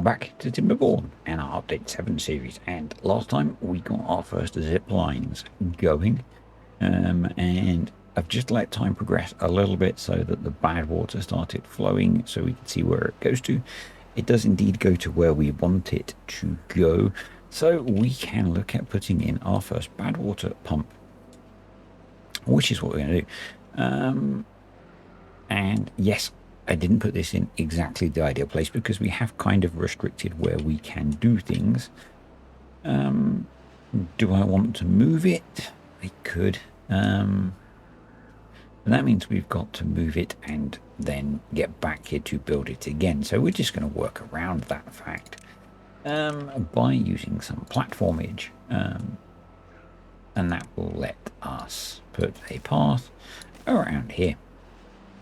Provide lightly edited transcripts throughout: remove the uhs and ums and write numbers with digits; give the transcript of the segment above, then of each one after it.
back to Timberborn and our Update 7 series. And last time we got our first zip lines going, and I've just let time progress a little bit so that the bad water started flowing so we can see where it goes to. It does indeed go to where we want it to go, so we can look at putting in our first bad water pump, which is what we're going to do. And yes, I didn't put this in exactly the ideal place because we have kind of restricted where we can do things. Do I want to move it? I could. And that means we've got to move it and then get back here to build it again. So we're just going to work around that fact by using some platformage. And that will let us put a path around here.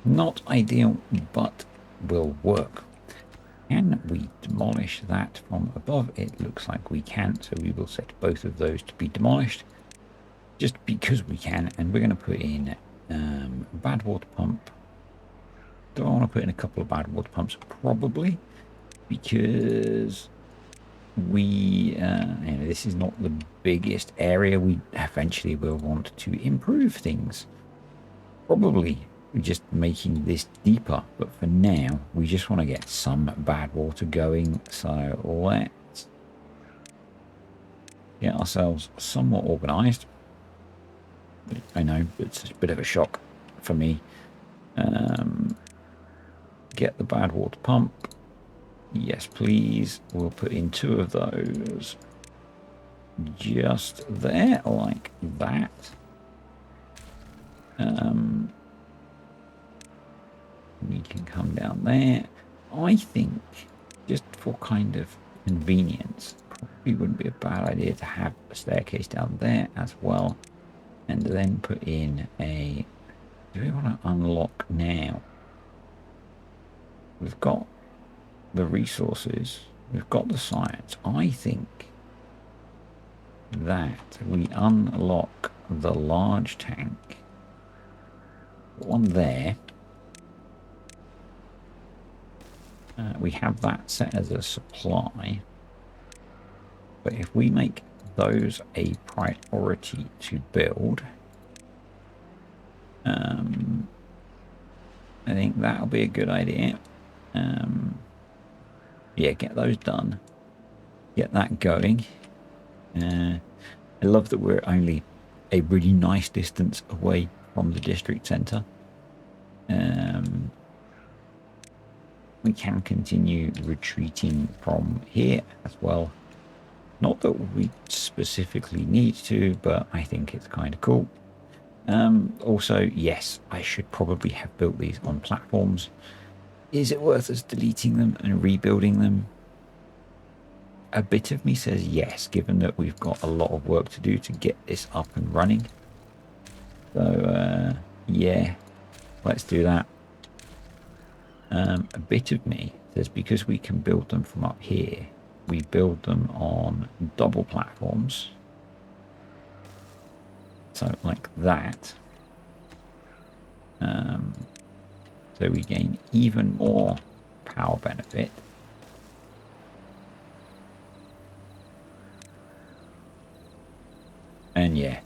Not ideal, but will work. Can we demolish that from above? It looks like we can, so we will set both of those to be demolished just because we can. And we're going to put in bad water pump. Do I want to put in a couple of bad water pumps? Probably, because we this is not the biggest area. We eventually will want to improve things, probably just making this deeper, but for now we just want to get some bad water going. So let's get ourselves somewhat organized. I know it's a bit of a shock for me. Get the bad water pump. Yes, please. We'll put in 2 of those just there, like that. We can come down there. I think, just for kind of convenience, probably wouldn't be a bad idea to have a staircase down there as well, and then put in a... Do we want to unlock now? We've got the resources, we've got the science. I think that we unlock the large tank, one there. We have that set as a supply, but if we make those a priority to build, I think that'll be a good idea. Yeah, get those done, get that going. I love that we're only a really nice distance away from the district centre. We can continue retreating from here as well. Not that we specifically need to, but I think it's kind of cool. Also, yes, I should probably have built these on platforms. Is it worth us deleting them and rebuilding them? A bit of me says yes, given that we've got a lot of work to do to get this up and running. So, yeah, let's do that. A bit of me says because we can build them from up here, we build them on double platforms. So like that. So we gain even more power benefit. And yeah,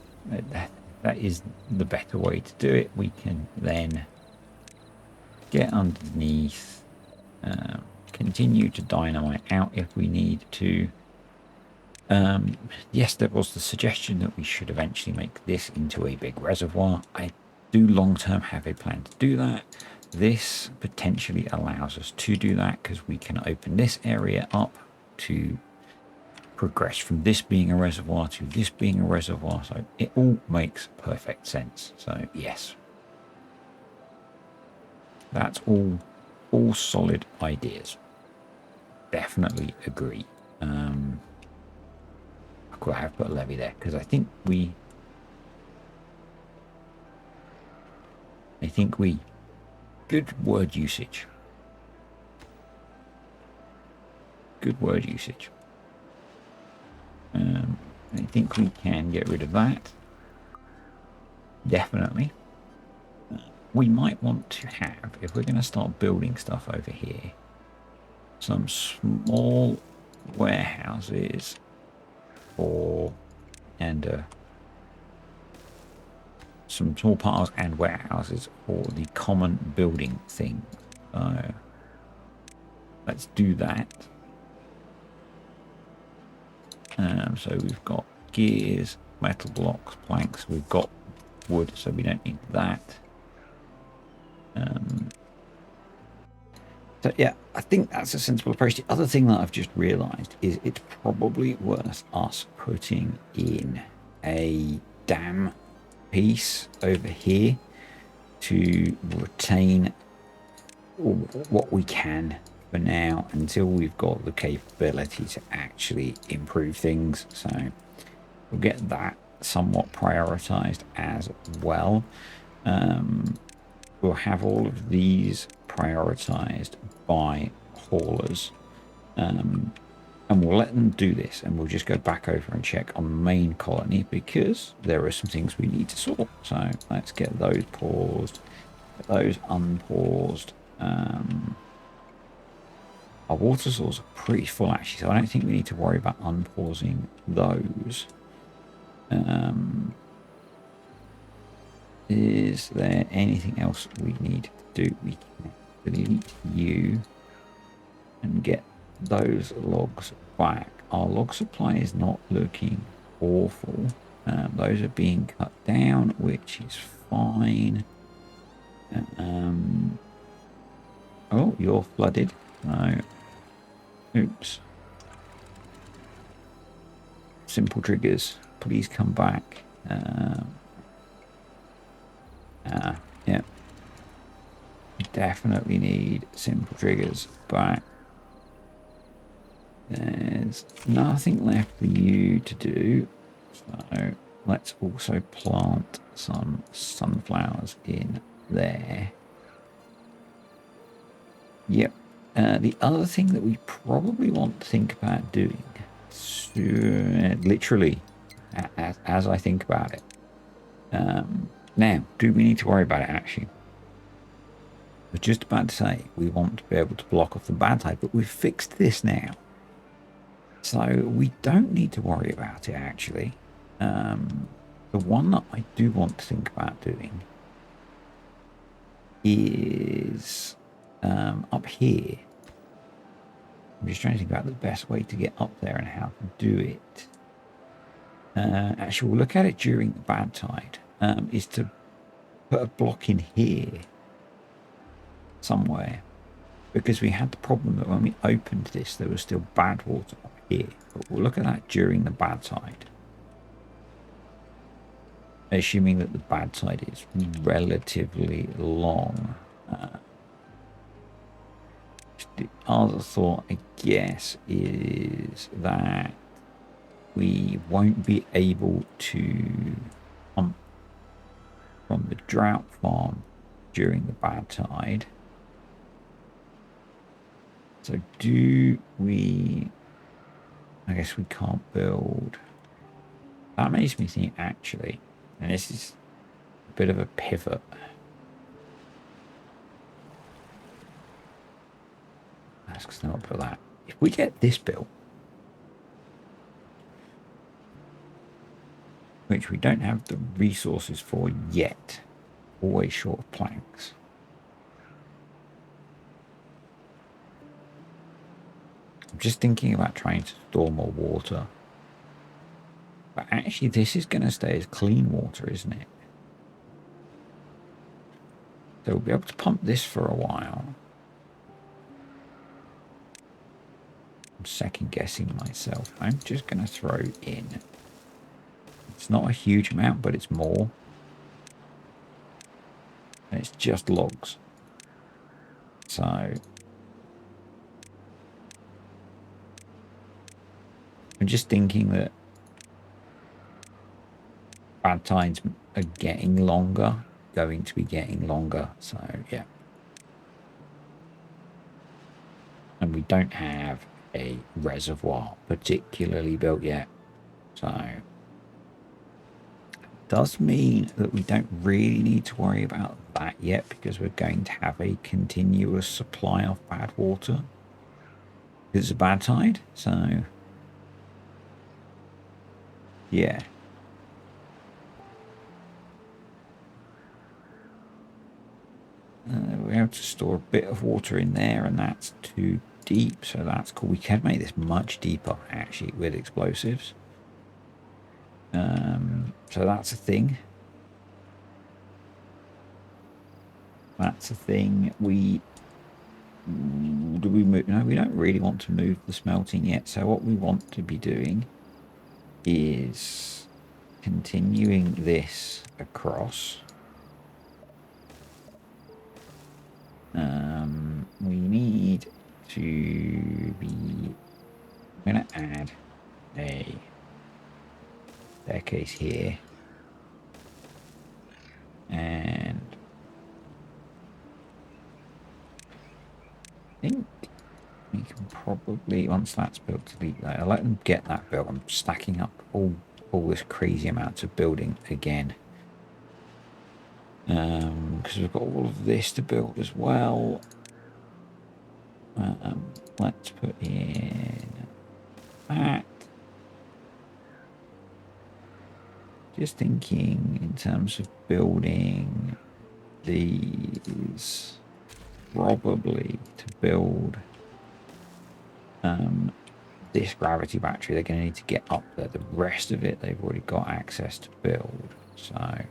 that is the better way to do it. We can then get underneath, continue to dynamite out if we need to. Yes, there was the suggestion that we should eventually make this into a big reservoir. I do long term have a plan to do that. This potentially allows us to do that because we can open this area up to progress from this being a reservoir to this being a reservoir. So it all makes perfect sense. So yes, that's all solid ideas. Definitely agree. I could have put a levy there because I think we good word usage. Good word usage. I think we can get rid of that. Definitely. We might want to have, if we're going to start building stuff over here, some small warehouses for and some small piles and warehouses for the common building thing. So let's do that. So we've got gears, metal blocks, planks. We've got wood, so we don't need that. So yeah, I think that's a sensible approach. The other thing that I've just realised is it's probably worth us putting in a dam piece over here to retain what we can for now until we've got the capability to actually improve things. So we'll get that somewhat prioritized as well. We'll have all of these prioritized by haulers, and we'll let them do this, and we'll just go back over and check on the main colony because there are some things we need to sort. So let's get those paused, get those unpaused. Our water source are pretty full actually, so I don't think we need to worry about unpausing those. Is there anything else we need to do? We can delete you and get those logs back. Our log supply is not looking awful. Those are being cut down, which is fine. Oh, you're flooded. No. Oops. Simple triggers, please come back. Yeah. Definitely need simple triggers back. There's nothing left for you to do. So let's also plant some sunflowers in there. Yep. The other thing that we probably want to think about doing, literally, as I think about it. Now, do we need to worry about it actually? I was just about to say we want to be able to block off the bad tide, but we've fixed this now. So we don't need to worry about it actually. The one that I do want to think about doing is up here. I'm just trying to think about the best way to get up there and how to do it. Actually, we'll look at it during the bad tide. Is to put a block in here somewhere, because we had the problem that when we opened this there was still bad water up here, but we'll look at that during the bad tide, assuming that the bad tide is relatively long. The other thought, I guess, is that we won't be able to pump from the drought farm during the bad tide. So do we... I guess we can't build... That makes me think, actually, and this is a bit of a pivot. Asks not for that. If we get this built, which we don't have the resources for yet, always short of planks. I'm just thinking about trying to store more water. But actually this is going to stay as clean water, isn't it? So we'll be able to pump this for a while. I'm second guessing myself. I'm just going to throw in. It's not a huge amount, but it's more. And it's just logs. So I'm just thinking that bad tides are getting longer, going to be getting longer. So yeah. And we don't have a reservoir particularly built yet. So does mean that we don't really need to worry about that yet, because we're going to have a continuous supply of bad water. It's a bad tide, so yeah. We're able to store a bit of water in there, and that's too deep, so that's cool. We can make this much deeper, actually, with explosives. So that's a thing. That's a thing. Do we move? No, we don't really want to move the smelting yet. So what we want to be doing is continuing this across. We need to be. I'm going to add a staircase here, and I think we can probably, once that's built, delete that. I'll let them get that built. I'm stacking up all this crazy amount of building again, because we've got all of this to build as well. Let's put in that. Just thinking in terms of building these, probably to build this gravity battery, they're going to need to get up there. The rest of it, they've already got access to build, so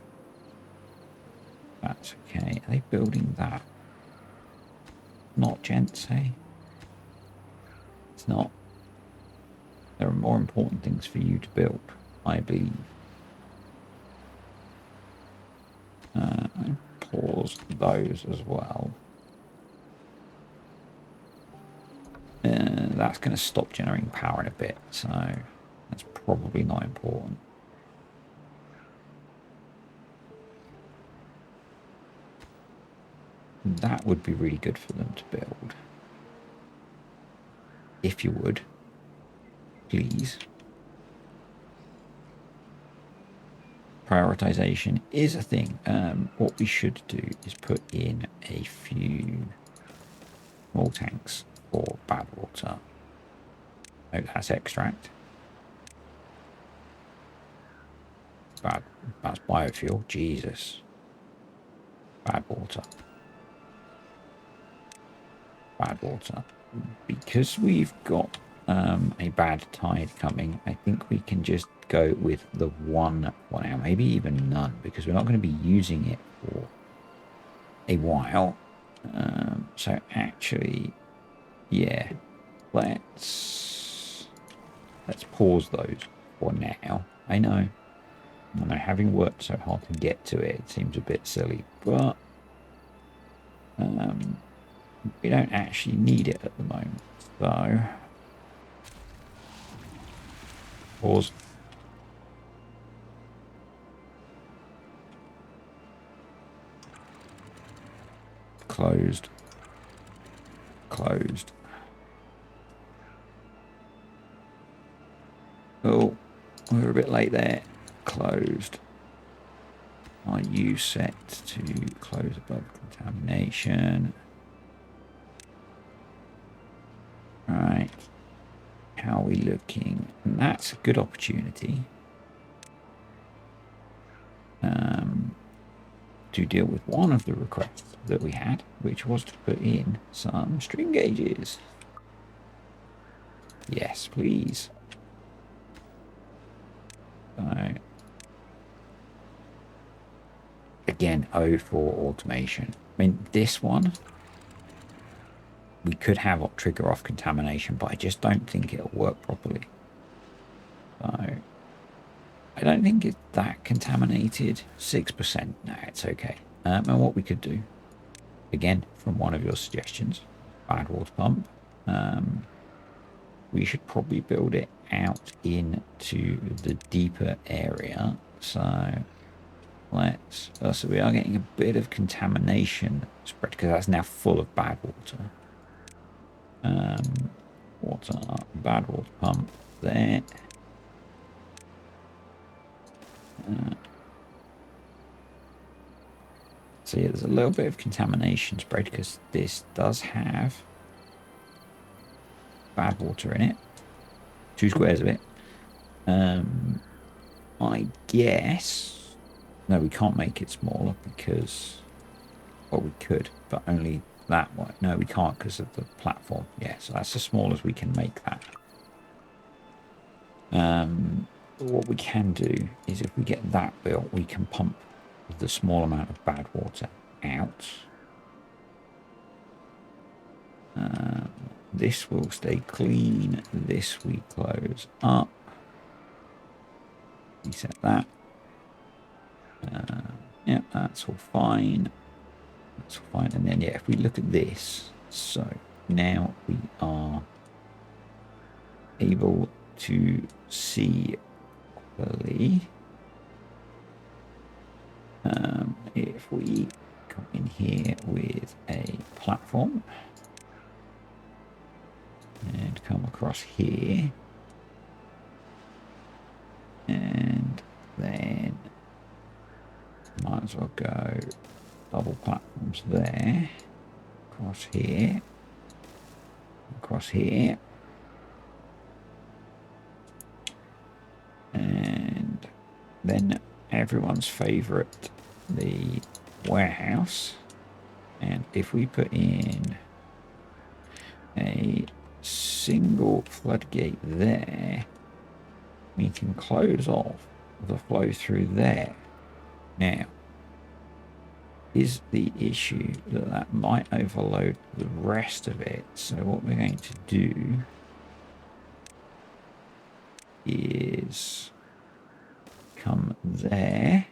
that's okay. Are they building that? Not, gents, hey? It's not. There are more important things for you to build, I believe. Pause those as well. That's going to stop generating power in a bit, so that's probably not important. That would be really good for them to build. If you would, please. Prioritization is a thing. What we should do is put in a few small tanks for bad water. Oh, that's extract. That's biofuel. Jesus. Bad water. Bad water. Because we've got a bad tide coming, I think we can just go with the one hour, maybe even none, because we're not going to be using it for a while. So actually, yeah, let's pause those for now. I know, having worked so hard to get to it, it seems a bit silly, but we don't actually need it at the moment. So pause. Closed. Closed. Oh, we were a bit late there. Closed. Are you set to close above contamination? Right. How are we looking? And that's a good opportunity to deal with one of the requests that we had, which was to put in some string gauges. Yes, please. So, again, O for automation. I mean, this one, we could have trigger off contamination, but I just don't think it'll work properly. So, I don't think it's that contaminated. 6%. No, it's okay. And what we could do, again, from one of your suggestions, bad water pump, we should probably build it out into the deeper area. So let's, so we are getting a bit of contamination spread because that's now full of bad water. Bad water pump there. So yeah, there's a little bit of contamination spread because this does have bad water in it. 2 squares of it. I guess... No, we can't make it smaller because... Well, we could, but only that one. No, we can't because of the platform. Yeah, so that's as small as we can make that. What we can do is if we get that built, we can pump the small amount of bad water out. This will stay clean. This we close up. Reset that. Yeah, that's all fine. That's all fine. And then, yeah, if we look at this, so now we are able to see properly. If we come in here with a platform and come across here, and then might as well go double platforms there, across here, and then everyone's favorite, the warehouse. And if we put in a single floodgate there, we can close off the flow through there. Now, is the issue that might overload the rest of it. So what we're going to do is come there.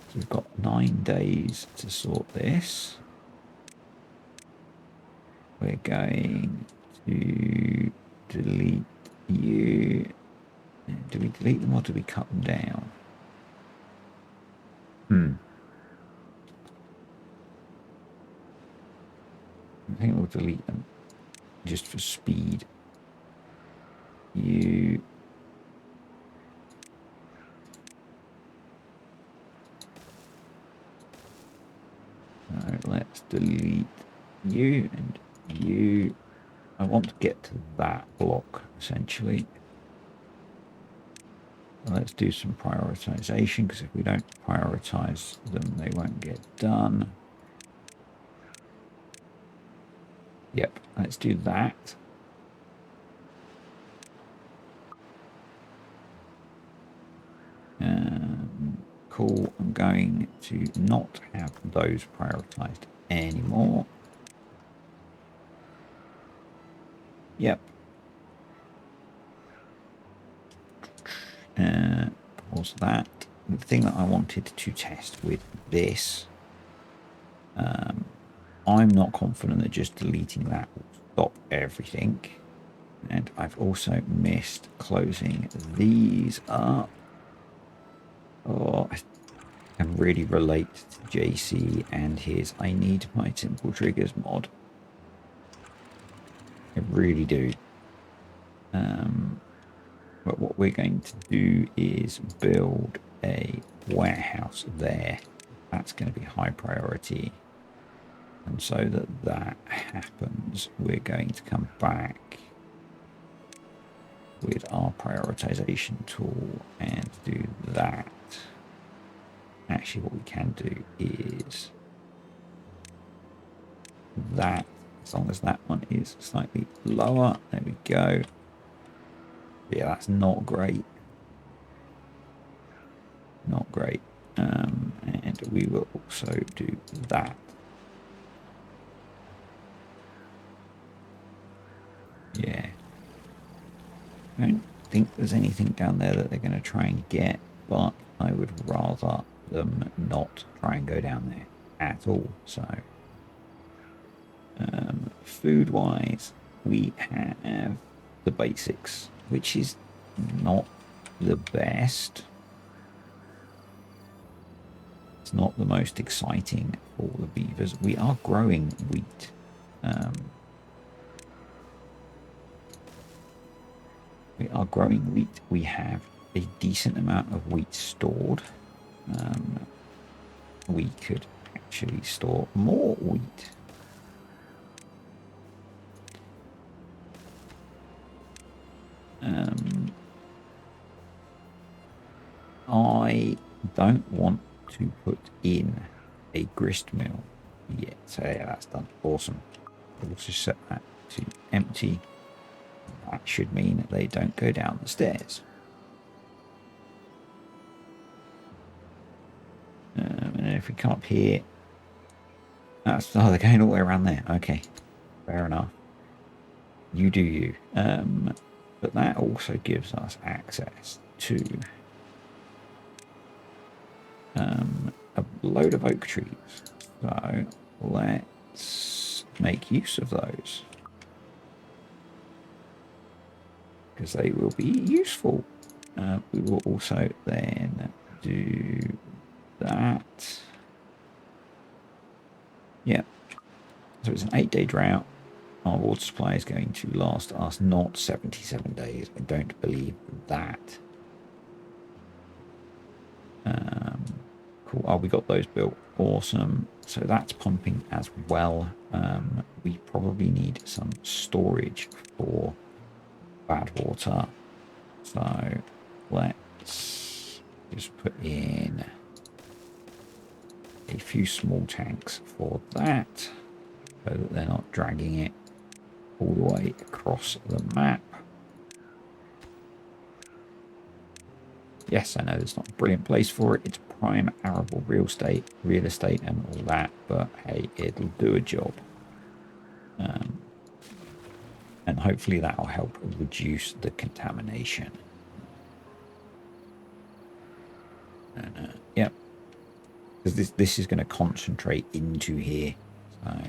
So we've got 9 days to sort this. We're going to delete you. Do we delete them or do we cut them down? I think we'll delete them just for speed. You. Let's delete you and you. I want to get to that block essentially. Let's do some prioritization, because if we don't prioritize them, they won't get done. Yep, let's do that. Cool. I'm going to not have those prioritized anymore. Yep. Pause that. The thing that I wanted to test with this, I'm not confident that just deleting that will stop everything. And I've also missed closing these up. Oh, I can really relate to JC and his I need my simple triggers mod. I really do. But what we're going to do is build a warehouse there. That's going to be high priority. And so that that happens, we're going to come back with our prioritization tool and do that. Actually, what we can do is that, as long as that one is slightly lower. There we go. Yeah, that's not great. Not great. And we will also do that. Yeah. I don't think there's anything down there that they're going to try and get, but I would rather them not try and go down there at all. So, food-wise, we have the basics, which is not the best. It's not the most exciting for the beavers. We are growing wheat. We are growing wheat. We have a decent amount of wheat stored. We could actually store more wheat. don't want to put in a grist mill yet. So yeah, that's done. Awesome. We'll just set that to empty. That should mean that they don't go down the stairs. And if we come up here, that's, oh, they're going all the way around there. Okay, fair enough. You do you. But that also gives us access to a load of oak trees. So let's make use of those, because they will be useful. We will also then do that. Yeah. So it's an 8-day drought. Our water supply is going to last us not 77 days. I don't believe that. Cool. Oh, we got those built. Awesome. So that's pumping as well. We probably need some storage for bad water. So let's just put in a few small tanks for that, so that they're not dragging it all the way across the map. Yes, I know there's not a brilliant place for it. It's prime arable real estate and all that, but hey, it'll do a job. And hopefully that'll help reduce the contamination. And yep, because this is going to concentrate into here, so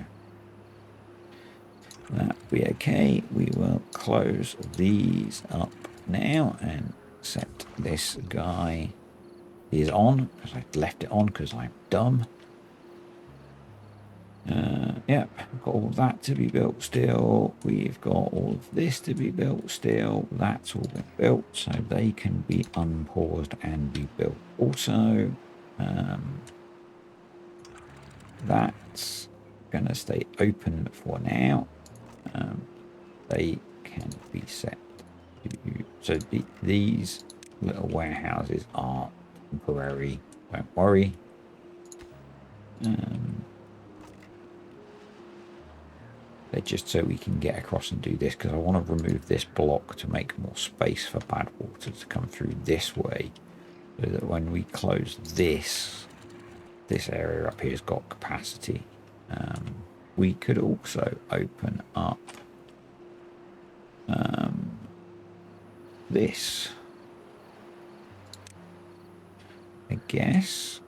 that'll be okay. We will close these up now and set this guy is on, because I left it on because I'm dumb. Yep, we've got all that to be built still. We've got all of this to be built still. That's all been built, so they can be unpaused and be built also. That's going to stay open for now. They can be set to, so these little warehouses are temporary, don't worry. They're just so we can get across and do this, because I want to remove this block to make more space for bad water to come through this way, so that when we close this area up here has got capacity. We could also open up this, I guess.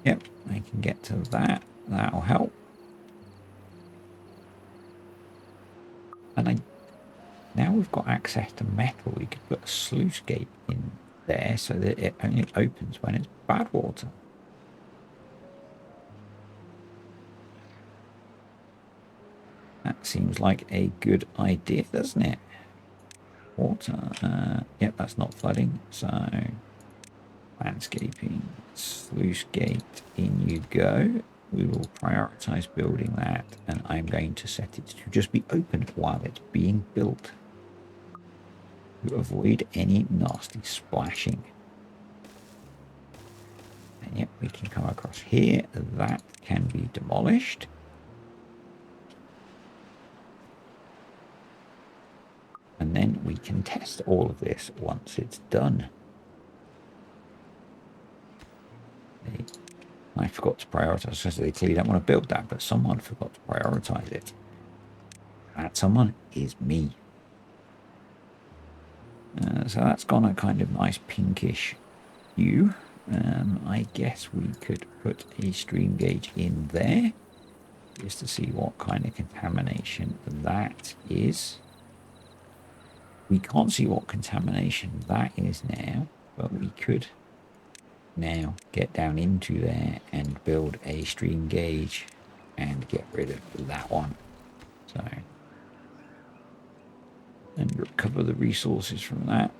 Yep, I can get to that. That'll help. And now we've got access to metal. We could put a sluice gate in there so that it only opens when it's bad water. That seems like a good idea, doesn't it? Water. Yep, that's not flooding. So landscaping, sluice gate, in you go. We will prioritize building that, and I'm going to set it to just be open while it's being built, to avoid any nasty splashing. And yep, we can come across here. That can be demolished. And then we can test all of this once it's done. I forgot to prioritize, so they clearly don't want to build that, but someone forgot to prioritize it. That someone is me. So that's gone a kind of nice pinkish hue. I guess we could put a stream gauge in there, just to see what kind of contamination that is. We can't see what contamination that is now, but we could now get down into there and build a stream gauge and get rid of that one. So, and recover the resources from that.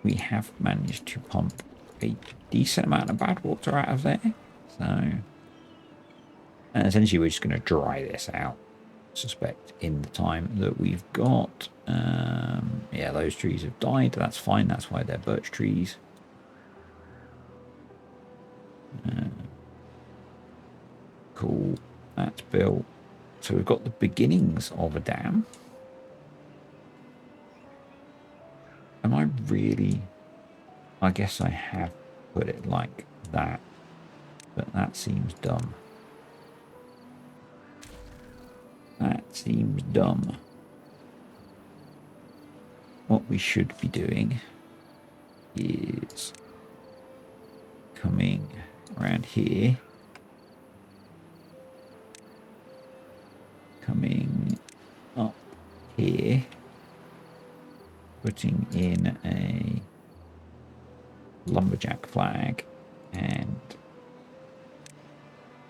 We have managed to pump a decent amount of bad water out of there. So, and essentially we're just going to dry this out. suspect in the time that we've got. Yeah, those trees have died. That's fine. That's why they're birch trees. Cool. That's built. So we've got the beginnings of a dam. Am I really... I guess I have put it like that, but that seems dumb. That seems dumb. What we should be doing is coming around here, coming up here, putting in a lumberjack flag and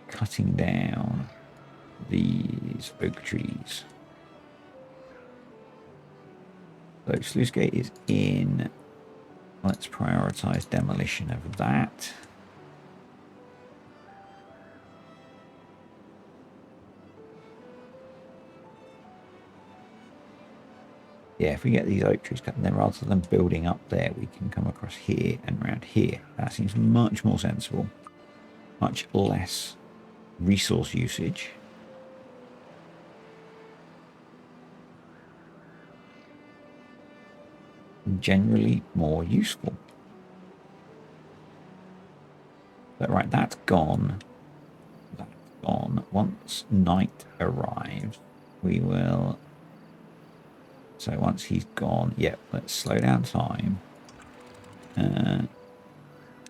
cutting down these oak trees. So sluice gate is in. Let's prioritize demolition of that. Yeah, if we get these oak trees cut, then rather than building up there, we can come across here and around here. That seems much more sensible. Much less resource usage. Generally more useful. But right, that's gone. That's gone. Once night arrives, we will... So once he's gone, yep, let's slow down time.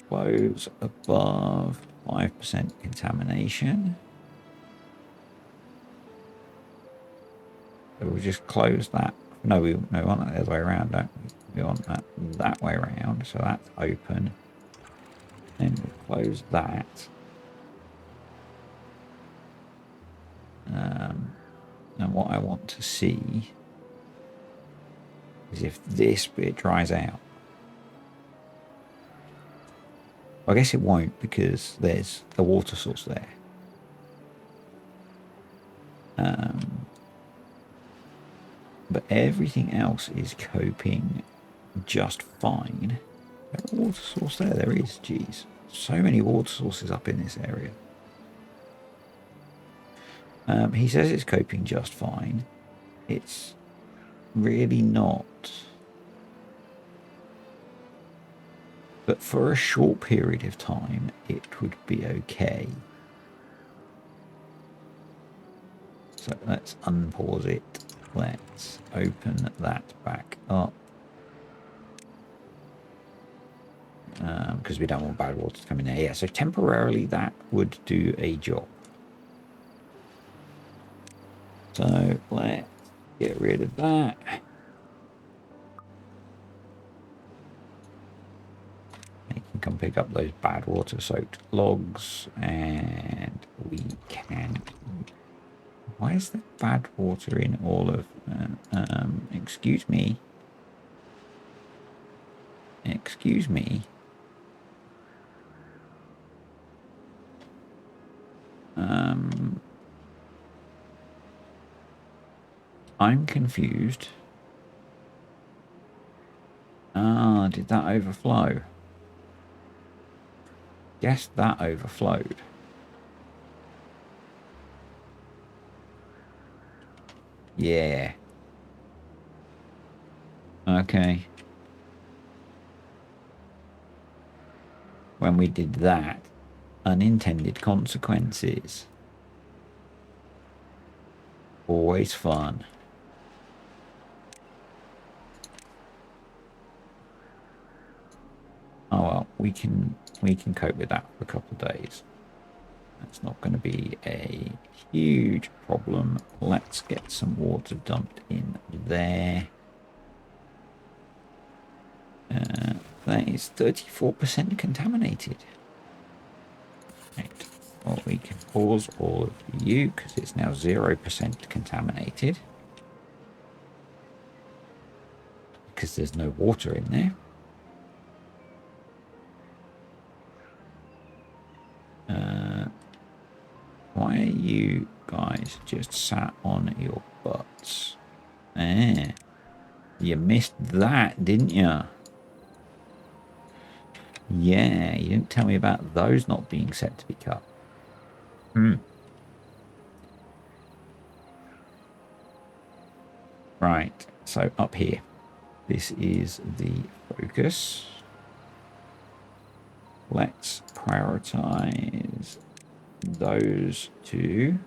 Close above 5% contamination. So we'll just close that. No, we want that the other way around, don't we? We want that way around, so that's open. Then we'll close that. And what I want to see is if this bit dries out. I guess it won't because there's a water source there. But everything else is coping just fine. Is there a water source there? There is, geez. So many water sources up in this area. He says it's coping just fine. It's really not. But for a short period of time, it would be okay. So let's unpause it. Let's open that back up. Because we don't want bad water to come in there. Yeah, so temporarily that would do a job. So let's get rid of that. You can come pick up those bad water soaked logs and we can... Why is there bad water in all of... excuse me. Excuse me. I'm confused. Ah, did that overflow? Guess that overflowed. Yeah. Okay. When we did that, unintended consequences. Always fun. Oh well, we can cope with that for a couple of days. That's not going to be a huge problem. Let's get some water dumped in there. That is 34% contaminated. Right. Well, we can pause all of you because it's now 0% contaminated. Because there's no water in there. Why are you guys guys just sat on your butts. You missed that, didn't you? Yeah, you didn't tell me about those not being set to be cut. Right, so up here. This is the focus. Let's prioritize those two.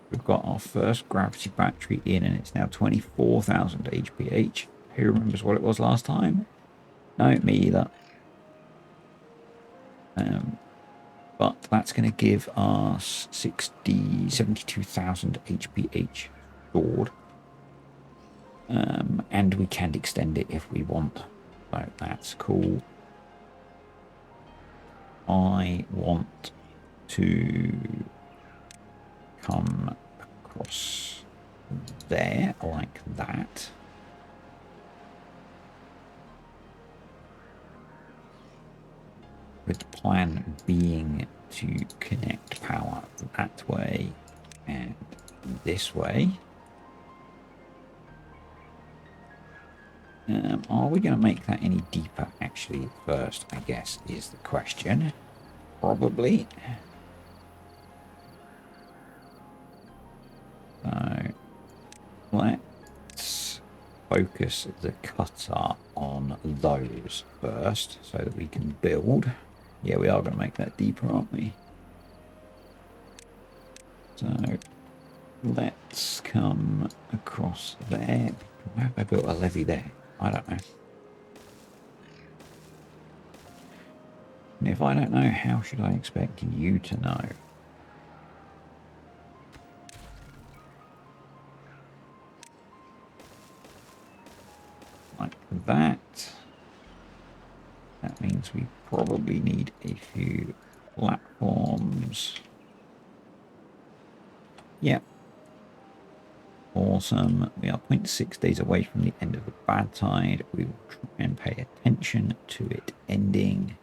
We've got our first gravity battery in, and it's now 24,000 HPH. Who remembers what it was last time? No, me either. But that's going to give us 72,000 HPH stored. And we can extend it if we want. So that's cool. I want to come across there like that. With the plan being to connect power that way and this way. Are we going to make that any deeper actually first, I guess, is the question. Probably. So let's focus the cutter on those first so that we can build. Yeah, we are going to make that deeper, aren't we? So let's come across there. Why have I built a levee there? I don't know. And if I don't know, how should I expect you to know? Like that. That means we probably need a few platforms. Yep. Awesome. We are 0.6 days away from the end of the bad tide. We will try and pay attention to it ending.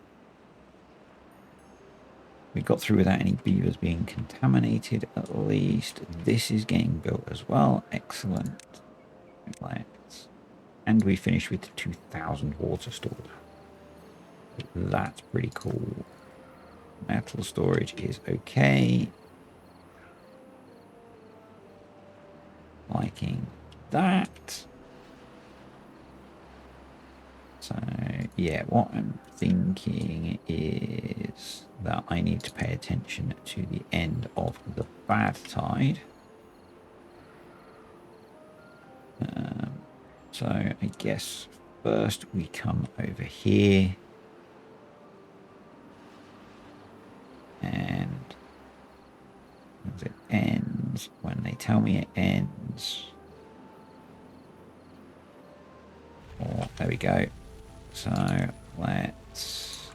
We got through without any beavers being contaminated, at least. This is getting built as well. Excellent. And we finished with 2,000 water stored. That's pretty cool. Metal storage is okay. Liking that. So yeah, what I'm thinking is that I need to pay attention to the end of the bad tide. So I guess first we come over here and it ends when they tell me it ends. Oh, there we go. So let's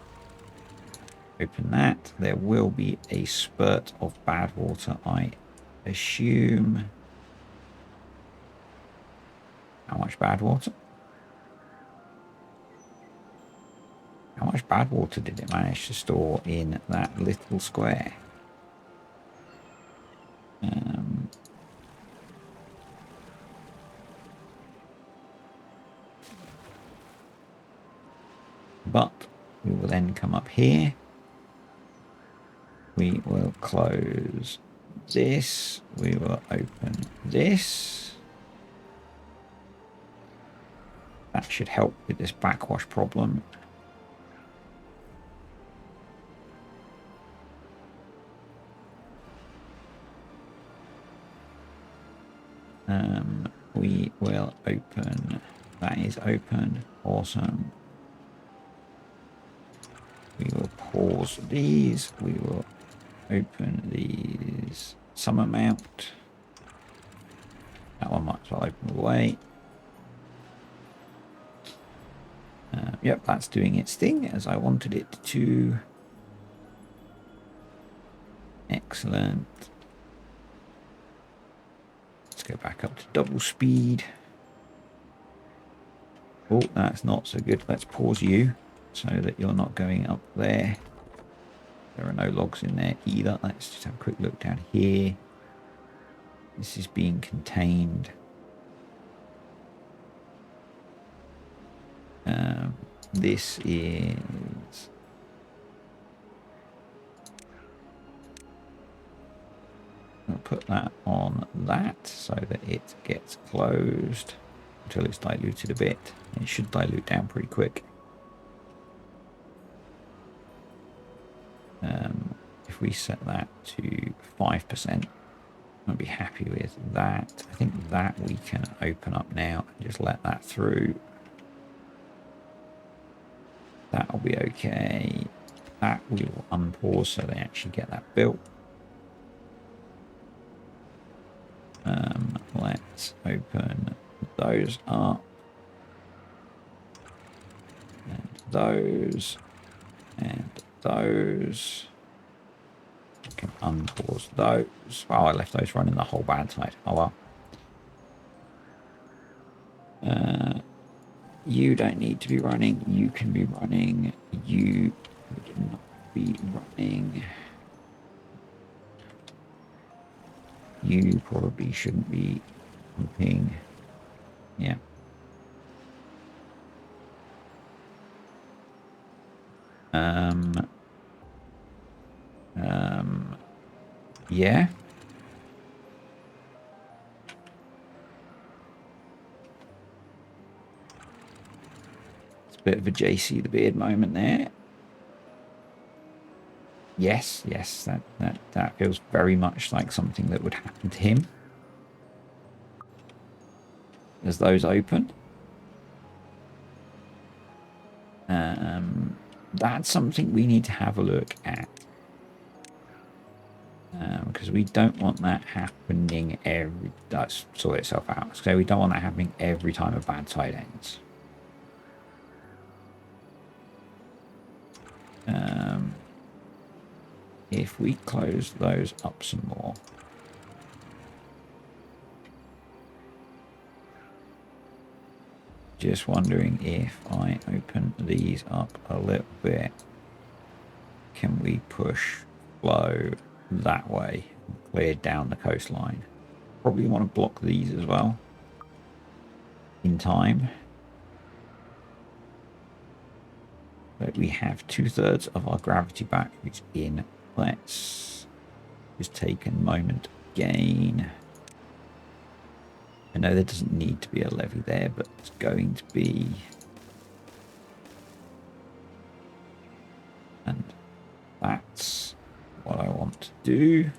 open that. There will be a spurt of bad water, I assume. How much bad water? How much bad water did it manage to store in that little square? But we will then come up here. We will close this. We will open this. That should help with this backwash problem. We will open. That is open. Awesome. We will pause these. We will open these some amount. That one might as well open away. Yep, that's doing its thing as I wanted it to. Excellent. Let's go back up to double speed. Oh, that's not so good. Let's pause you so that you're not going up there. There are no logs in there either. Let's just have a quick look down here. This is being contained. This is... I'll put that on that so that it gets closed until it's diluted a bit. It should dilute down pretty quick. If we set that to 5%, I'll be happy with that. I think that we can open up now and just let that through. That'll be okay. That we will unpause so they actually get that built. Let's open those up. And those. And those. I can unpause those. Oh, I left those running the whole bad side. Oh well. You don't need to be running. You can be running. You would not be running. You probably shouldn't be pumping. Yeah. Yeah. It's a bit of a JC the Beard moment there. Yes, that feels very much like something that would happen to him. As those open. That's something we need to have a look at. Because we don't want that happening every... That's sort itself out. So we don't want that happening every time a bad side ends. If we close those up some more... Just wondering if I open these up a little bit, can we push flow that way, clear down the coastline? Probably want to block these as well in time. But we have 2/3 of our gravity batteries in. Let's just take a moment gain. I know there doesn't need to be a levy there, but it's going to be. And that's what I want to do.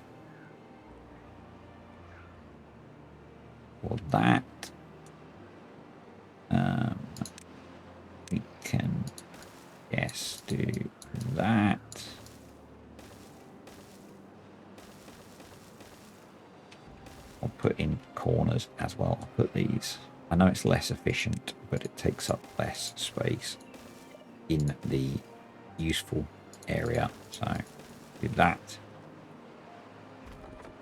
For that, we can, yes, do that. I'll put in corners as well. I'll put these. I know it's less efficient, but it takes up less space in the useful area. So do that.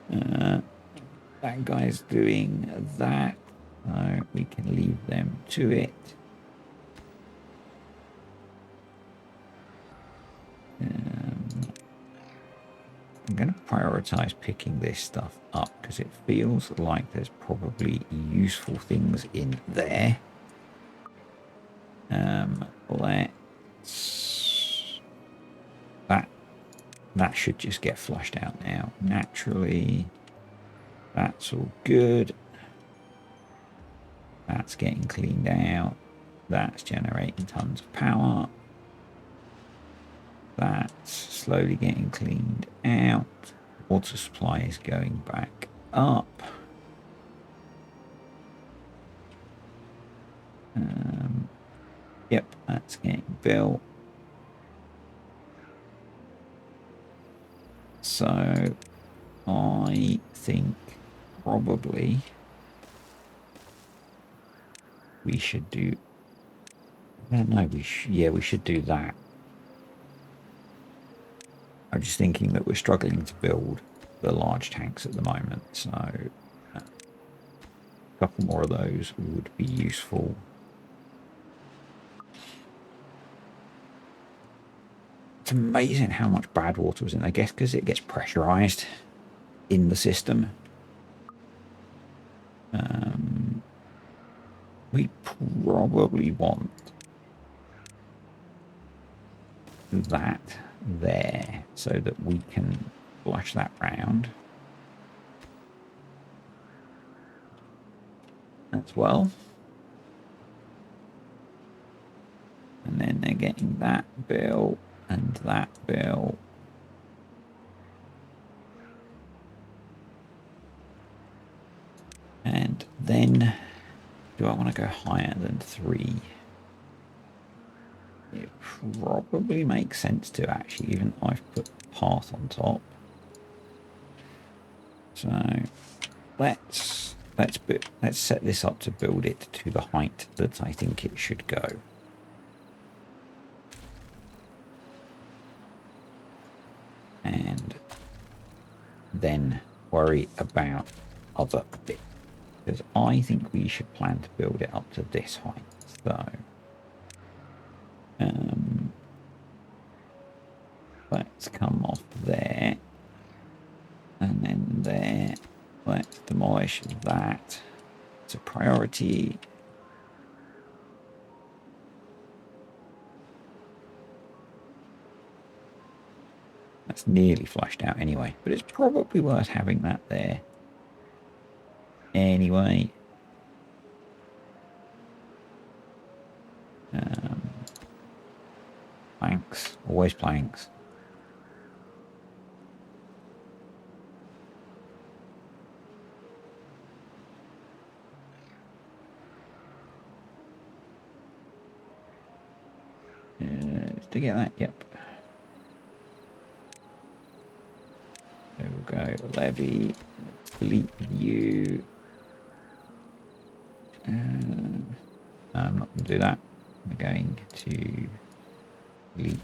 That guy's doing that. So we can leave them to it. I'm going to prioritize picking this stuff up because it feels like there's probably useful things in there. Let's... That should just get flushed out now. Naturally, that's all good. That's getting cleaned out. That's generating tons of power. That's slowly getting cleaned out. Water supply is going back up. Yep, that's getting built. So I think probably we should do... No, we should do that. I'm just thinking that we're struggling to build the large tanks at the moment, so a couple more of those would be useful. It's amazing how much bad water was in, I guess, because it gets pressurized in the system. probably want that there so that we can flush that round as well. And then they're getting that bill and that bill. And then, do I want to go higher than 3? It probably makes sense to, actually, even though I've put path on top. So let's set this up to build it to the height that I think it should go. And then worry about other bits, because I think we should plan to build it up to this height. So let's come off there and then there. Let's demolish that. It's a priority. That's nearly flushed out anyway, but it's probably worth having that there anyway. Planks, always planks. To get that, yep. There we go, levy, delete view. I'm not going to do that. I'm going to delete.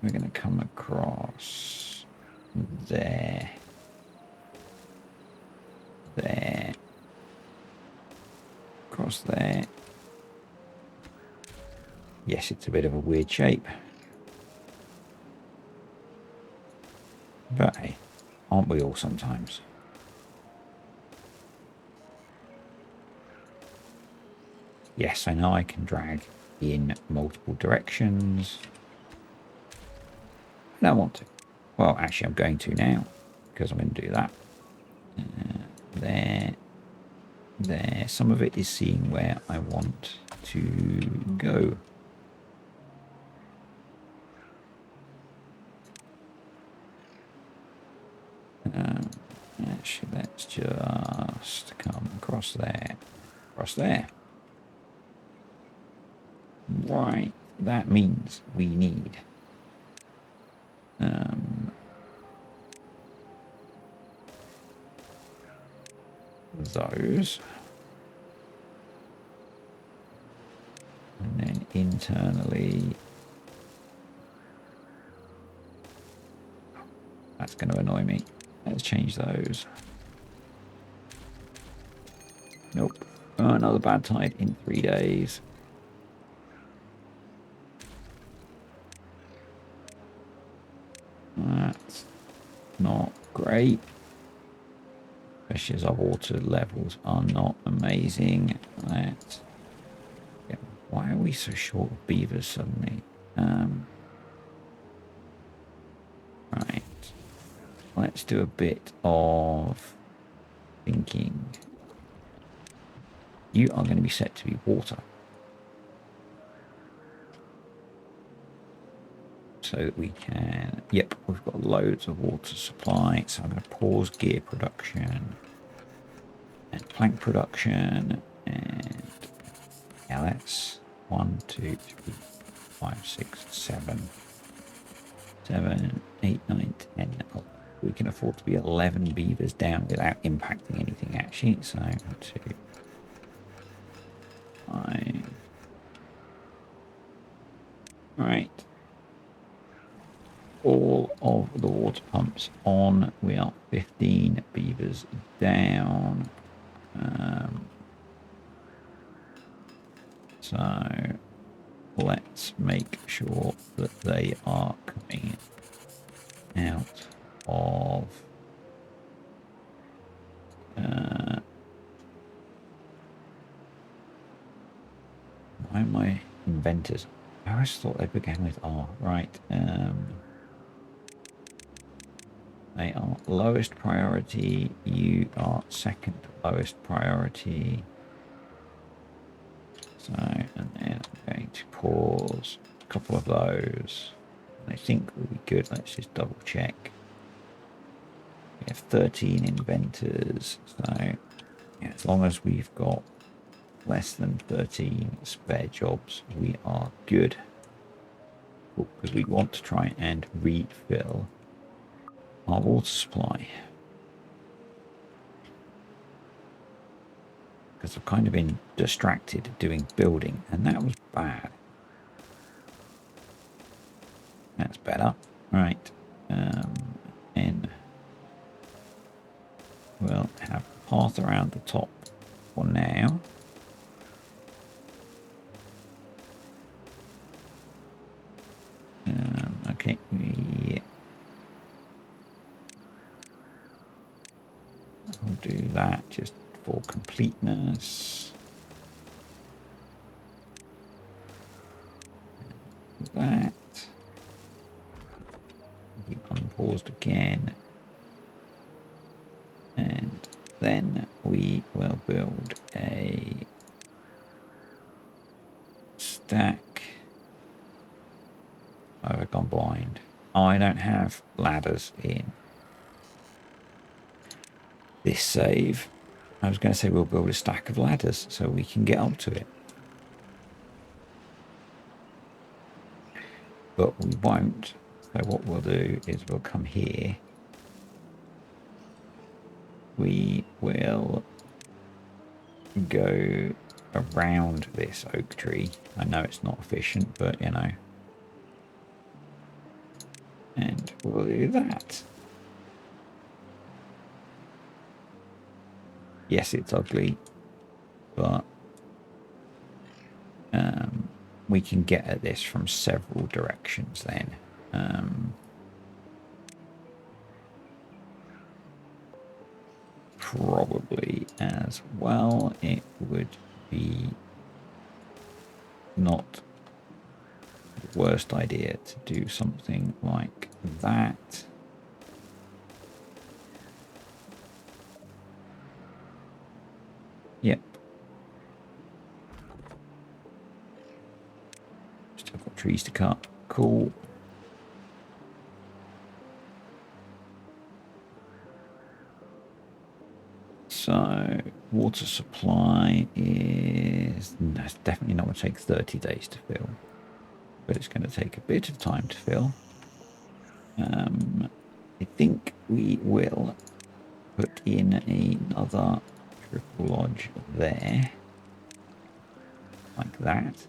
We're going to come across there, across there. Yes, it's a bit of a weird shape. But hey, aren't we all sometimes? Yes, I know I can drag in multiple directions. I don't want to. Well, actually, I'm going to now, because I'm going to do that. There. Some of it is seeing where I want to go. Actually, let's just come across there. Across there. Right, that means we need those, and then internally, that's going to annoy me. Let's change those. Nope. Oh, another bad tide in 3 days. That's not great. Especially as our water levels are not amazing. Why are we so short of beavers suddenly? Right. Let's do a bit of thinking. You are going to be set to be water. So that we can, yep, we've got loads of water supply. So I'm going to pause gear production and plank production. And now that's 1, 2, 3, 5, 6, 7, 8, 9, 10. Oh, we can afford to be 11 beavers down without impacting anything actually. So 2, 5. Right. All of the water pumps on. We are 15 beavers down. So let's make sure that they are coming out of Why am I inventors? I always thought they began with R. Right. They are lowest priority. You are second lowest priority. So, and then I'm going to pause a couple of those. I think we'll be good. Let's just double check. We have 13 inventors. So, yeah, as long as we've got less than 13 spare jobs, we are good. Because we want to try and refill our water supply. Because I've kind of been distracted doing building, and that was bad. That's better. Right. And we'll have a path around the top for now. Okay. Yeah. I'll do that just for completeness. That. Keep unpaused again. And then we will build a stack. Oh, I've gone blind. Oh, I don't have ladders in this save. I was going to say we'll build a stack of ladders so we can get up to it. But we won't. So what we'll do is we'll come here. We will go around this oak tree. I know it's not efficient, but you know. And we'll do that. Yes, it's ugly, but we can get at this from several directions then. Probably as well, it would be not the worst idea to do something like that. Yep. Still got trees to cut. Cool. So water supply is, that's definitely not going to take 30 days to fill, but it's going to take a bit of time to fill. I think we will put in another triple lodge there, like that.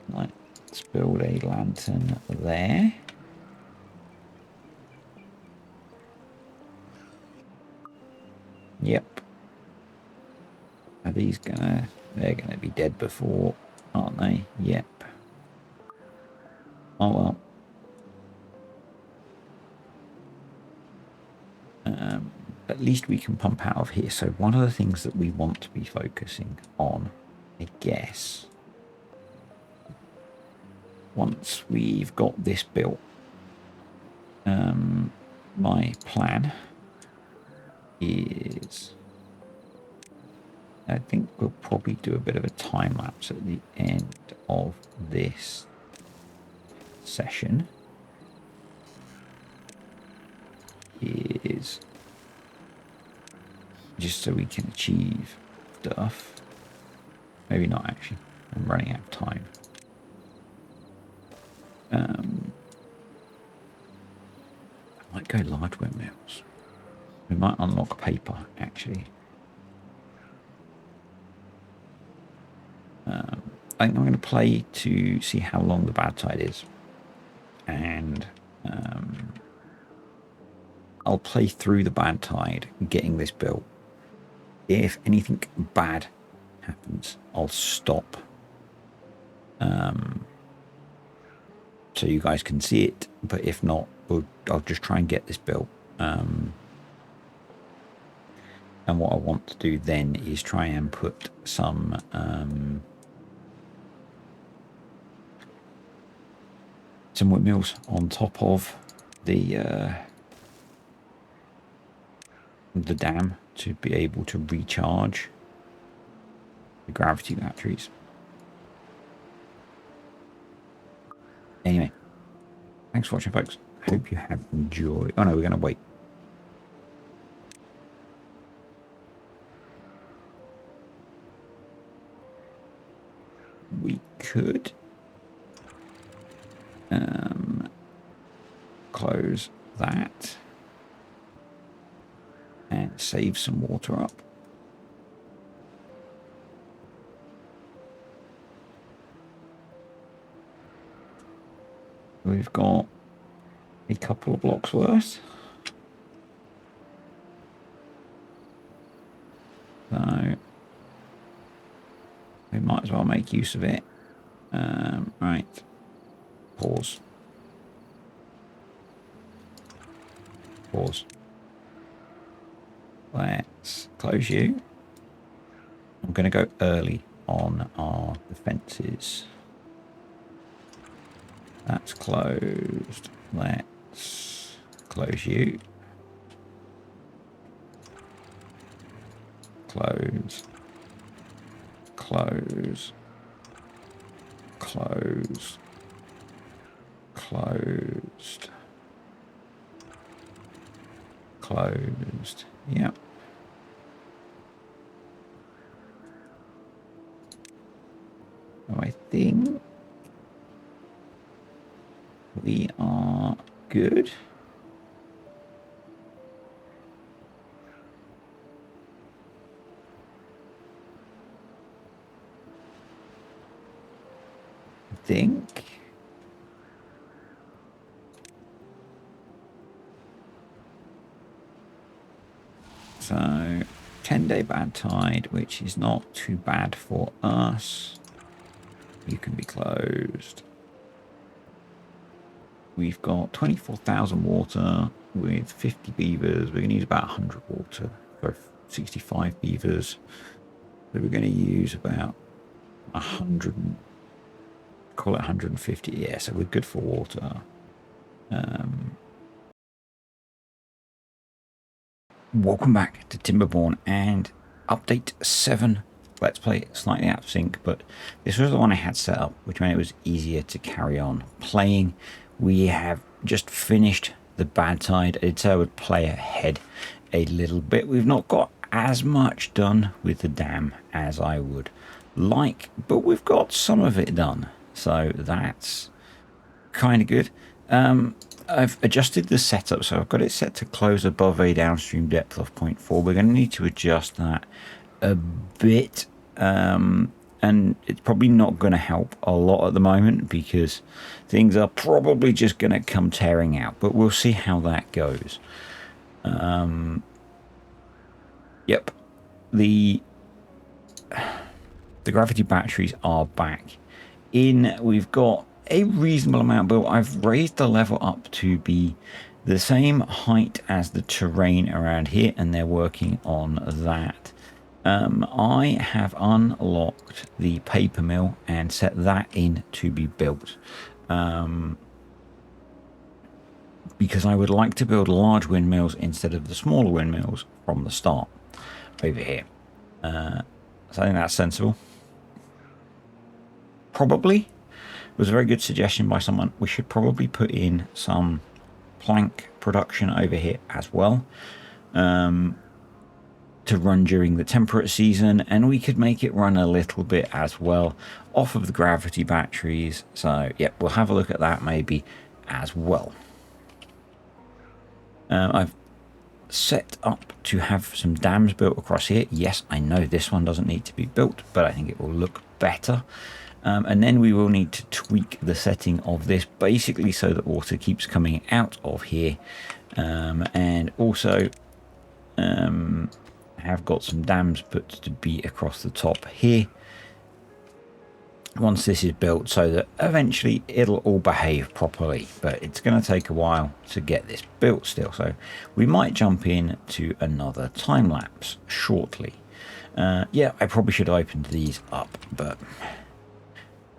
Let's build a lantern there. Yep. Are these gonna... They're gonna be dead before, aren't they? Yep. Oh well. At least we can pump out of here. So one of the things that we want to be focusing on, I guess, once we've got this built, my plan is, I think we'll probably do a bit of a time lapse at the end of this session. Is just so we can achieve stuff. Maybe not actually. I'm running out of time. I might go large windmills. We might unlock paper actually. I think I'm going to play to see how long the bad tide is, and I'll play through the bad tide, getting this built. If anything bad happens, I'll stop, so you guys can see it. But if not, I'll just try and get this built. I And what I want to do then is try and put some windmills on top of the dam to be able to recharge the gravity batteries. Anyway, thanks for watching, folks. Hope you have enjoyed. Oh no, we're going to wait. We could close that and save some water up. We've got a couple of blocks worth. So we might as well make use of it. Right. Pause. Pause. Let's close you. I'm going to go early on our defences. That's closed. Let's close you. Close. Close. Close. Closed. Closed. Yep. I think we are good. I think. So 10-day bad tide, which is not too bad for us. You can be closed. We've got 24,000 water with 50 beavers. We're going to use about 100 water for 65 beavers. So we're going to use about 100, call it 150. Yeah, so we're good for water. Welcome back to Timberborn and update 7. Let's play slightly out of sync, but this was the one I had set up, which made it was easier to carry on playing. We have just finished the bad tide. I did say I would play ahead a little bit. We've not got as much done with the dam as I would like, but we've got some of it done, so that's kind of good. I've adjusted the setup, so I've got it set to close above a downstream depth of 0.4. We're going to need to adjust that a bit, and it's probably not going to help a lot at the moment because things are probably just going to come tearing out, but we'll see how that goes. Yep, the gravity batteries are back in. We've got a reasonable amount built. I've raised the level up to be the same height as the terrain around here, and they're working on that. I have unlocked the paper mill and set that in to be built, because I would like to build large windmills instead of the smaller windmills from the start over here. So I think that's sensible. Probably was a very good suggestion by someone. We should probably put in some plank production over here as well, to run during the temperate season, and we could make it run a little bit as well off of the gravity batteries. So yeah, we'll have a look at that maybe as well. I've set up to have some dams built across here. Yes, I know this one doesn't need to be built, but I think it will look better. And then we will need to tweak the setting of this basically so that water keeps coming out of here, and also have got some dams put to be across the top here. once this is built, so that eventually it'll all behave properly. But it's going to take a while to get this built still, so we might jump in to another time lapse shortly. Yeah, I probably should have opened these up, but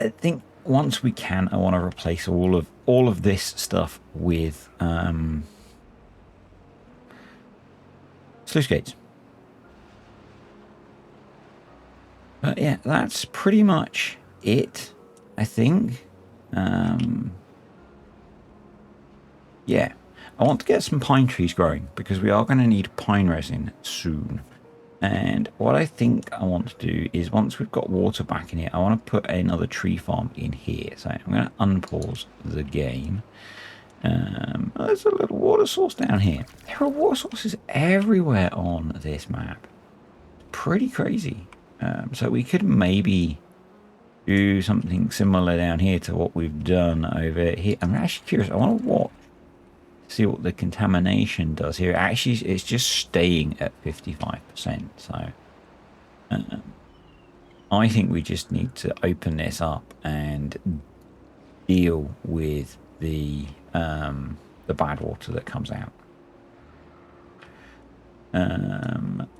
I think once we can, I want to replace all of this stuff with sluice gates. But yeah, that's pretty much it, I think. Yeah, I want to get some pine trees growing because we are going to need pine resin soon. And what I think I want to do is, once we've got water back in here, I want to put another tree farm in here. So I'm going to unpause the game. There's a little water source down here. There are water sources everywhere on this map. Pretty crazy. So we could maybe do something similar down here to what we've done over here. I'm actually curious. I want to watch, see what the contamination does here. Actually, it's just staying at 55%. So I think we just need to open this up and deal with the bad water that comes out.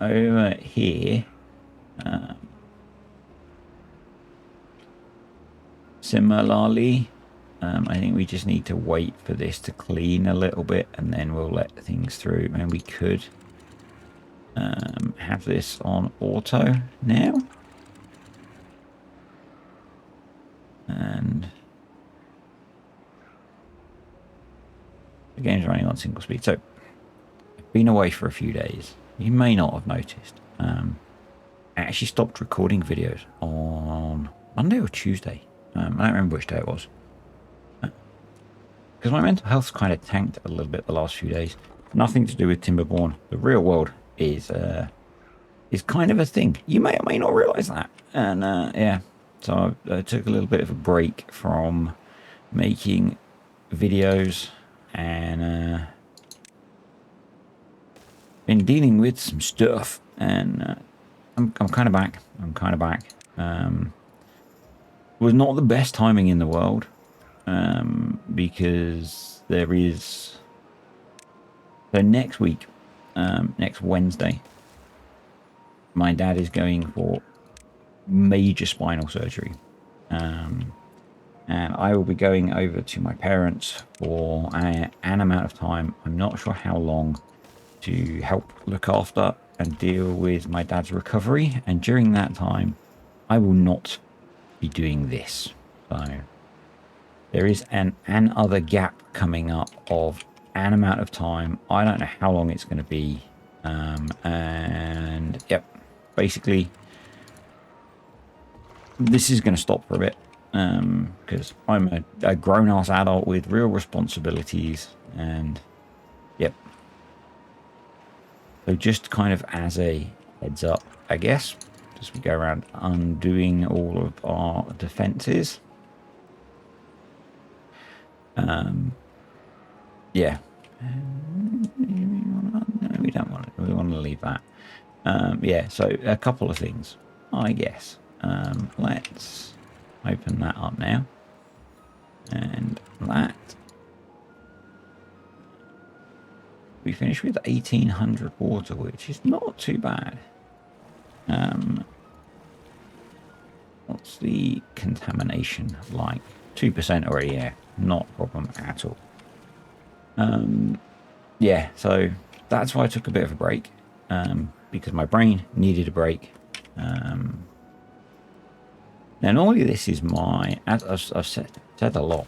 Over here, similarly, I think we just need to wait for this to clean a little bit, and then we'll let things through. And we could have this on auto now, and the game's running on single speed. So I've been away for a few days. You may not have noticed. I actually stopped recording videos on Monday or Tuesday. I don't remember which day it was. Because my mental health's kind of tanked a little bit the last few days. Nothing to do with Timberborn. The real world is kind of a thing. You may or may not realize that. And yeah, so I took a little bit of a break from making videos, and been dealing with some stuff. And I'm kind of back. Was not the best timing in the world, because there is, so next week, next Wednesday, my dad is going for major spinal surgery, and I will be going over to my parents for an amount of time. I'm not sure how long, to help look after and deal with my dad's recovery, and during that time I will not be doing this. So there is an other gap coming up of an amount of time. I don't know how long it's going to be, and yep, basically this is going to stop for a bit, because I'm a grown-ass adult with real responsibilities, and yep. So just kind of as a heads up, I guess, as we go around undoing all of our defenses. Yeah. No, we don't want it. We want to leave that. Yeah, so a couple of things, I guess. Let's open that up now. And that. We finished with 1800 water, which is not too bad. What's the contamination like? 2% already, yeah, not a problem at all. Yeah, so that's why I took a bit of a break, because my brain needed a break. Now, normally this is my, as I've said a lot,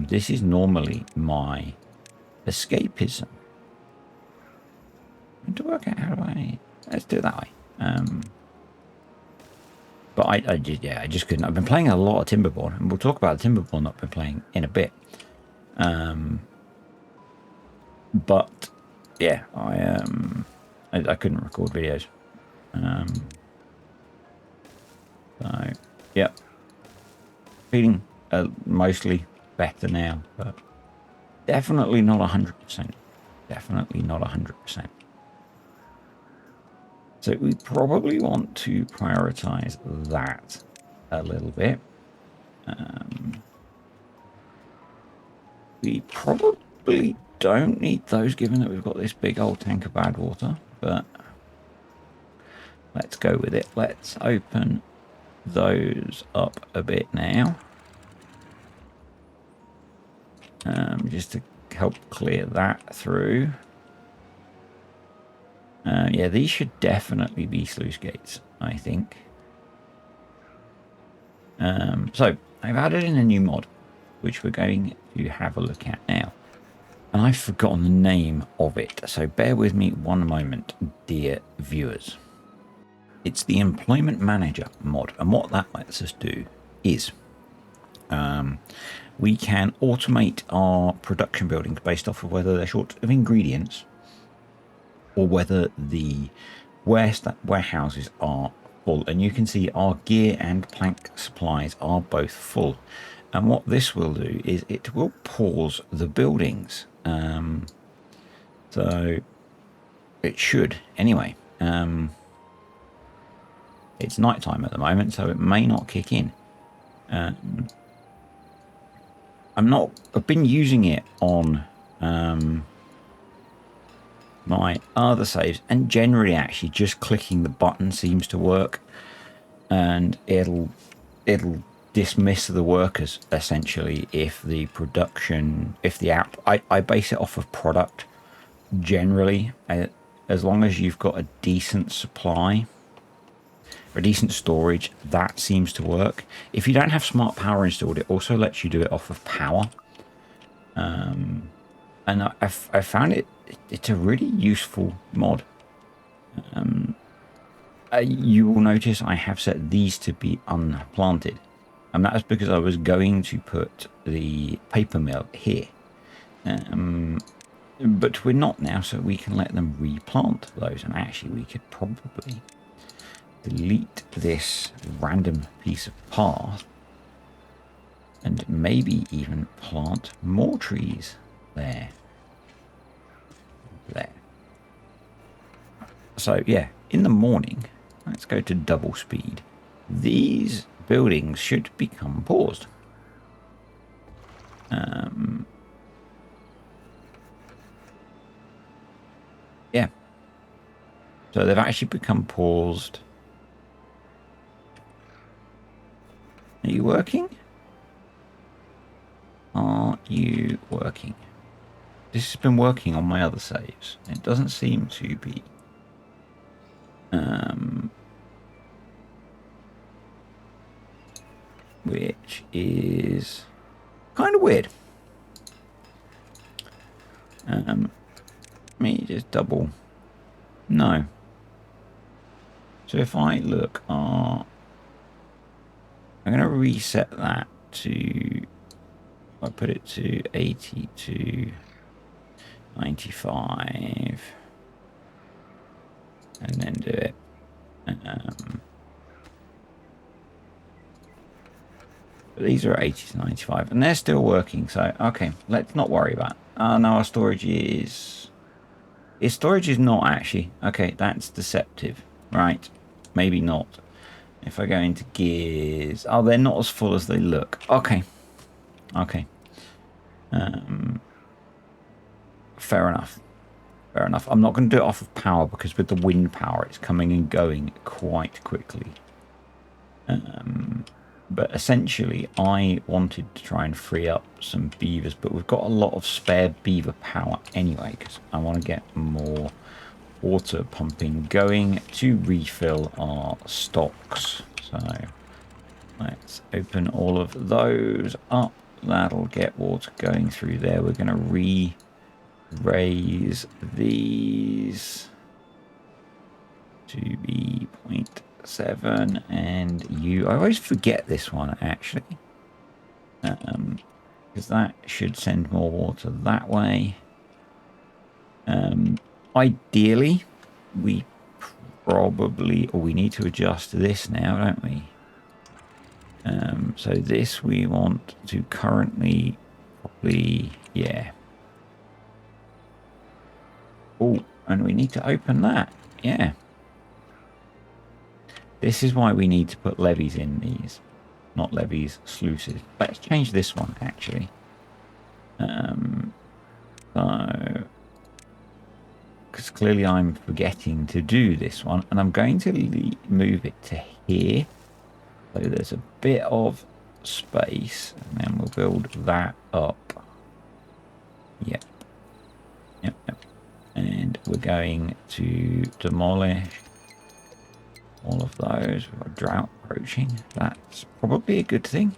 this is normally my escapism. To work out how do let's do it that way. But I just couldn't. I've been playing a lot of Timberborn, and we'll talk about the Timberborn that I've been playing in a bit. But yeah, I couldn't record videos. So yeah, feeling mostly better now, but definitely not 100%. Definitely not 100%. So we probably want to prioritize that a little bit. We probably don't need those given that we've got this big old tank of bad water, but let's go with it. Let's open those up a bit now. Just to help clear that through. Yeah, these should definitely be sluice gates, I think. So I've added in a new mod, which we're going to have a look at now. And I've forgotten the name of it, so bear with me one moment, dear viewers. It's the Employment Manager mod, and what that lets us do is we can automate our production buildings based off of whether they're short of ingredients or whether the warehouses are full. And you can see our gear and plank supplies are both full. And what this will do is it will pause the buildings. So it should anyway. It's nighttime at the moment, so it may not kick in. I've been using it on my other saves, and generally actually just clicking the button seems to work, and it'll dismiss the workers essentially if the app, I base it off of product generally. As long as you've got a decent supply or a decent storage, that seems to work. If you don't have smart power installed, it also lets you do it off of power. And I found it's a really useful mod. You will notice I have set these to be unplanted, and that's because I was going to put the paper mill here, but we're not now, so we can let them replant those. And actually we could probably delete this random piece of path and maybe even plant more trees there. So yeah, in the morning, let's go to double speed. These buildings should become paused. Yeah. So they've actually become paused. Are you working? Are you working? This has been working on my other saves. It doesn't seem to be. Which is kind of weird. Let me just double. No. So if I look, I'm going to reset that to. I put it to 80 to 95, and then do it. But these are 80 to 95, and they're still working. So okay, let's not worry about it. No, our storage is. Its storage is not actually. Okay, that's deceptive, right? Maybe not. If I go into gears, oh, they're not as full as they look. Okay. Okay. Fair enough. Fair enough. I'm not going to do it off of power because with the wind power, it's coming and going quite quickly. But essentially, I wanted to try and free up some beavers, but we've got a lot of spare beaver power anyway because I want to get more water pumping going to refill our stocks. So let's open all of those up. That'll get water going through there. We're going to raise these to be 0.7, and I always forget this one actually, because that should send more water that way. Ideally, we need to adjust this now, don't we? So this we want to currently probably, yeah. Oh, and we need to open that, yeah. This is why we need to put levies in these. not levees, sluices. Let's change this one actually. So, because clearly I'm forgetting to do this one, and I'm going to move it to here. So there's a bit of space, and then we'll build that up. Yep. And we're going to demolish all of those. We've got drought approaching. That's probably a good thing.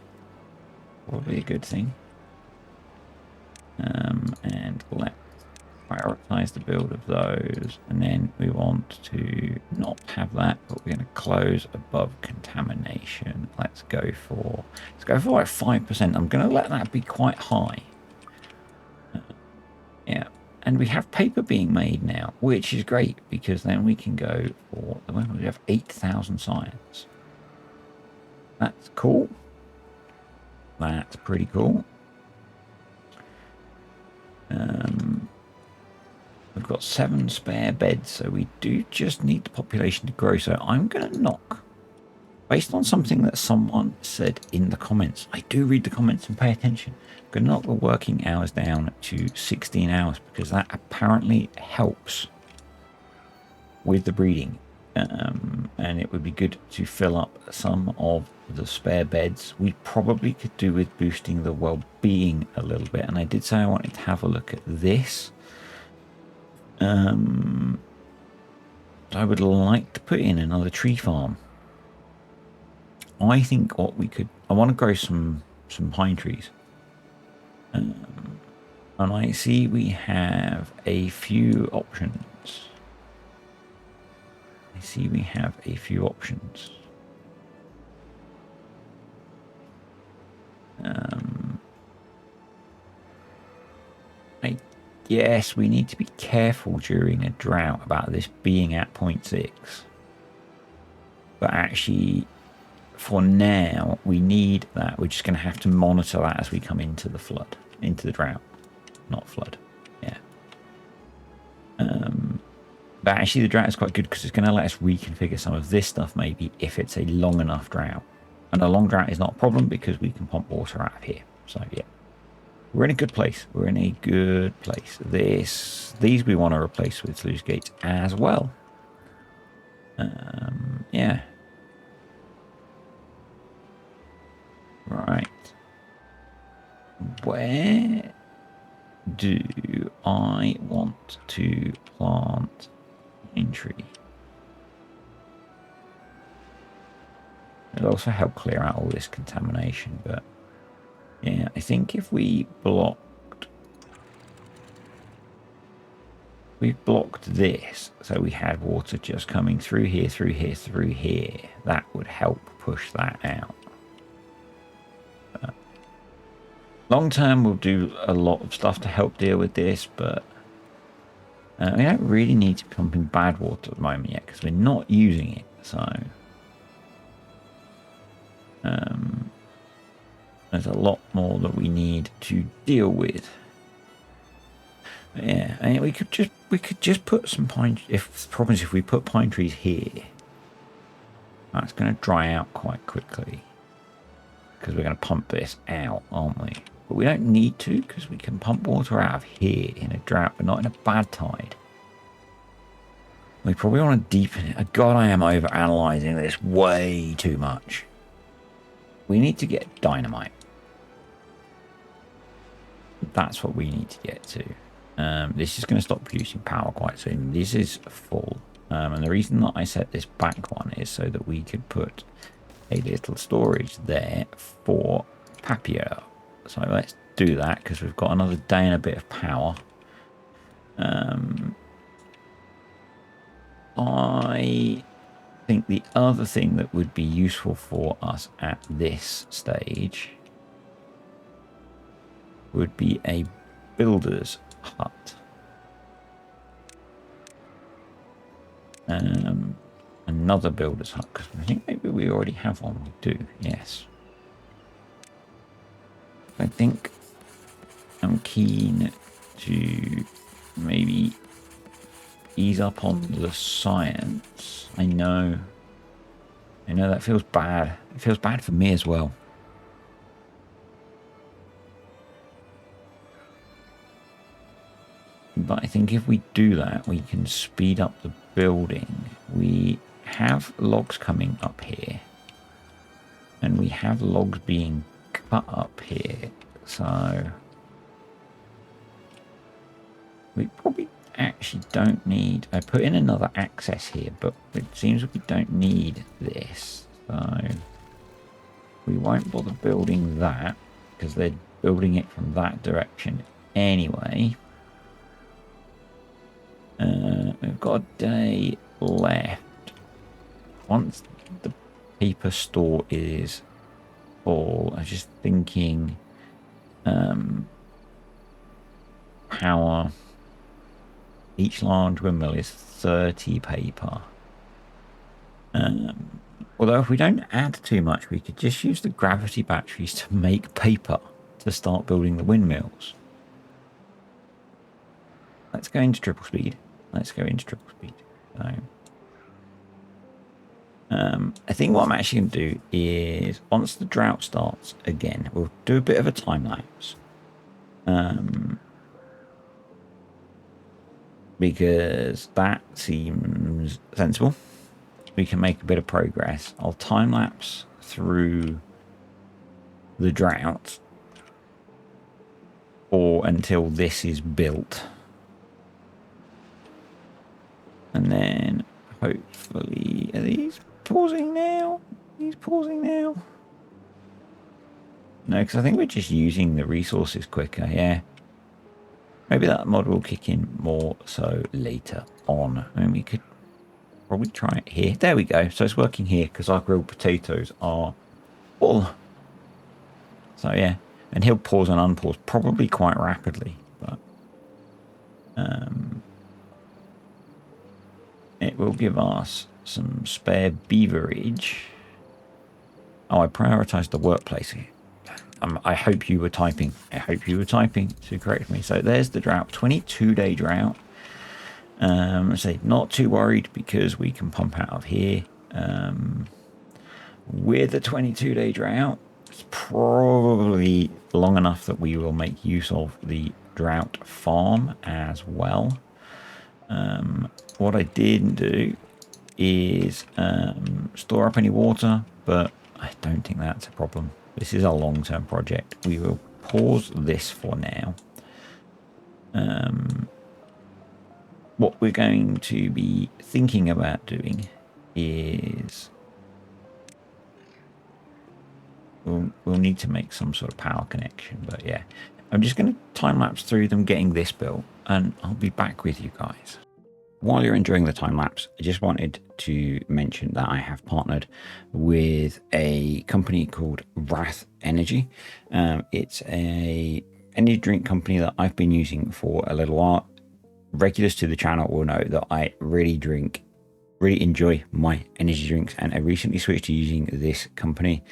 And let's prioritize the build of those. And then we want to not have that, but we're going to close above contamination. Let's go for like 5%. I'm going to let that be quite high. Yeah. And we have paper being made now, which is great because then we can go for the moment we have 8,000 science. That's cool. That's pretty cool. We've got 7 spare beds, so we do just need the population to grow. So I'm going to knock, based on something that someone said in the comments. I do read the comments and pay attention. I'm going to knock the working hours down to 16 hours because that apparently helps with the breeding. And it would be good to fill up some of the spare beds. We probably could do with boosting the well-being a little bit. And I did say I wanted to have a look at this. I would like to put in another tree farm. I think what we could... I want to grow some pine trees. And I see we have a few options. I guess we need to be careful during a drought about this being at 0.6. But actually, for now, we need that. We're just going to have to monitor that as we come into the flood. Into the drought. Not flood. Yeah. But actually, the drought is quite good because it's going to let us reconfigure some of this stuff maybe if it's a long enough drought. And a long drought is not a problem because we can pump water out of here. So, yeah. We're in a good place. These we want to replace with sluice gates as well. Yeah. Right. Where do I want to plant pine tree? It'll also help clear out all this contamination, but yeah, I think if we blocked this, so we had water just coming through here, that would help push that out. Long term, we'll do a lot of stuff to help deal with this, but we don't really need to be pumping bad water at the moment yet because we're not using it. So there's a lot more that we need to deal with. But yeah, I mean, we could just put some pine. If the problem is if we put pine trees here, that's going to dry out quite quickly because we're going to pump this out, aren't we? But we don't need to because we can pump water out of here in a drought, but not in a bad tide. We probably want to deepen it. God, I am over analyzing this way too much. We need to get dynamite. That's what we need to get to. This is going to stop producing power quite soon. This is full. And the reason that I set this back one is so that we could put a little storage there for Papier. So let's do that because we've got another day and a bit of power. I think the other thing that would be useful for us at this stage would be a builder's hut. Another builder's hut, because I think maybe we already have one. We do, yes. I think I'm keen to maybe ease up on the science. I know that feels bad. It feels bad for me as well. But I think if we do that, we can speed up the building. We have logs coming up here. And we have logs being cut up here. So we probably actually don't need... I put in another access here, but it seems we don't need this. So we won't bother building that because they're building it from that direction anyway. We've got a day left. Once the paper store is full, I was just thinking power. Each large windmill is 30 paper. Although if we don't add too much, we could just use the gravity batteries to make paper to start building the windmills. Let's go into triple speed. Let's go into triple speed. So, I think what I'm actually going to do is, once the drought starts again, we'll do a bit of a time lapse. Because that seems sensible. We can make a bit of progress. I'll time lapse through the drought or until this is built. And then hopefully, are these pausing now? These pausing now? No, because I think we're just using the resources quicker, yeah. Maybe that mod will kick in more so later on. I mean, we could probably try it here. There we go. So it's working here because our grilled potatoes are full. So yeah, and he'll pause and unpause probably quite rapidly, but it will give us some spare beaverage. Oh, I prioritized the workplace here. I hope you were typing. I hope you were typing to correct me. So there's the drought, 22-day drought. So not too worried because we can pump out of here. With a 22-day drought, it's probably long enough that we will make use of the drought farm as well. What I didn't do is store up any water, but I don't think that's a problem. This is a long-term project. We will pause this for now. What we're going to be thinking about doing is we'll need to make some sort of power connection. But yeah, I'm just going to time-lapse through them getting this built, and I'll be back with you guys. While you're enjoying the time lapse, I just wanted to mention that I have partnered with a company called Wraith Energy. It's a energy drink company that I've been using for a little while. Regulars to the channel will know that I really enjoy my energy drinks, and I recently switched to using this company.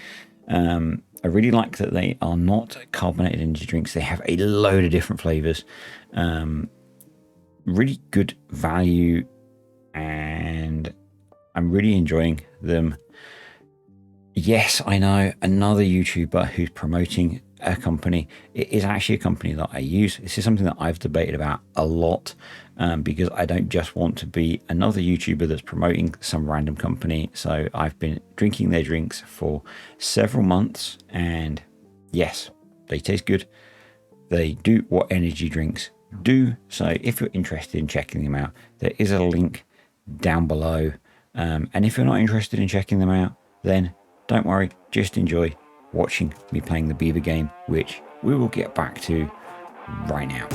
I really like that they are not carbonated energy drinks. They have a load of different flavors. Really good value, and I'm really enjoying them. Yes, I know, another YouTuber who's promoting a company. It is actually a company that I use. This is something that I've debated about a lot, because I don't just want to be another YouTuber that's promoting some random company. So I've been drinking their drinks for several months, and yes, they taste good. They do what energy drinks do. So if you're interested in checking them out, there is a link down below. And if you're not interested in checking them out, then don't worry, just enjoy watching me playing the beaver game, which we will get back to right now.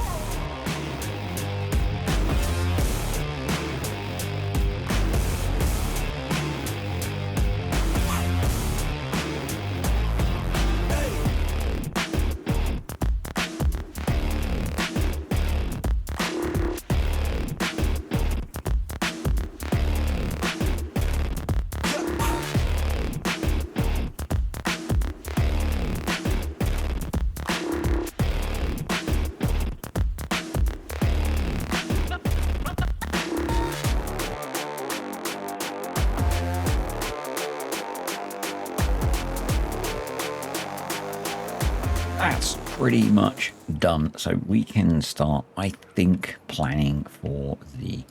That's pretty much done. So we can start, I think, planning for the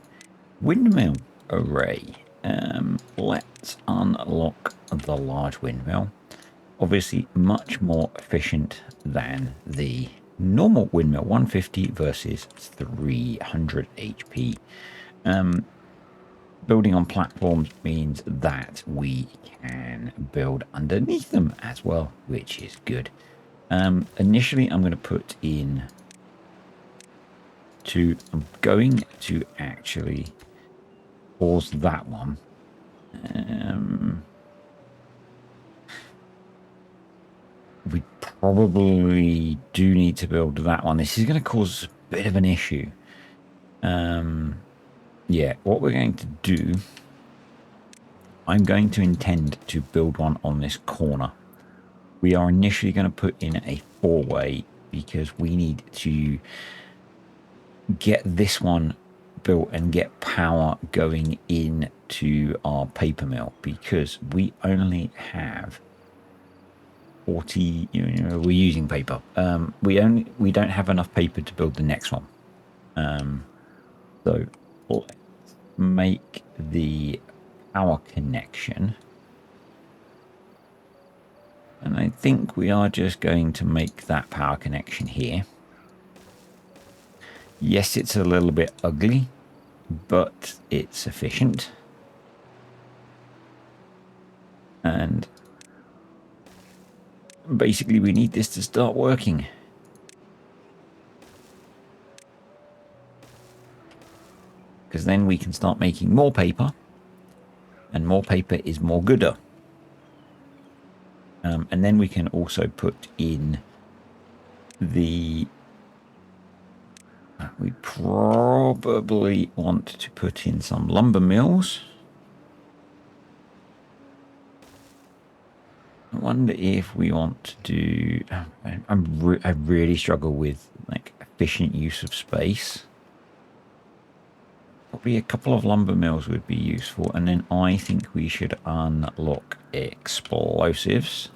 windmill array. Let's unlock the large windmill. Obviously much more efficient than the normal windmill. 150 versus 300 HP. Building on platforms means that we can build underneath them as well, which is good. Initially I'm going to put in I'm going to actually pause that one. We probably do need to build that one. This is going to cause a bit of an issue. Yeah, what we're going to do, I'm going to intend to build one on this corner. We are initially going to put in a 4-way because we need to get this one built and get power going into our paper mill, because we only have 40, we're using paper. We don't have enough paper to build the next one. So let's make the power connection. And I think we are just going to make that power connection here. Yes, it's a little bit ugly, but it's efficient. And basically we need this to start working. Because then we can start making more paper, and more paper is more gooder. And then we can also put in the... we probably want to put in some lumber mills. I wonder if we want to do... I really struggle with like efficient use of space. Probably a couple of lumber mills would be useful, and then I think we should unlock explosives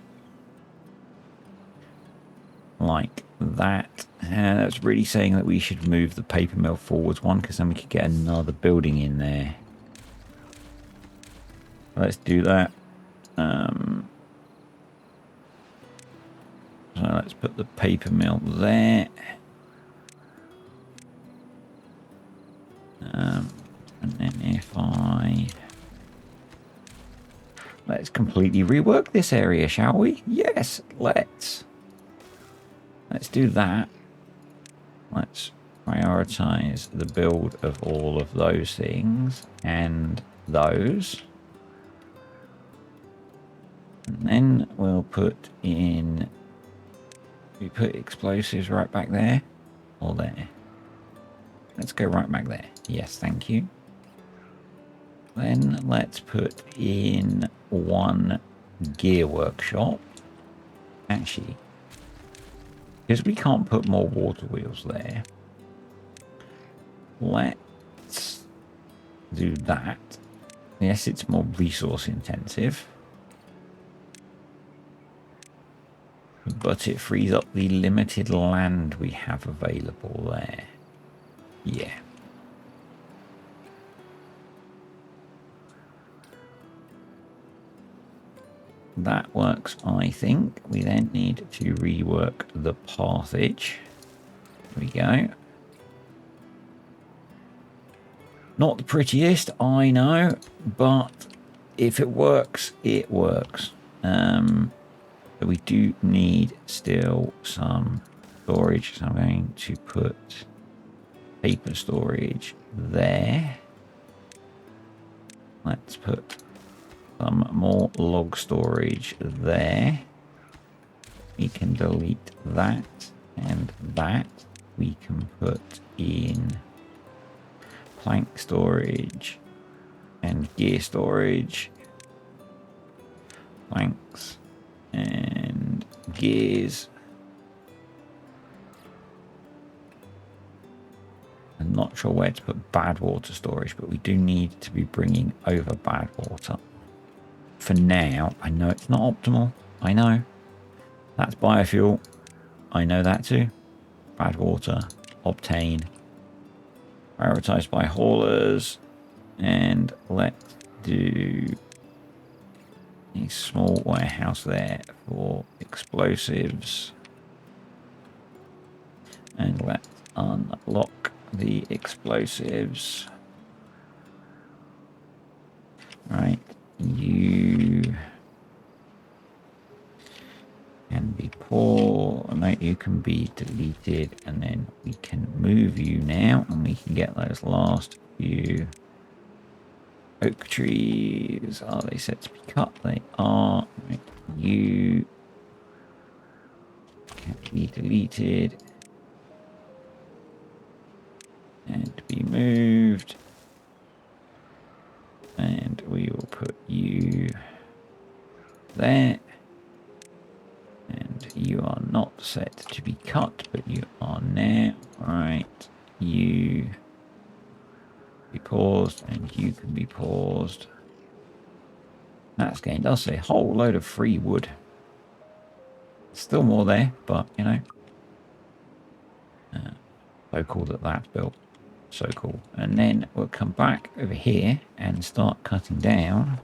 like that. That's really saying that we should move the paper mill forwards one, because then we could get another building in there. Let's do that. So let's put the paper mill there. And then if let's completely rework this area, shall we? Yes, let's do that. Let's prioritize the build of all of those things and those. And then we'll put in... we put explosives right back there or there. Let's go right back there. Yes, thank you. Then let's put in one gear workshop. Actually, because we can't put more water wheels there, let's do that. Yes, it's more resource intensive, but it frees up the limited land we have available there. Yeah. That works, I think. We then need to rework the pathage. There we go. Not the prettiest, I know, but if it works, it works. But we do need still some storage, so I'm going to put paper storage there. Let's put some more log storage there. We can delete that and that. We can put in plank storage and gear storage. Planks and gears. I'm not sure where to put bad water storage, but we do need to be bringing over bad water. For now, I know it's not optimal. I know. That's biofuel. I know that too. Bad water. Obtain. Prioritized by haulers. And let's do a small warehouse there for explosives. And let's unlock the explosives. Right, you can be poor. No, you can be deleted, and then we can move you now, and we can get those last few oak trees. Are they set to be cut? They are. Right, you can be deleted and be moved. And we will put you there. And you are not set to be cut, but you are now. Right, you be paused, and you can be paused. That's gained us a whole load of free wood. Still more there, but you know. So cool that that's built. So cool. And then we'll come back over here and start cutting down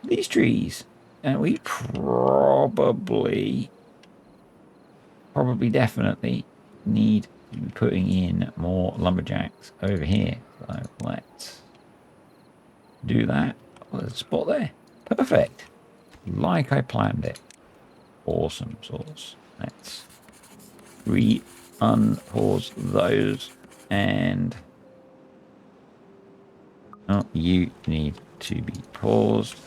these trees. And we probably definitely need to be putting in more lumberjacks over here. So let's do that. Oh, there's a spot there. Perfect. Like I planned it. Awesome sauce. Let's unpause those, and you need to be paused.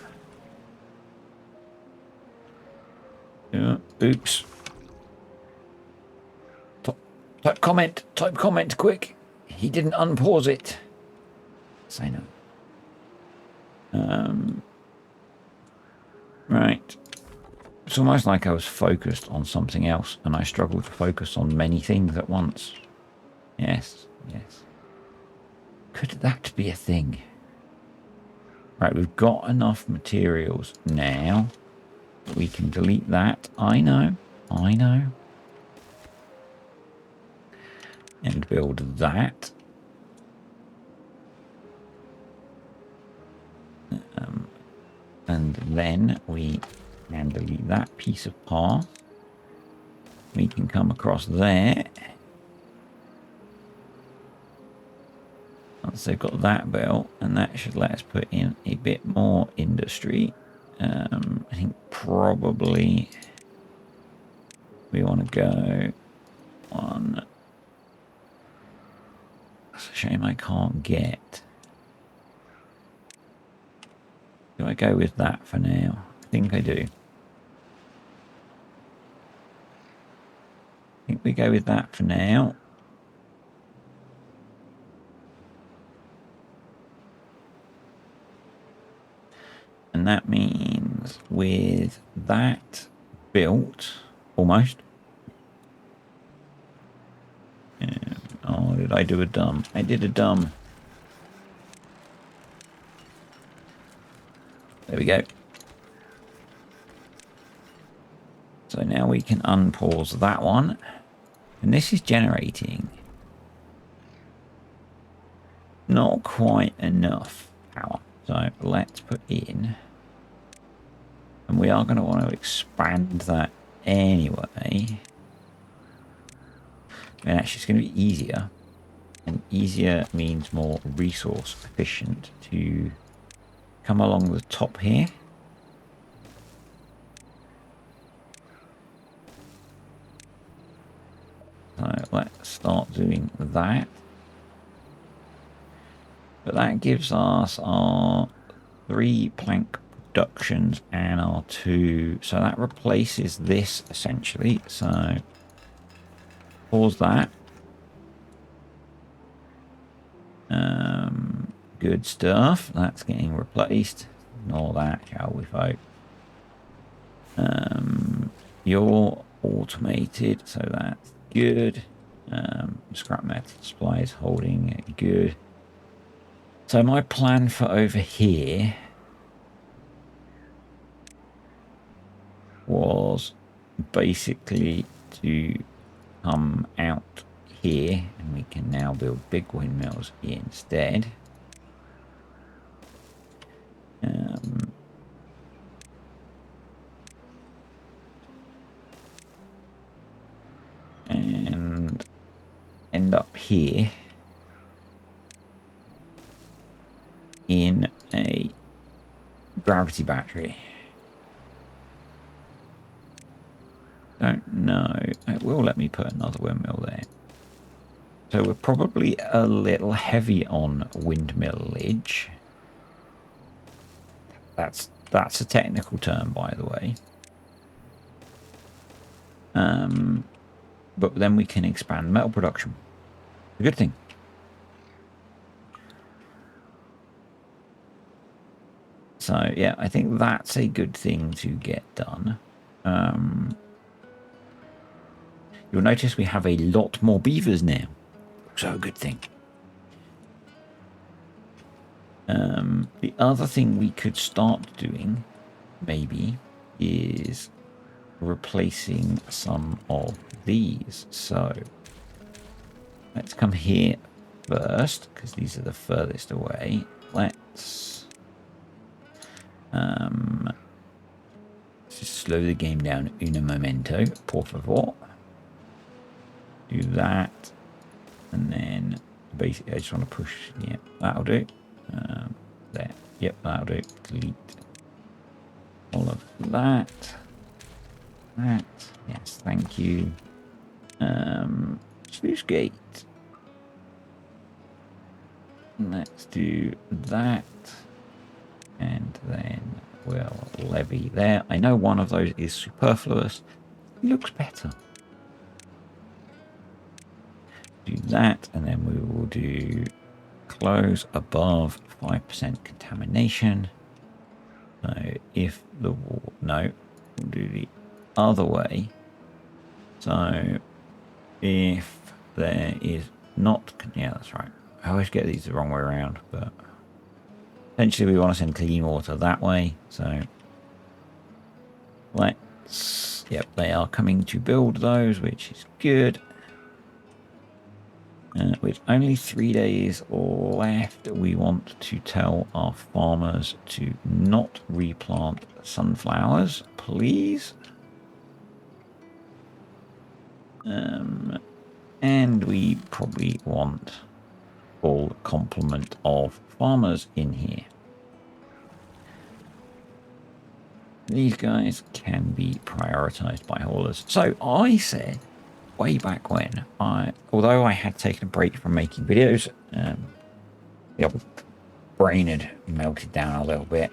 Oops. Type comment quick. He didn't unpause it. Say no. Right. It's almost like I was focused on something else, and I struggled to focus on many things at once. Yes. Could that be a thing? Right, we've got enough materials now. We can delete that. I know. And build that. And then we can delete that piece of path. We can come across there. Once they've got that built, and that should let us put in a bit more industry. I think probably we want to go on. It's a shame I can't get. Do I go with that for now? I think I do. I think we go with that for now. And that means with that built, almost. Oh, did I do a dumb? I did a dumb. There we go. So now we can unpause that one. And this is generating not quite enough power. So let's put in, and we are going to want to expand that anyway. And actually it's going to be easier, and easier means more resource efficient to come along the top here. So let's start doing that. But that gives us our 3 plank productions and our 2. So that replaces this essentially. So pause that. Good stuff. That's getting replaced. Ignore that, shall we, folks? You're automated, so that's good. Scrap metal supply is holding it good. So my plan for over here was basically to come out here, and we can now build big windmills instead. And end up here in a gravity battery. Don't know. It will let me put another windmill there. So we're probably a little heavy on windmillage. That's a technical term, by the way. But then we can expand metal production. A good thing. So yeah, I think that's a good thing to get done. You'll notice we have a lot more beavers now. So a good thing. The other thing we could start doing, maybe, is replacing some of these. So let's come here first, because these are the furthest away. Let's just slow the game down un momento, por favor. Do that, and then basically I just want to push. Yeah, that'll do. There. Yep, that'll do. Delete all of that. That. Yes, thank you. Sluice gate. Let's do that. And then we'll levy there. I know one of those is superfluous. It looks better. Do that, and then we will do close above 5% contamination. So if the wall, no, we'll do the other way. So if there is not, yeah, that's right. I always get these the wrong way around, but essentially we want to send clean water that way. So let's, yep, they are coming to build those, which is good. With only 3 days left, we want to tell our farmers to not replant sunflowers, please. And we probably want full complement of farmers in here. These guys can be prioritized by haulers. So I said way back when, although I had taken a break from making videos, the old brain had melted down a little bit.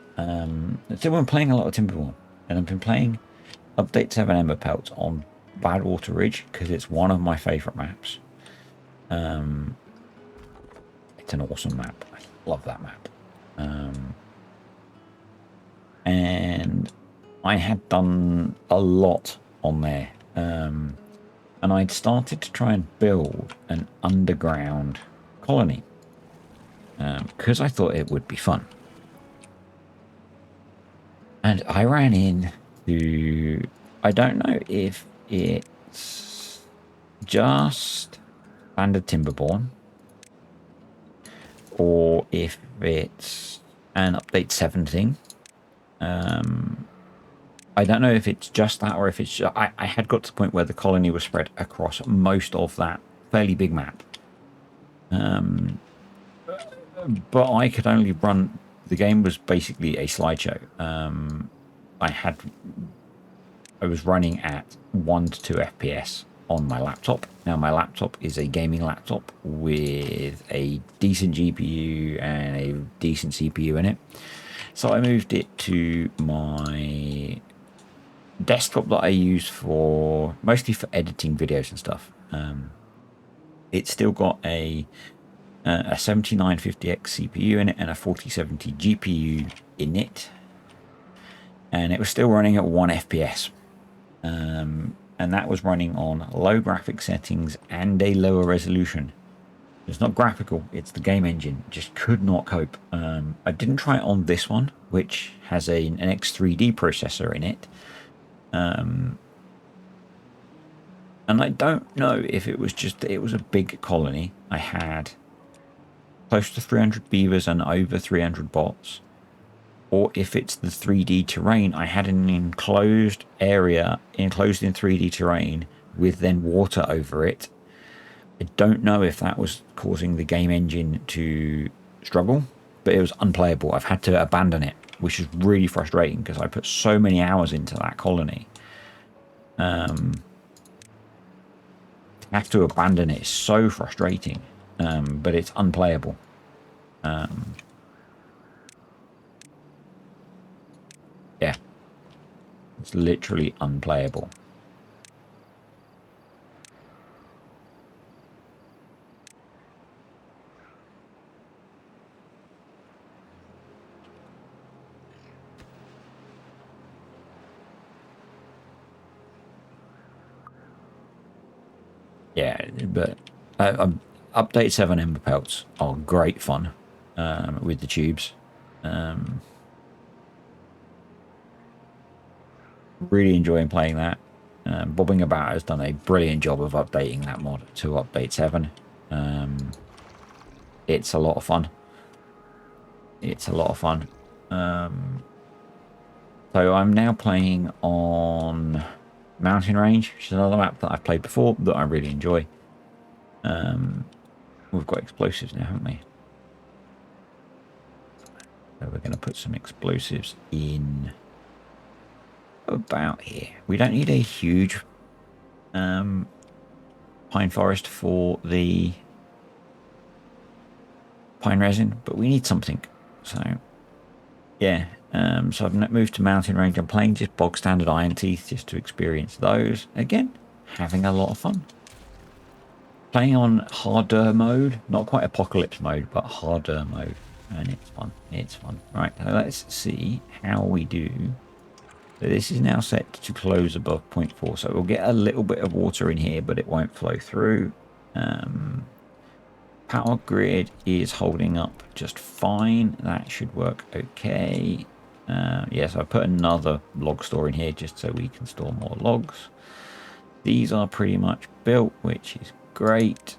Still been playing a lot of Timberborn, and I've been playing Update 7 Ember Pelts on Badwater Ridge because it's one of my favourite maps. It's an awesome map. I love that map. And I had done a lot on there. And I'd started to try and build an underground colony because I thought it would be fun. And I ran into, I don't know if it's just standard Timberborn or if it's an update 7 thing. I don't know if it's just that or if it's just, I had got to the point where the colony was spread across most of that fairly big map. But I could only run, the game was basically a slideshow. I was running at 1 to 2 FPS on my laptop. Now my laptop is a gaming laptop with a decent GPU and a decent CPU in it. So I moved it to my desktop that I use for mostly for editing videos and stuff. It's still got a 7950X CPU in it and a 4070 GPU in it, and it was still running at 1 FPS, and that was running on low graphic settings and a lower resolution. It's not graphical, it's the game engine. Just could not cope. I didn't try it on this one, which has an X3D processor in it. And I don't know if it was just that it was a big colony. I had close to 300 beavers and over 300 bots. Or if it's the 3D terrain, I had an enclosed area, enclosed in 3D terrain, with then water over it. I don't know if that was causing the game engine to struggle, but it was unplayable. I've had to abandon it, which is really frustrating because I put so many hours into that colony. Have to abandon it. It's so frustrating, but it's unplayable. Yeah, it's literally unplayable. Yeah, but update 7 Ember Pelts are great fun with the tubes. Really enjoying playing that. Bobbing About has done a brilliant job of updating that mod to update 7. It's a lot of fun. It's a lot of fun. So I'm now playing on Mountain Range, which is another map that I've played before that I really enjoy. We've got explosives now, haven't we? So we're going to put some explosives in about here. We don't need a huge pine forest for the pine resin, but we need something. So yeah, so I've moved to Mountain Range. I'm playing just bog standard Iron Teeth just to experience those. Again, having a lot of fun. Playing on harder mode, not quite apocalypse mode, but harder mode. And it's fun. It's fun. Right, so let's see how we do. So this is now set to close above 0.4. So we'll get a little bit of water in here, but it won't flow through. Power grid is holding up just fine. That should work okay. Yes, I put another log store in here just so we can store more logs. These are pretty much built, which is great.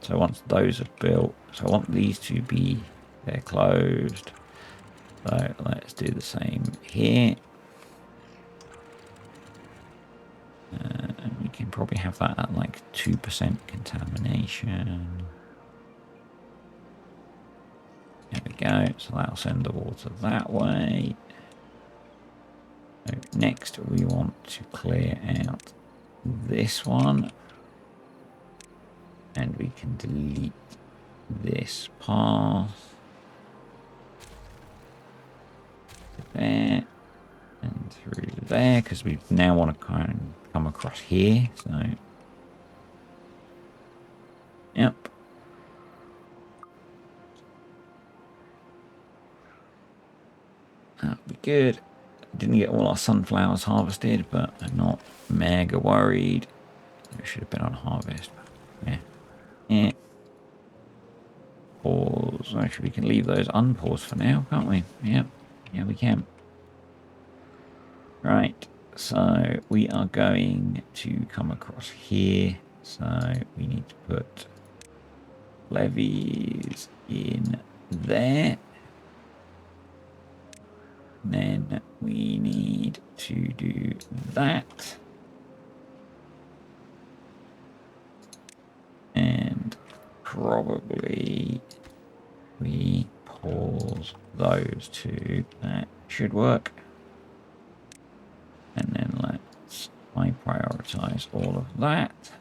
So once those are built, so I want these to be, they're closed. So let's do the same here. And we can probably have that at like 2% contamination. There we go. So that'll send the water that way. So next we want to clear out this one. And we can delete this path. There. And through there, because we now want to kind of come across here. So, yep. That'll be good. Didn't get all our sunflowers harvested, but I'm not mega worried. We should have been on harvest. Yeah. Yeah. Pause. Actually, we can leave those unpaused for now, can't we? Yep. Yeah, we can. Right. So we are going to come across here. So we need to put levees in there. And then we need to do that. And probably we pause those two. That should work. And then let's prioritize all of that.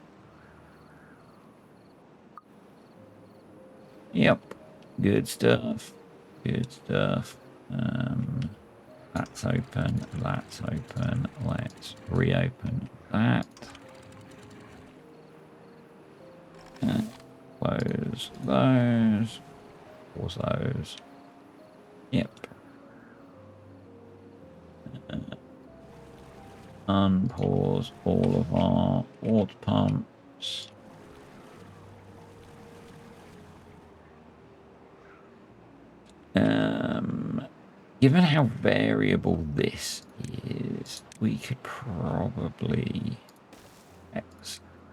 Yep, good stuff. Good stuff. That's open. That's open. Let's reopen that. Close those. Pause those. Yep. Unpause all of our water pumps. Given how variable this is, we could probably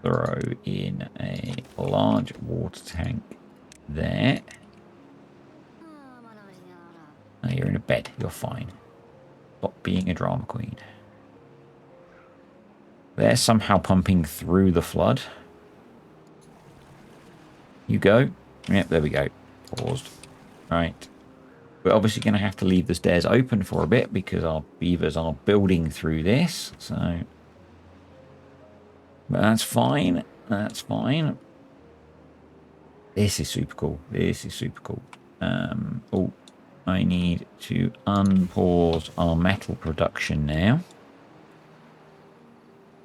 throw in a large water tank there. Oh, you're in a bed. You're fine. Stop being a drama queen. They're somehow pumping through the flood. You go. Yep, there we go. Paused. Right. We're obviously going to have to leave the stairs open for a bit because our beavers are building through this. So, but that's fine. That's fine. This is super cool. This is super cool. Oh, I need to unpause our metal production now.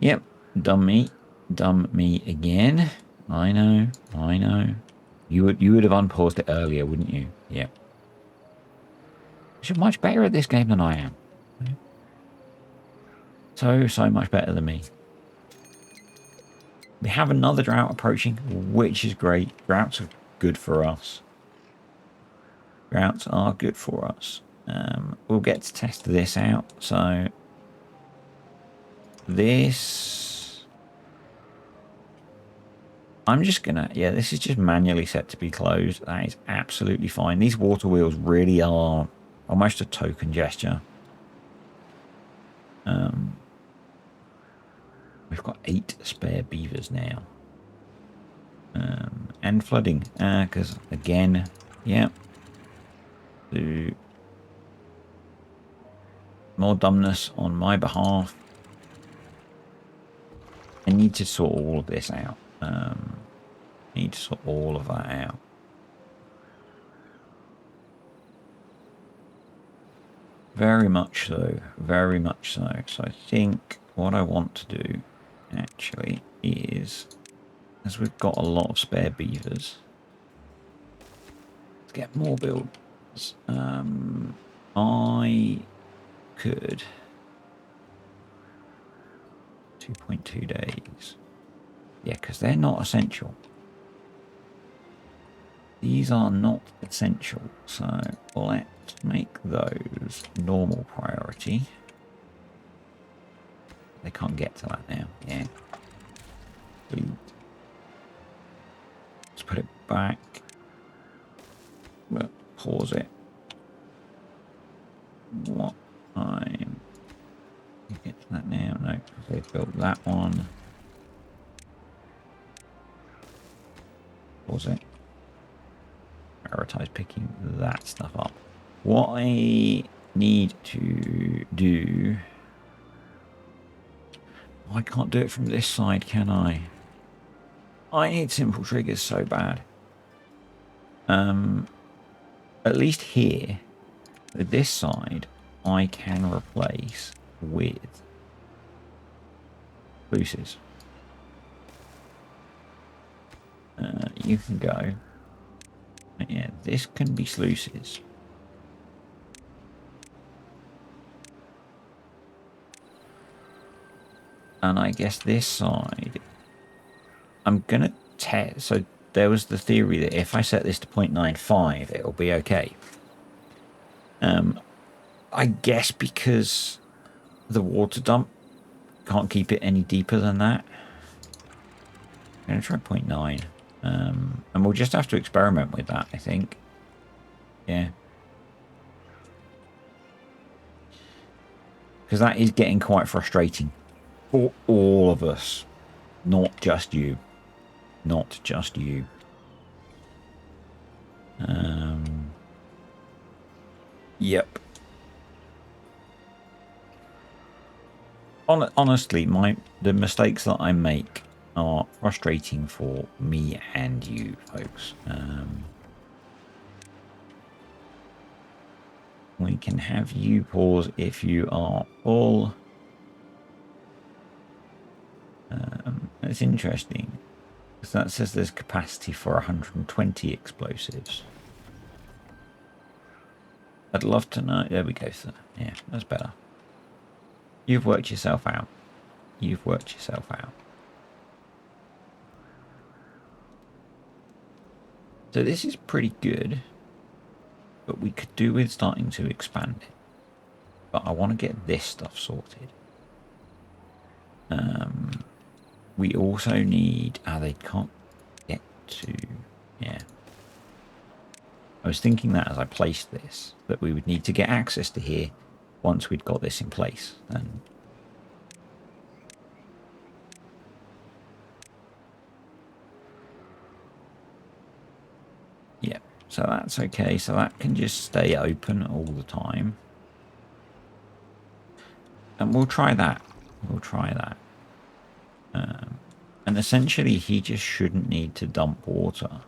Yep, dumb me again. I know. You would have unpaused it earlier, wouldn't you? Yep. You're much better at this game than I am. So much better than me. We have another drought approaching, which is great. Droughts are good for us. Droughts are good for us. We'll get to test this out. So this, I'm just gonna, yeah, this is just manually set to be closed. That is absolutely fine. These water wheels really are almost a token gesture. We've got 8 spare beavers now. And flooding, because again, yeah, more dumbness on my behalf. I need to sort all of this out. Need to sort all of that out. Very much so. Very much so. So I think what I want to do actually is, as we've got a lot of spare beavers, let's get more builds. I could 2.2 days. Yeah, because they're not essential. These are not essential. So let's make those normal priority. They can't get to that now. Yeah. Let's put it back. Well, pause it. What time? You get to that now? No, they've built that one. Pause it. Prioritize picking that stuff up. What I need to do... I can't do it from this side, can I? I need simple triggers so bad. At least here, with this side, I can replace with sluices. You can go. Yeah, this can be sluices. And I guess this side, I'm going to test. So there was the theory that if I set this to 0.95, it'll be okay. I guess because the water dump can't keep it any deeper than that. I'm going to try 0.9. And we'll just have to experiment with that, I think. Yeah. Because that is getting quite frustrating. For all of us. Not just you. Not just you. Yep. Honestly, the mistakes that I make are frustrating for me and you, folks. We can have you pause if you are full. It's interesting because that says there's capacity for 120 explosives. I'd love to know. There we go, sir. Yeah, that's better. You've worked yourself out. You've worked yourself out. So this is pretty good, but we could do with starting to expand it. But I want to get this stuff sorted. we also need... they can't get to... Yeah. I was thinking that as I placed this, that we would need to get access to here once we'd got this in place. And yeah, so that's okay. So that can just stay open all the time. And we'll try that. We'll try that. And essentially, he just shouldn't need to dump water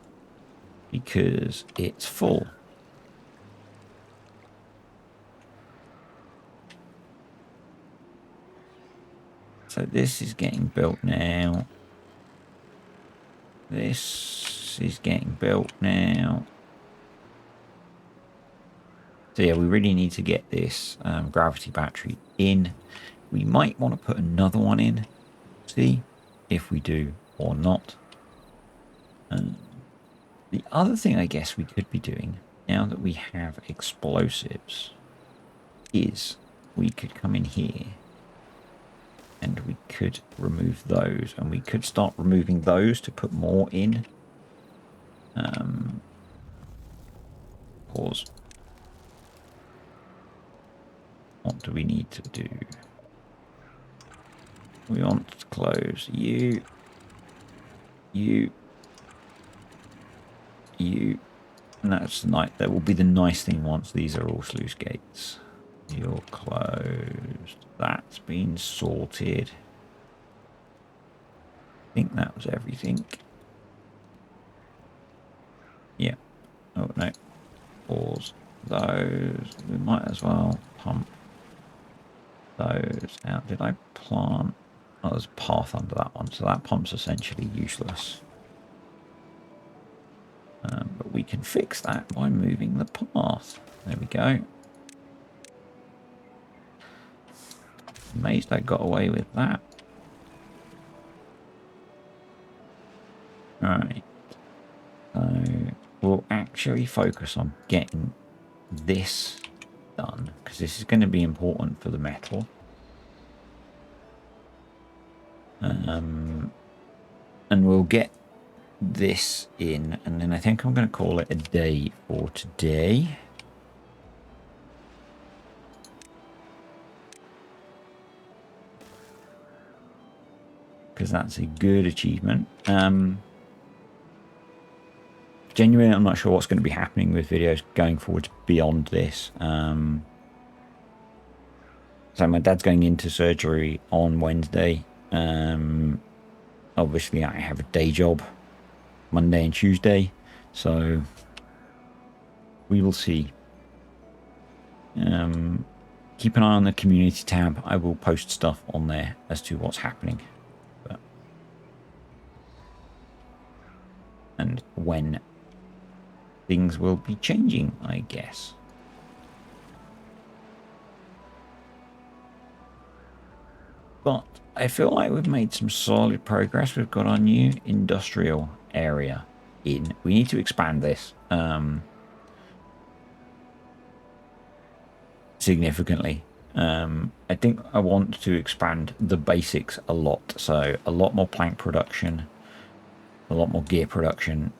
because it's full. So this is getting built now. This is getting built now. So yeah, we really need to get this gravity battery in. We might want to put another one in. See if we do or not. The other thing I guess we could be doing, now that we have explosives, is we could come in here and we could remove those, and we could start removing those to put more in. Pause. What do we need to do? We want to close you, and that's nice. That will be the nice thing once these are all sluice gates. You're closed. That's been sorted. I think that was everything. Yeah. Oh no. Pause those. We might as well pump those out. Did I plant? Oh, there's a path under that one, so that pump's essentially useless. But we can fix that by moving the path. There we go. Amazed I got away with that. Right. So we'll actually focus on getting this done, because this is going to be important for the metal. And we'll get this in, and then I think I'm going to call it a day for today. Because that's a good achievement. Genuinely, I'm not sure what's going to be happening with videos going forward beyond this. So my dad's going into surgery on Wednesday. Obviously, I have a day job Monday and Tuesday, so we will see. Keep an eye on the community tab. I will post stuff on there as to what's happening. And when things will be changing, I guess. But I feel like we've made some solid progress. We've got our new industrial area in. We need to expand this significantly. I think I want to expand the basics a lot. So a lot more plank production, a lot more gear production.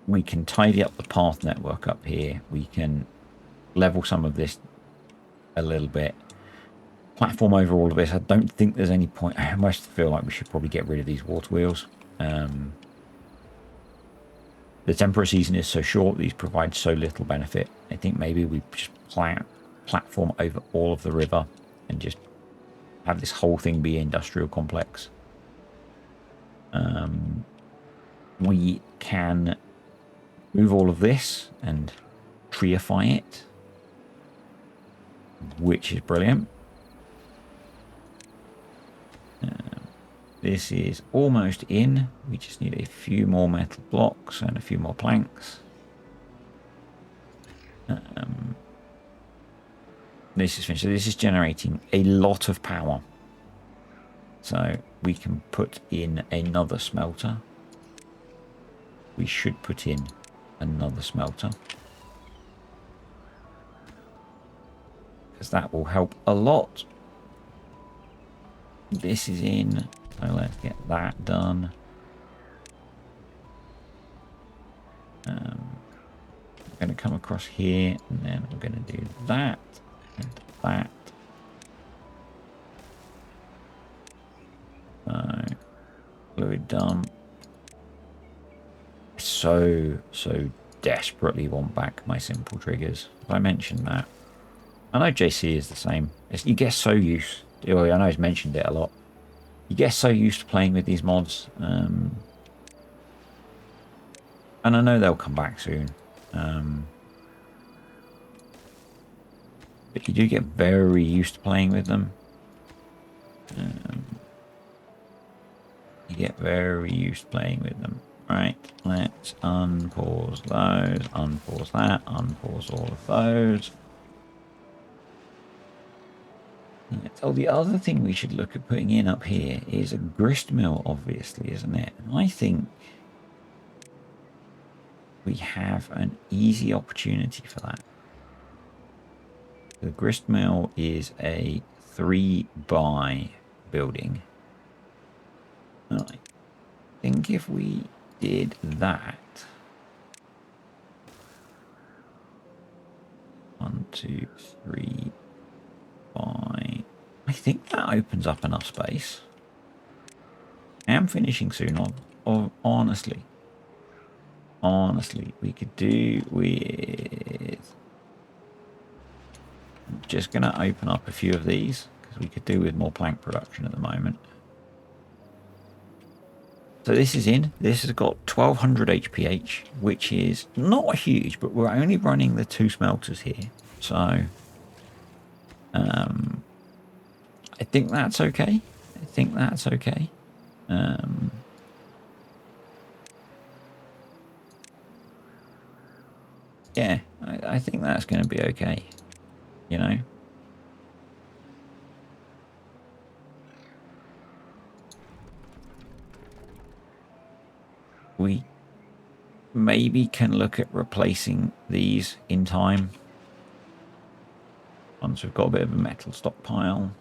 We can tidy up the path network up here. We can level some of this a little bit. Platform over all of this. I don't think there's any point. I almost feel like we should probably get rid of these water wheels. The temporary season is so short. These provide so little benefit. I think maybe we just platform over all of the river and just have this whole thing be an industrial complex. We can move all of this and treify it, which is brilliant. This is almost in. We just need a few more metal blocks and a few more planks. This is finished. So this is generating a lot of power. So we can put in another smelter. We should put in another smelter, because that will help a lot. this is in, so let's get that done. I'm going to come across here, and then I'm going to do that and that. Fluid dump. So desperately want back my simple triggers. I mentioned that. I know JC is the same. You get so used. I know he's mentioned it a lot. You get so used to playing with these mods, and I know they'll come back soon. But you do get very used to playing with them. You get very used to playing with them. Right, let's unpause those, unpause that, unpause all of those. So the other thing we should look at putting in up here is a grist mill, obviously, isn't it? And I think we have an easy opportunity for that. The grist mill is a 3x building. I think if we did that, 1, 2, 3, 5. I think that opens up enough space. I am finishing soon. Honestly, we could do with. I'm just going to open up a few of these because we could do with more plank production at the moment. So this is in. This has got 1200 HPH, which is not huge, but we're only running the 2 smelters here. So I think that's okay. Yeah, I think that's going to be okay. You know. We maybe can look at replacing these in time. Once we've got a bit of a metal stockpile.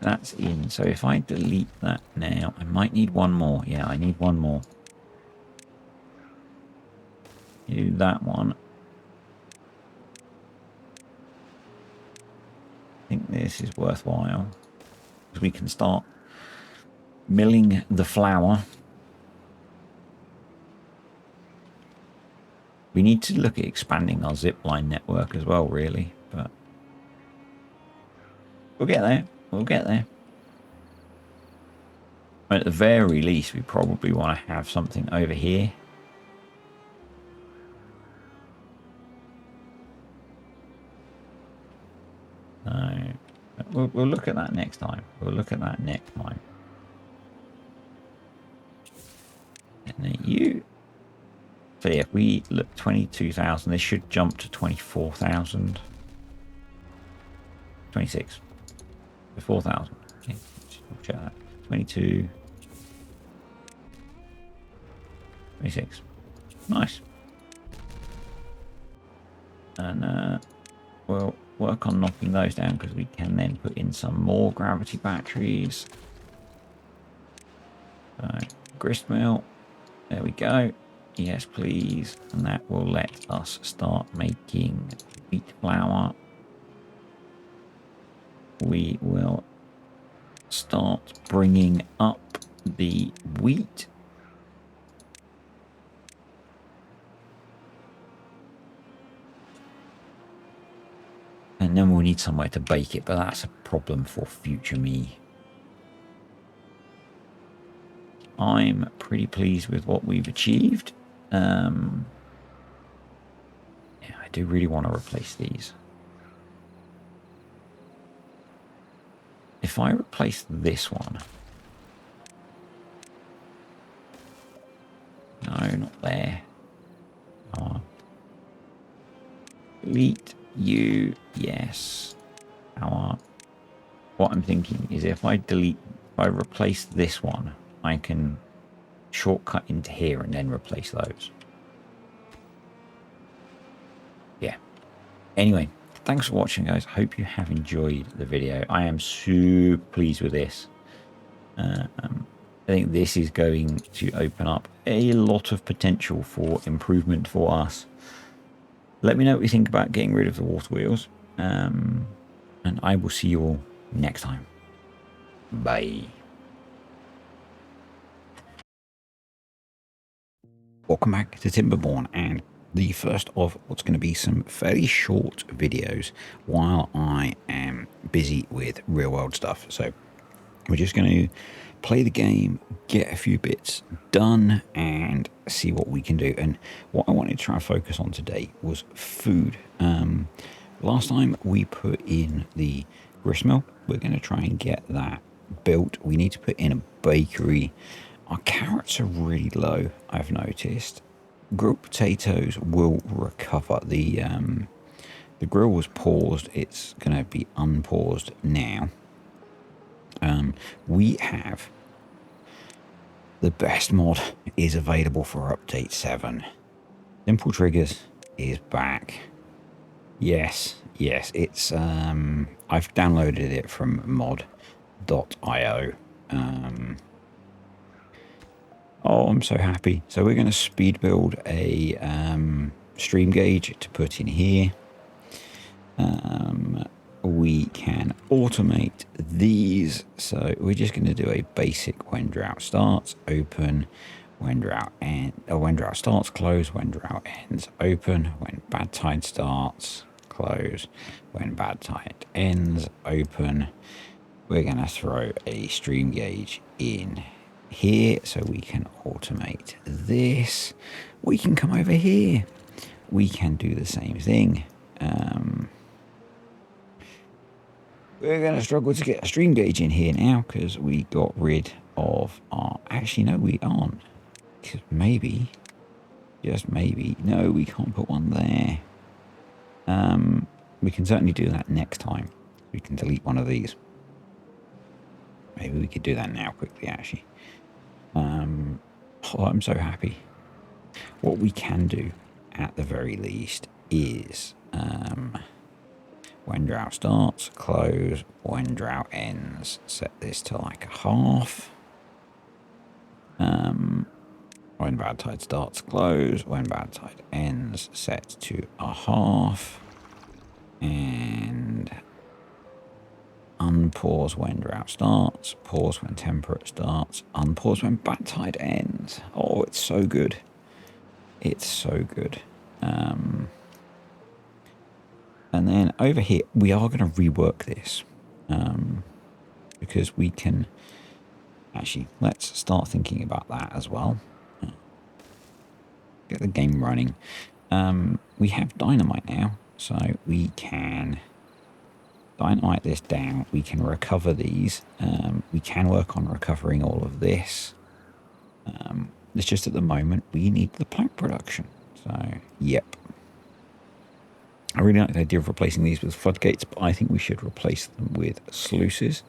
That's in. So if I delete that now, I might need one more. Yeah, I need one more. Do that one. I think this is worthwhile. Because we can start milling the flour. We need to look at expanding our zipline network as well, really. But we'll get there. We'll get there. At the very least, we probably want to have something over here. We'll look at that next time. And then you. So yeah, if we look 22,000, this should jump to 24,000. 26. 4,000. Okay, check that. 22. 26. Nice. And we'll work on knocking those down because we can then put in some more gravity batteries. So, grist mill. There we go. Yes, please. And that will let us start making wheat flour. We will start bringing up the wheat. And then we'll need somewhere to bake it, but that's a problem for future me. I'm pretty pleased with what we've achieved. Yeah, I do really want to replace these. If I replace this one... No, not there. Oh. Delete you. Yes. What I'm thinking is if I replace this one, I can shortcut into here and then replace those. Yeah. Anyway, thanks for watching, guys. Hope you have enjoyed the video. I am super pleased with this. I think this is going to open up a lot of potential for improvement for us. Let me know what you think about getting rid of the water wheels. And I will see you all next time. Bye. Welcome back to Timberborn, and the first of what's going to be some fairly short videos while I am busy with real world stuff. So we're just going to play the game, get a few bits done, and see what we can do. And what I wanted to try and focus on today was food. Last time we put in the gristmill. We're going to try and get that built. We need to put in a bakery. Our carrots are really low, I've noticed. Grilled potatoes will recover. The grill was paused. It's going to be unpaused now. We have the best mod is available for update 7. Simple Triggers is back. Yes, it's I've downloaded it from mod.io. Oh, I'm so happy. So we're going to speed build a stream gauge to put in here. We can automate these. So we're just going to do a basic when drought starts, open, when drought starts, close, when drought ends, open, when bad tide starts, close, when bad tide ends, open. We're going to throw a stream gauge in here so we can automate this. We can come over here. We can do the same thing. We're going to struggle to get a stream gauge in here now because we got rid of our... Actually, no, we aren't. Because maybe, just maybe, no, we can't put one there. We can certainly do that next time. We can delete one of these. Maybe we could do that now quickly, actually. Oh, I'm so happy. What we can do, at the very least, is... when drought starts, close. When drought ends, set this to like a half. When bad tide starts, close. When bad tide ends, set to a half. And unpause when drought starts. Pause when temperate starts. Unpause when bad tide ends. Oh, it's so good. It's so good. And then over here, we are going to rework this because we can actually, let's start thinking about that as well. Get the game running. We have dynamite now, so we can dynamite this down. We can recover these. We can work on recovering all of this. It's just at the moment we need the plank production. So, yep. I really like the idea of replacing these with floodgates, but I think we should replace them with sluices.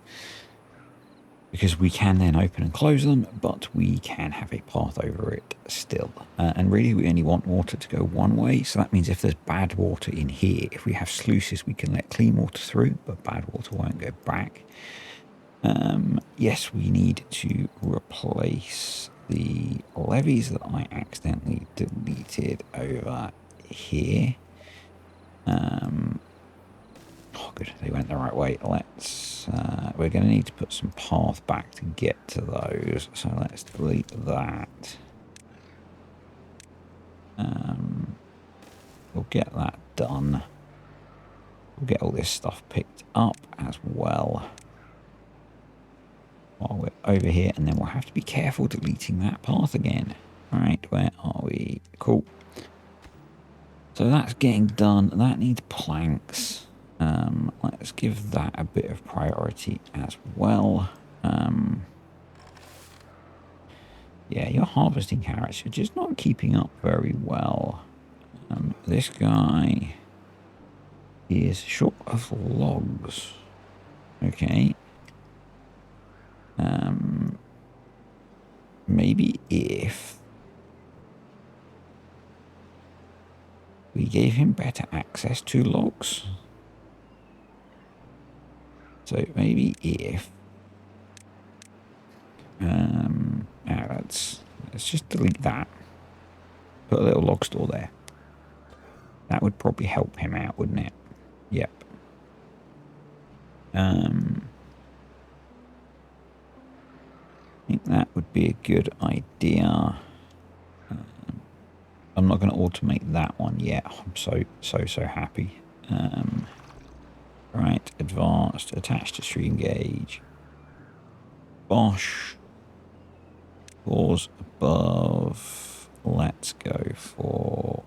Because we can then open and close them, but we can have a path over it still. And really, we only want water to go one way. So that means if there's bad water in here, if we have sluices, we can let clean water through, but bad water won't go back. Yes, we need to replace the levees that I accidentally deleted over here. Oh, good. They went the right way. Let's... we're going to need to put some path back to get to those. So let's delete that. We'll get that done. We'll get all this stuff picked up as well while we're over here. And then we'll have to be careful deleting that path again. All right, where are we? Cool. So that's getting done. That needs planks. Let's give that a bit of priority as well. Yeah, you're harvesting carrots. You're just not keeping up very well. This guy is short of logs. Okay. Maybe if we gave him better access to logs. So maybe if let's just delete that. Put a little log store there. That would probably help him out, wouldn't it? Yep. I think that would be a good idea. I'm not going to automate that one yet. I'm so happy. Right, advanced, attached to stream gauge. Bosch. Pause above. Let's go for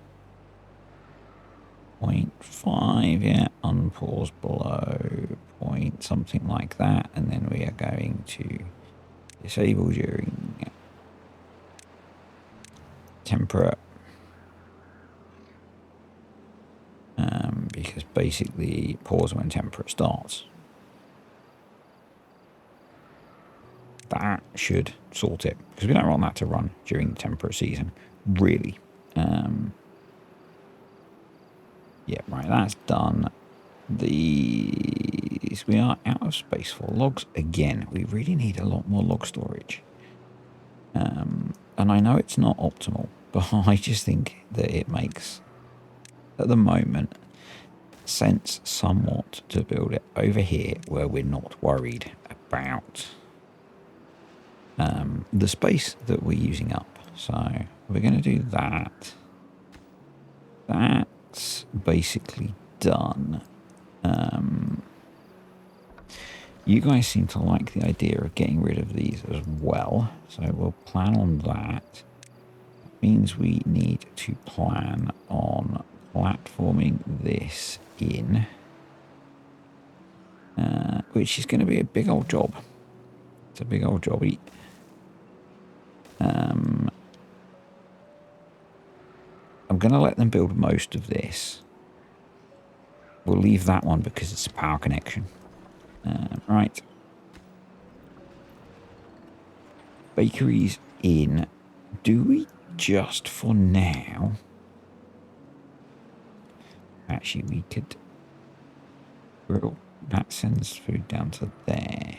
0.5. Yeah, unpause below point, something like that. And then we are going to disable during temperate. Because basically pause when temperate starts. That should sort it, because we don't want that to run during the temperate season, really. Yeah, right, that's done. These, we are out of space for logs again. We really need a lot more log storage. And I know it's not optimal, but I just think that it makes, at the moment, sense somewhat to build it over here where we're not worried about the space that we're using up. So we're going to do that. That's basically done. You guys seem to like the idea of getting rid of these as well, so we'll plan on that. That means we need to plan on platforming this in, which is going to be a big old job. It's a big old jobby. I'm going to let them build most of this. We'll leave that one because it's a power connection. Right. Bakeries in. Do we just for now? Actually, we could grill. That sends food down to there.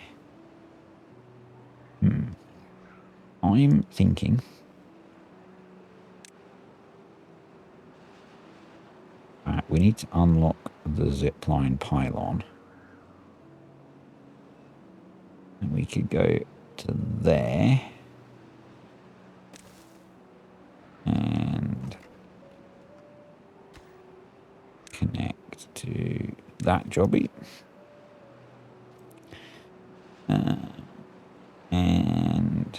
I'm thinking. We need to unlock the zipline pylon. And we could go to there. And connect to that jobby. And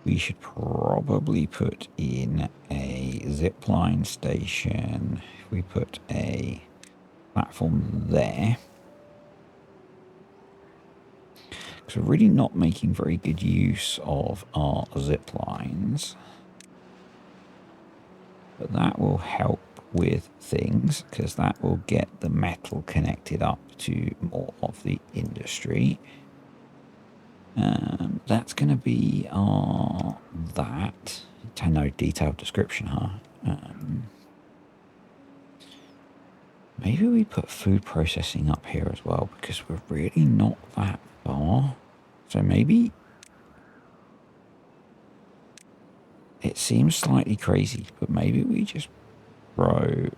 we should probably put in a zipline station. If we put a platform there. Because we're really not making very good use of our zip lines. But that will help with things, because that will get the metal connected up to more of the industry. That's going to be our that. No detailed description, huh? Maybe we put food processing up here as well, because we're really not that far. So maybe it seems slightly crazy, but maybe we just throw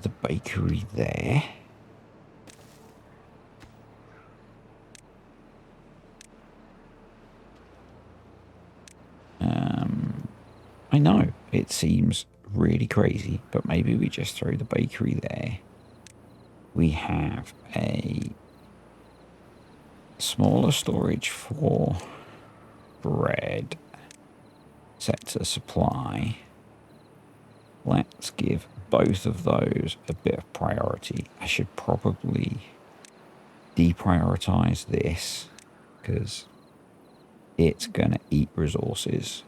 the bakery there. I know it seems really crazy, but maybe we just throw the bakery there. We have a smaller storage for bread set to supply. Let's give both of those a bit of priority. I should probably deprioritize this because it's gonna eat resources.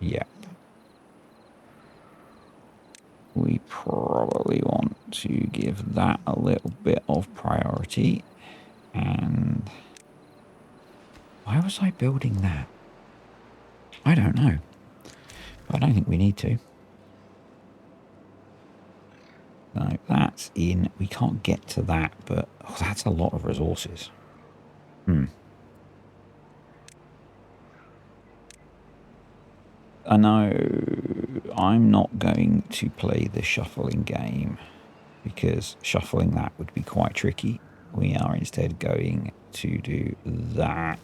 Yep. We probably want to give that a little bit of priority. And why was I building that? I don't know. But I don't think we need to. No, that's in. We can't get to that, but that's a lot of resources. I know I'm not going to play the shuffling game because shuffling that would be quite tricky. We are instead going to do that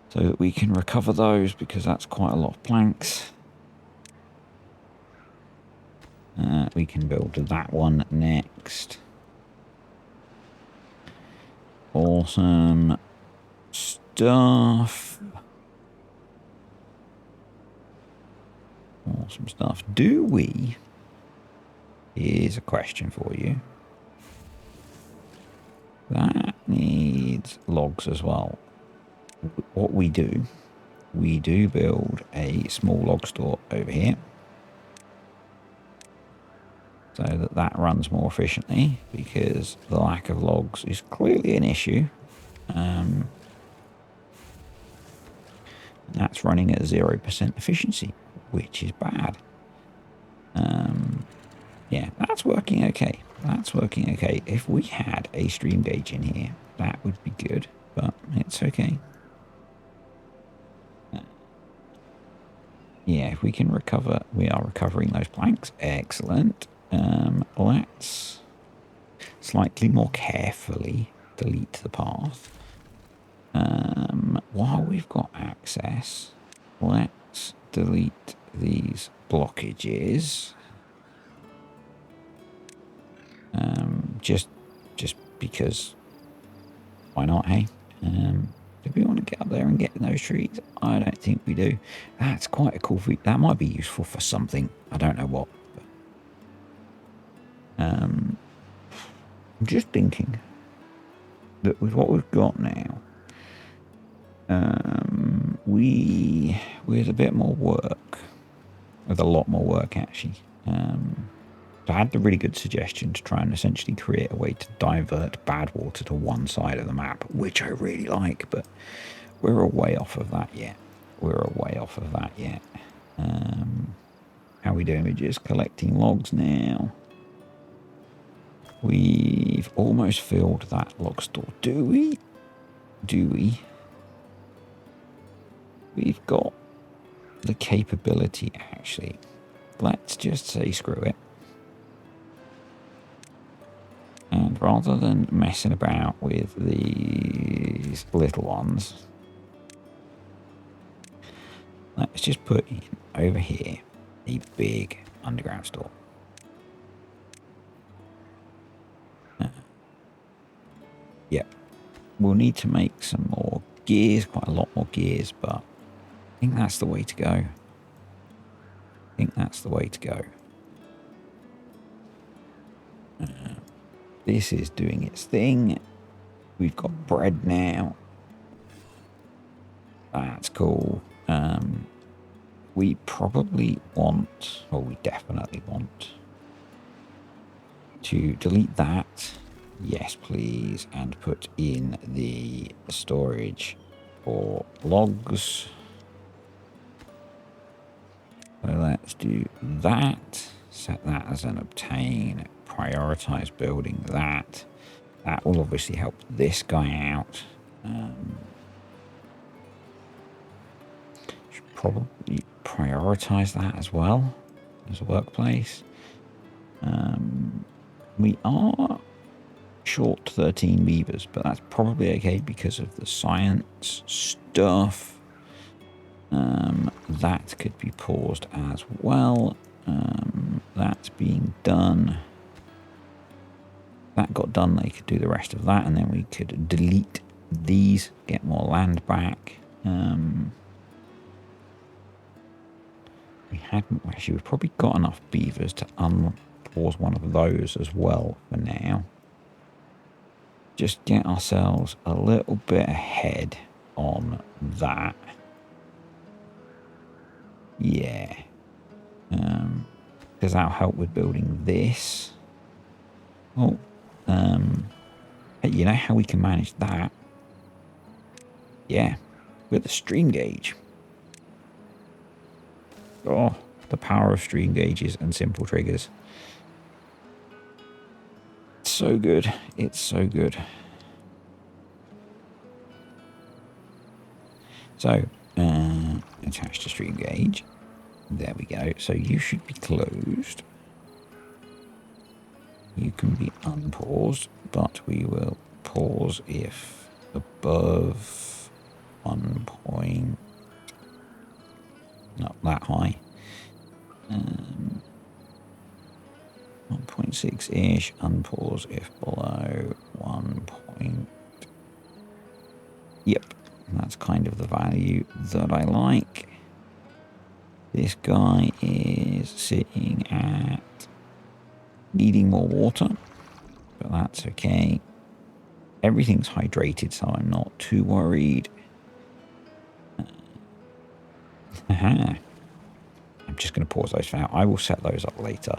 so that we can recover those because that's quite a lot of planks. We can build that one next. Awesome stuff. Awesome stuff. Do we? Here's a question for you. That needs logs as well. What we do build a small log store over here so that runs more efficiently because the lack of logs is clearly an issue. That's running at 0% efficiency, which is bad. Yeah, that's working okay. That's working okay. If we had a stream gauge in here, that would be good, but it's okay. Yeah, if we can recover, we are recovering those planks. Excellent. Let's slightly more carefully delete the path. While we've got access, let's delete these blockages. Just because why not, hey? Do we want to get up there and get in those trees? I don't think we do. That's quite a cool feat. That might be useful for something. I don't know what. But, I'm just thinking that with what we've got now, with a bit more work, with a lot more work actually, I had the really good suggestion to try and essentially create a way to divert bad water to one side of the map, which I really like, but we're a way off of that yet. How are we doing? We're just collecting logs now. We've almost filled that log store. Do we? We've got the capability, actually. Let's just say screw it. And rather than messing about with these little ones, let's just put in over here a big underground store. Yep. We'll need to make some more gears, quite a lot more gears, but I think that's the way to go. This is doing its thing. We've got bread now. That's cool. We probably want, or we definitely want, to delete that. Yes, please. And put in the storage for logs. So let's do that. Set that as an obtain. Prioritize building that. That will obviously help this guy out. Should probably prioritize that as well as a workplace. We are short 13 beavers, but that's probably okay because of the science stuff. That could be paused as well. That's being done. That got done, they could do the rest of that, and then we could delete these, get more land back. We haven't actually, we've probably got enough beavers to unpause one of those as well for now. Just get ourselves a little bit ahead on that. Yeah. Because that'll help with building this. Oh, you know how we can manage that? Yeah, with a stream gauge. Oh, the power of stream gauges and simple triggers. It's so good. It's so good. So, attach to stream gauge. There we go. So you should be closed. You can be unpaused, but we will pause if above 1 point, not that high, 1.6-ish, unpause if below 1 point. Yep, that's kind of the value that I like. This guy is sitting at needing more water, but that's okay. Everything's hydrated, so I'm not too worried. I'm just going to pause those for now. I will set those up later.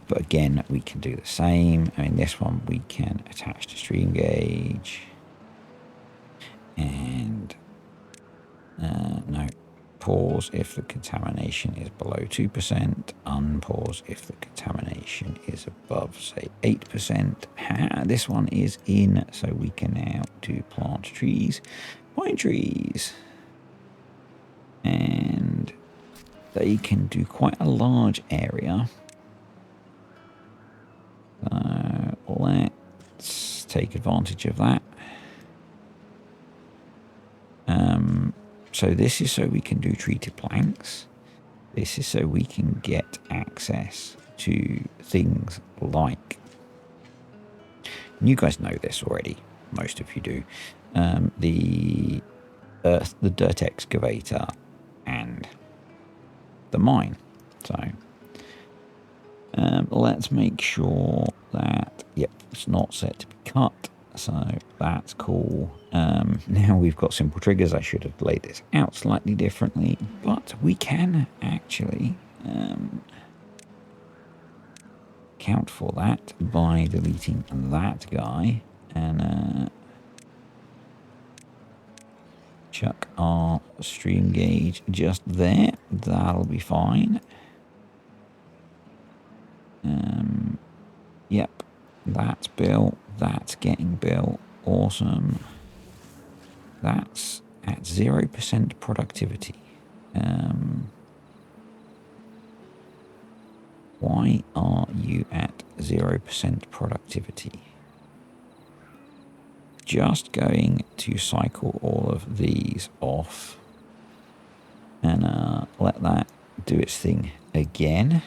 But again, we can do the same. I mean, this one we can attach to stream gauge. And no, pause if the contamination is below 2%. Unpause if the contamination is above, say, 8%. This one is in, so we can now do plant trees, pine trees. And they can do quite a large area. So let's take advantage of that. So this is so we can do treated planks. This is so we can get access to things like, and you guys know this already, most of you do, the dirt excavator and the mine. So let's make sure that, yep, it's not set to be cut. So that's cool. Now we've got simple triggers. I should have laid this out slightly differently, but we can actually account for that by deleting that guy and chuck our stream gauge just there. That'll be fine. Yep, that's built. That's getting built. Awesome. That's at 0% productivity. Why are you at 0% productivity? Just going to cycle all of these off and let that do its thing again.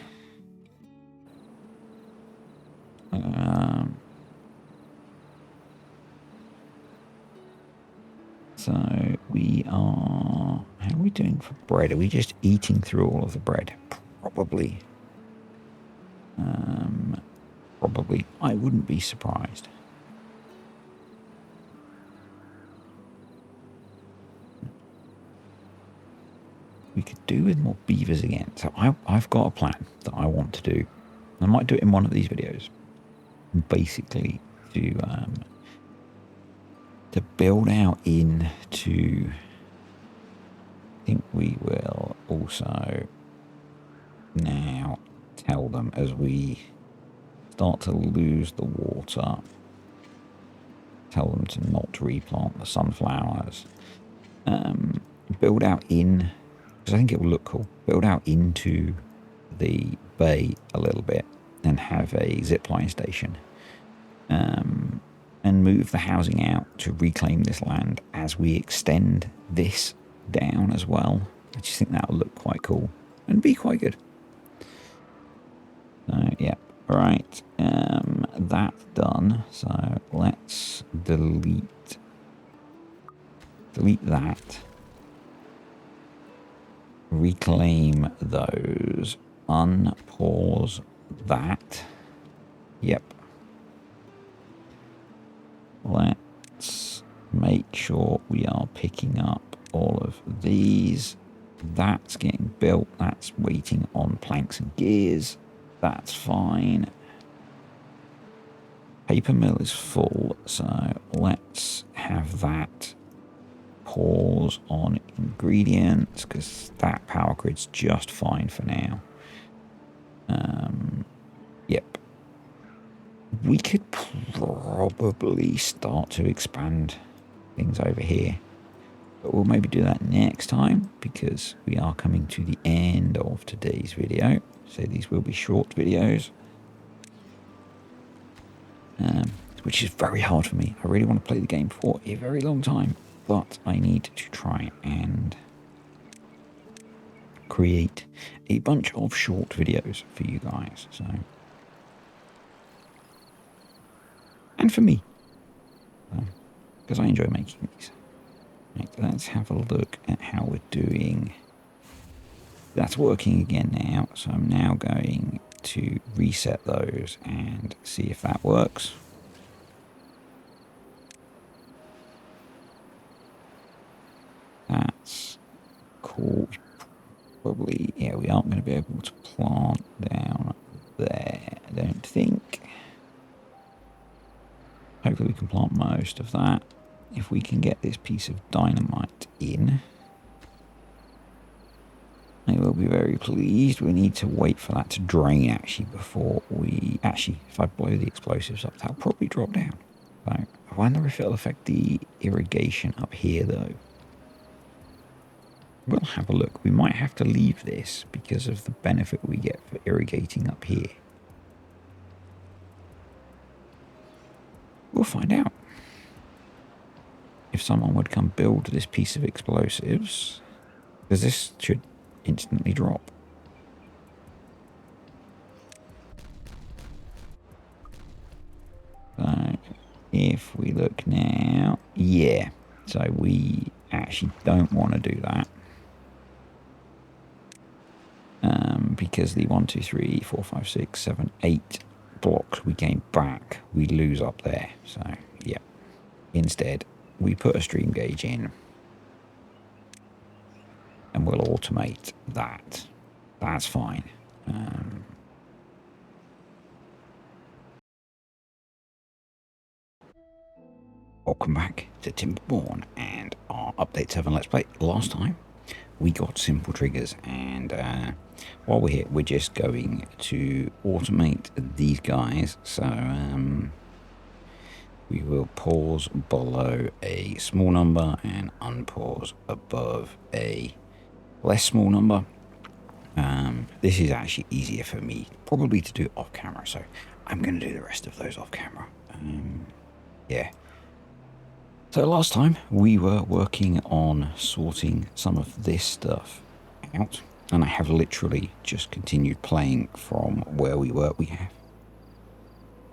So we are, how are we doing for bread? Are we just eating through all of the bread? Probably. Probably. I wouldn't be surprised. We could do with more beavers again. So I've got a plan that I want to do. I might do it in one of these videos. Basically to build out into, I think we will also now tell them as we start to lose the water, tell them to not replant the sunflowers. Build out in, because I think it will look cool, build out into the bay a little bit and have a zipline station. And move the housing out to reclaim this land as we extend this down as well. I just think that will look quite cool and be quite good. Yeah, right. That's done. So let's delete that. Reclaim those. Unpause that. Yep. Let's make sure we are picking up all of these. That's getting built. That's waiting on planks and gears. That's fine. Paper mill is full, so let's have that pause on ingredients because that power grid's just fine for now. Yep. We could probably start to expand things over here. But we'll maybe do that next time because we are coming to the end of today's video. So these will be short videos. Which is very hard for me. I really want to play the game for a very long time. But I need to try and create a bunch of short videos for you guys. So, and for me, because I enjoy making these. Right, let's have a look at how we're doing. That's working again now, so I'm now going to reset those and see if that works. That's cool. Probably, yeah, we aren't going to be able to plant down there, I don't think. Hopefully we can plant most of that. If we can get this piece of dynamite in, I will be very pleased. We need to wait for that to drain actually before we... Actually, if I blow the explosives up, that'll probably drop down. So I wonder if it'll affect the irrigation up here though. We'll have a look. We might have to leave this because of the benefit we get for irrigating up here. We'll find out. If someone would come build this piece of explosives, because this should instantly drop. So if we look now, yeah, so we actually don't want to do that. Because the 1, 2, 3, 4, 5, 6, 7, 8 blocks we gain back, we lose up there. So yeah, instead we put a stream gauge in and we'll automate that. That's fine. Welcome back to Timberborn and our Update 7 Let's Play. Last time we got simple triggers, and while we're here we're just going to automate these guys. So we will pause below a small number and unpause above a less small number. This is actually easier for me probably to do off camera, so I'm going to do the rest of those off camera. Yeah. So last time we were working on sorting some of this stuff out, and I have literally just continued playing from where we were.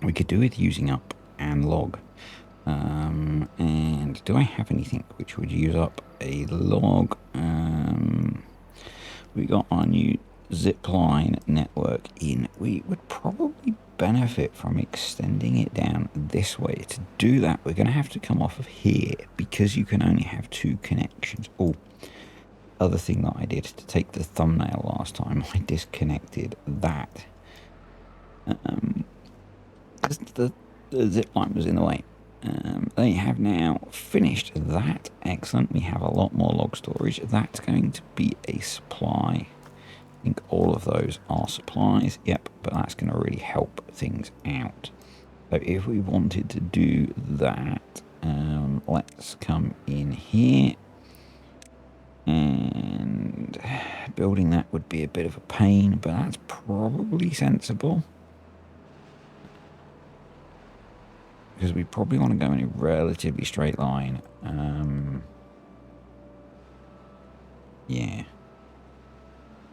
We could do with using up and log. And do I have anything which would use up a log? We got our new zipline network in. We would probably benefit from extending it down this way. To do that, we're going to have to come off of here because you can only have 2 connections. Oh, other thing that I did to take the thumbnail last time, I disconnected that. The zip line was in the way. They have now finished that. Excellent. We have a lot more log storage. That's going to be a supply. I think all of those are supplies. Yep, but that's going to really help things out. So if we wanted to do that, let's come in here. And building that would be a bit of a pain, but that's probably sensible. Because we probably want to go in a relatively straight line. Yeah.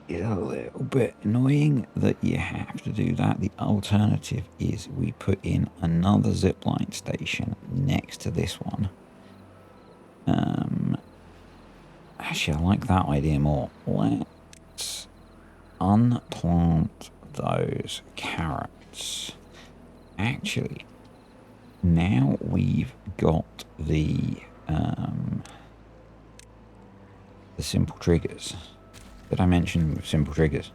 It's a little bit annoying that you have to do that. The alternative is we put in another zipline station next to this one. Actually, I like that idea more. Let's unplant those carrots. Actually, now we've got the simple triggers that I mentioned with simple triggers.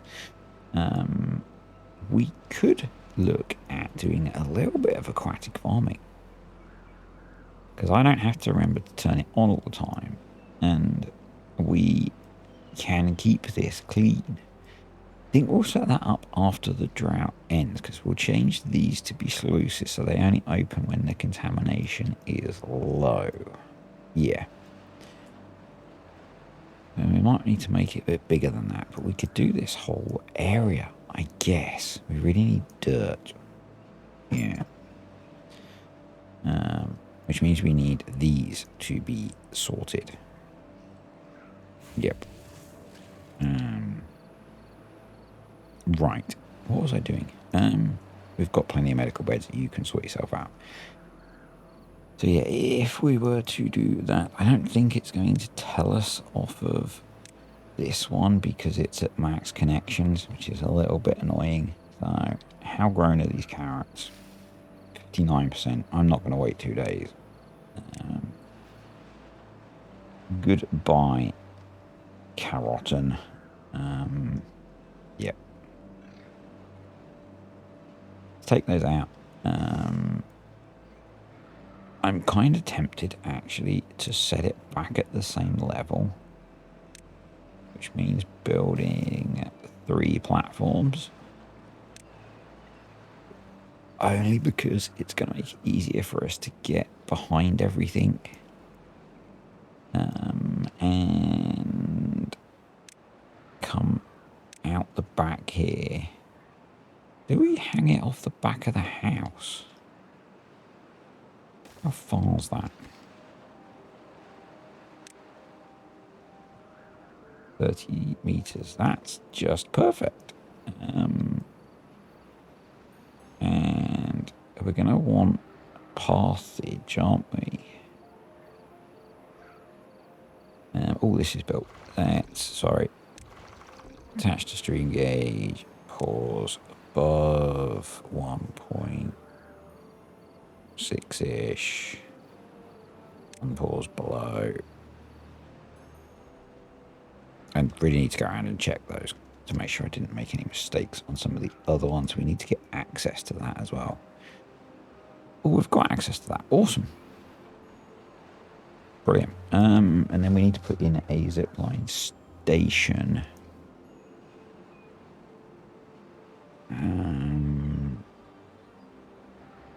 We could look at doing a little bit of aquatic farming, because I don't have to remember to turn it on all the time. and we can keep this clean. I think we'll set that up after the drought ends, because we'll change these to be sluices so they only open when the contamination is low. Yeah. And we might need to make it a bit bigger than that, but we could do this whole area, I guess. We really need dirt. Yeah. Which means we need these to be sorted. Yep. Right. What was I doing? We've got plenty of medical beds. You can sort yourself out. So yeah, if we were to do that, I don't think it's going to tell us off of this one because it's at max connections, which is a little bit annoying. So how grown are these carrots? 59%. I'm not going to wait 2 days. Goodbye, carrotin. Yep. Take those out. I'm kind of tempted actually to set it back at the same level, which means building 3 platforms. Only because it's going to make it easier for us to get behind everything. And come out the back here. Do we hang it off the back of the house? How far is that? 30 meters. That's just perfect. And we're going to want pathage, aren't we? Oh, this is built. That's, sorry. Attached to stream gauge. Pause above 1.6-ish. And pause below. I really need to go around and check those to make sure I didn't make any mistakes on some of the other ones. We need to get access to that as well. Oh, we've got access to that. Awesome. Brilliant. And then we need to put in a zipline station.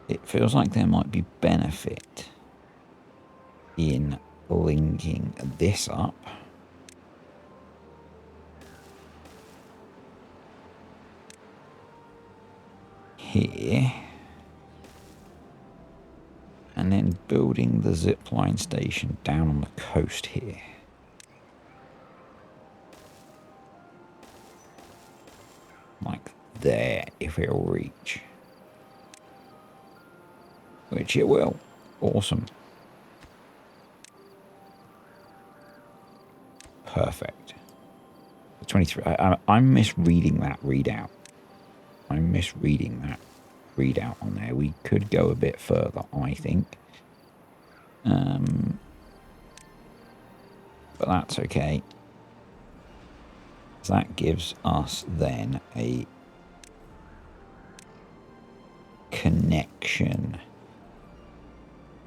It feels like there might be benefit in linking this up. Here. And then building the zipline station down on the coast here. Like there, if it'll reach. Which it will. Awesome. Perfect. 23. I'm misreading that readout. I'm misreading that readout on there. We could go a bit further, I think. But that's okay. So that gives us then a connection.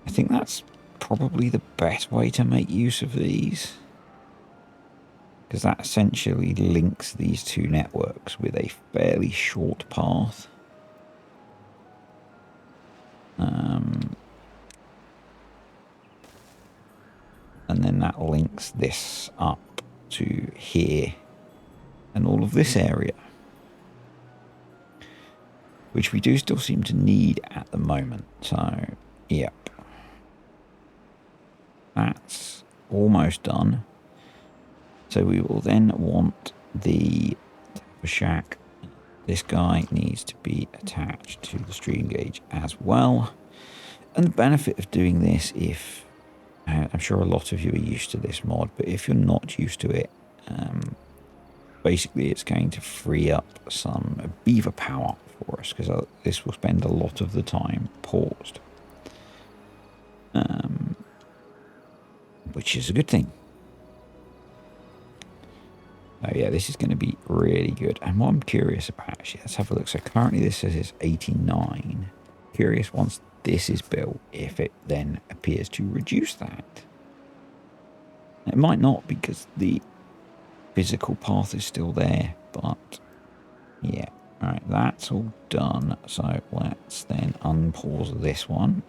I think that's probably the best way to make use of these, because that essentially links these two networks with a fairly short path. And then that links this up to here and all of this area, which we do still seem to need at the moment. So, yep. That's almost done. So we will then want the shack. This guy needs to be attached to the stream gauge as well. And the benefit of doing this, if I'm sure a lot of you are used to this mod, but if you're not used to it, basically it's going to free up some beaver power for us, because this will spend a lot of the time paused, which is a good thing. Oh yeah, this is going to be really good. And what I'm curious about, actually, let's have a look. So currently this says it's 89. Curious once this is built, if it then appears to reduce that. It might not because the physical path is still there, but yeah. Alright, that's all done. So let's then unpause this one.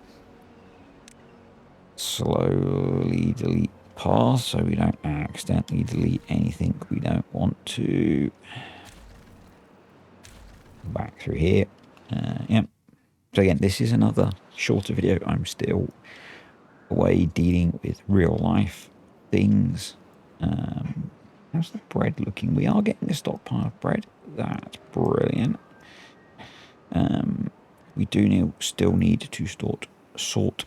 Slowly delete path so we don't accidentally delete anything we don't want to. Back through here. Yep. So again, this is another shorter video. I'm still away dealing with real life things. How's the bread looking? We are getting a stockpile of bread. That's brilliant. We do still need to sort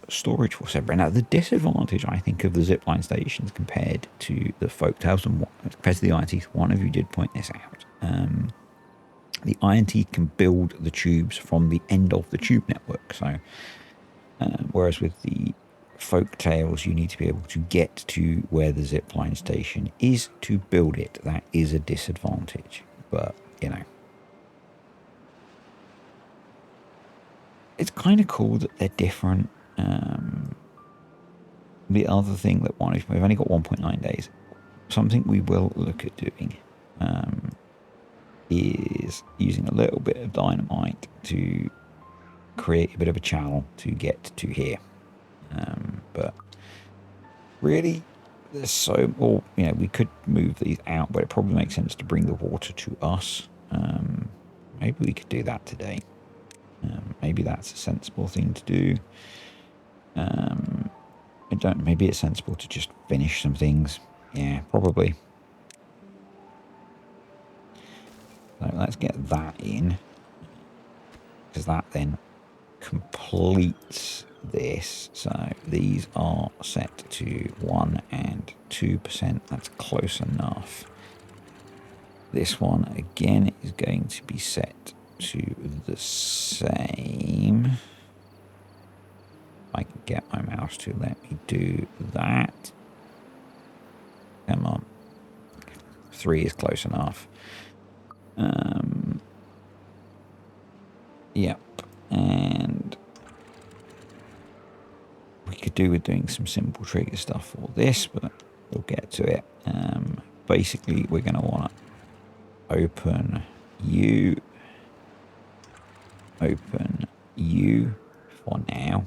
storage for separate. Now, the disadvantage, I think, of the zipline stations compared to the folktales and compared to the INTs, one of you did point this out. The INT can build the tubes from the end of the tube network. So, whereas with the folktales, you need to be able to get to where the zipline station is to build it. That is a disadvantage, but you know. It's kind of cool that they're different. The other thing that we've only got 1.9 days. Something we will look at doing is using a little bit of dynamite to create a bit of a channel to get to here. But really, there's so, or you know, we could move these out, but it probably makes sense to bring the water to us. Maybe we could do that today. Maybe that's a sensible thing to do. I don't. Maybe it's sensible to just finish some things. Yeah, probably. So let's get that in, because that then completes this. So these are set to 1% and 2%. That's close enough. This one again is going to be set to the same. I can get my mouse to let me do that. Come on. 3 is close enough. Yep. And we could do with doing some simple trigger stuff for this, but we'll get to it. Basically, we're going to want to open you for now.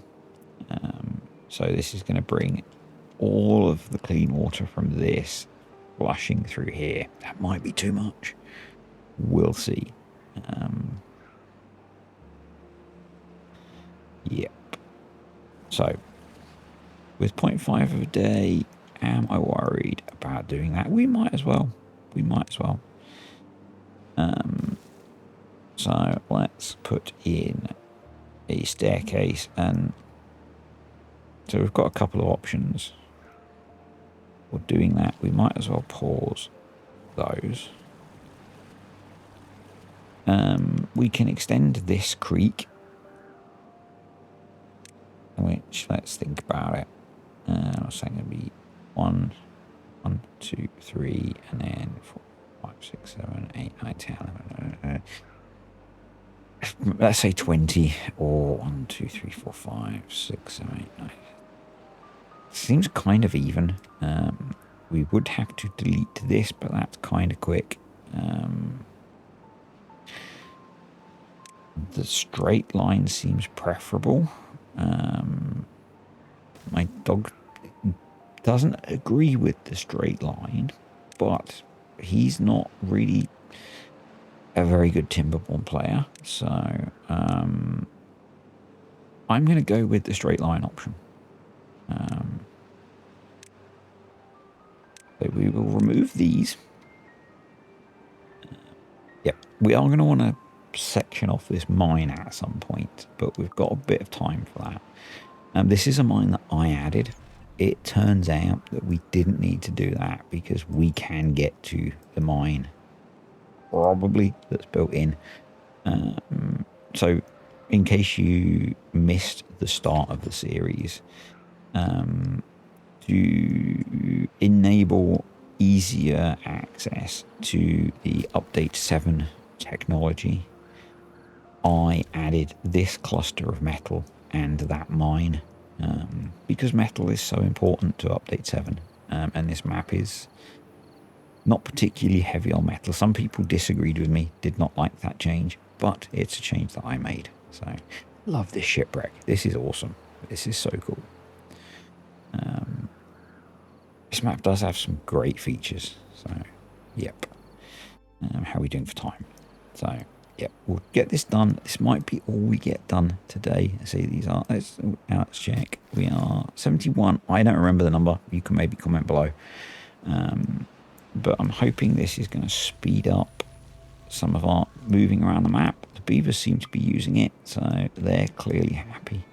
So this is going to bring all of the clean water from this flushing through here. That might be too much. We'll see. Yep. So with 0.5 of a day, am I worried about doing that? We might as well. So let's put in a staircase, and so we've got a couple of options for doing that. We might as well pause those. We can extend this creek, which, let's think about it. I was saying it'd be 1, 2, 3, and then 4, 5, 6, 7, 8, 9, 10, 11, let's say 20, or 1, 2, 3, 4, 5, 6, 7, 8, 9. Seems kind of even. We would have to delete this, but that's kind of quick. The straight line seems preferable. My dog doesn't agree with the straight line, but he's not really a very good Timberborn player, so I'm going to go with the straight line option. So we will remove these. Yep, we are going to want to section off this mine at some point, but we've got a bit of time for that. This is a mine that I added. It turns out that we didn't need to do that because we can get to the mine, probably, that's built in. So in case you missed the start of the series, to enable easier access to the update 7 technology, I added this cluster of metal and that mine, because metal is so important to update 7. and this map is not particularly heavy on metal. Some people disagreed with me, did not like that change, but it's a change that I made. So, love this shipwreck. This is awesome. This is so cool. This map does have some great features. So, yep. How are we doing for time? So, yep, we'll get this done. This might be all we get done today. See, these are, let's check. We are 71. I don't remember the number. You can maybe comment below. But I'm hoping this is going to speed up some of our moving around the map. The beavers seem to be using it, so they're clearly happy.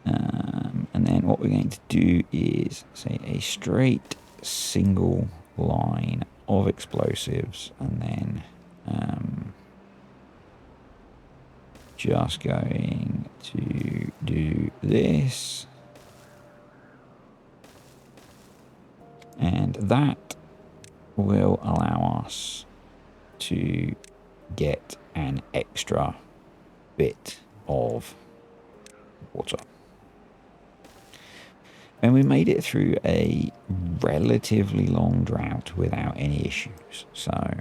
And then what we're going to do is say a straight single line of explosives, and then just going to do this, and that will allow us to get an extra bit of water. And we made it through a relatively long drought without any issues. So,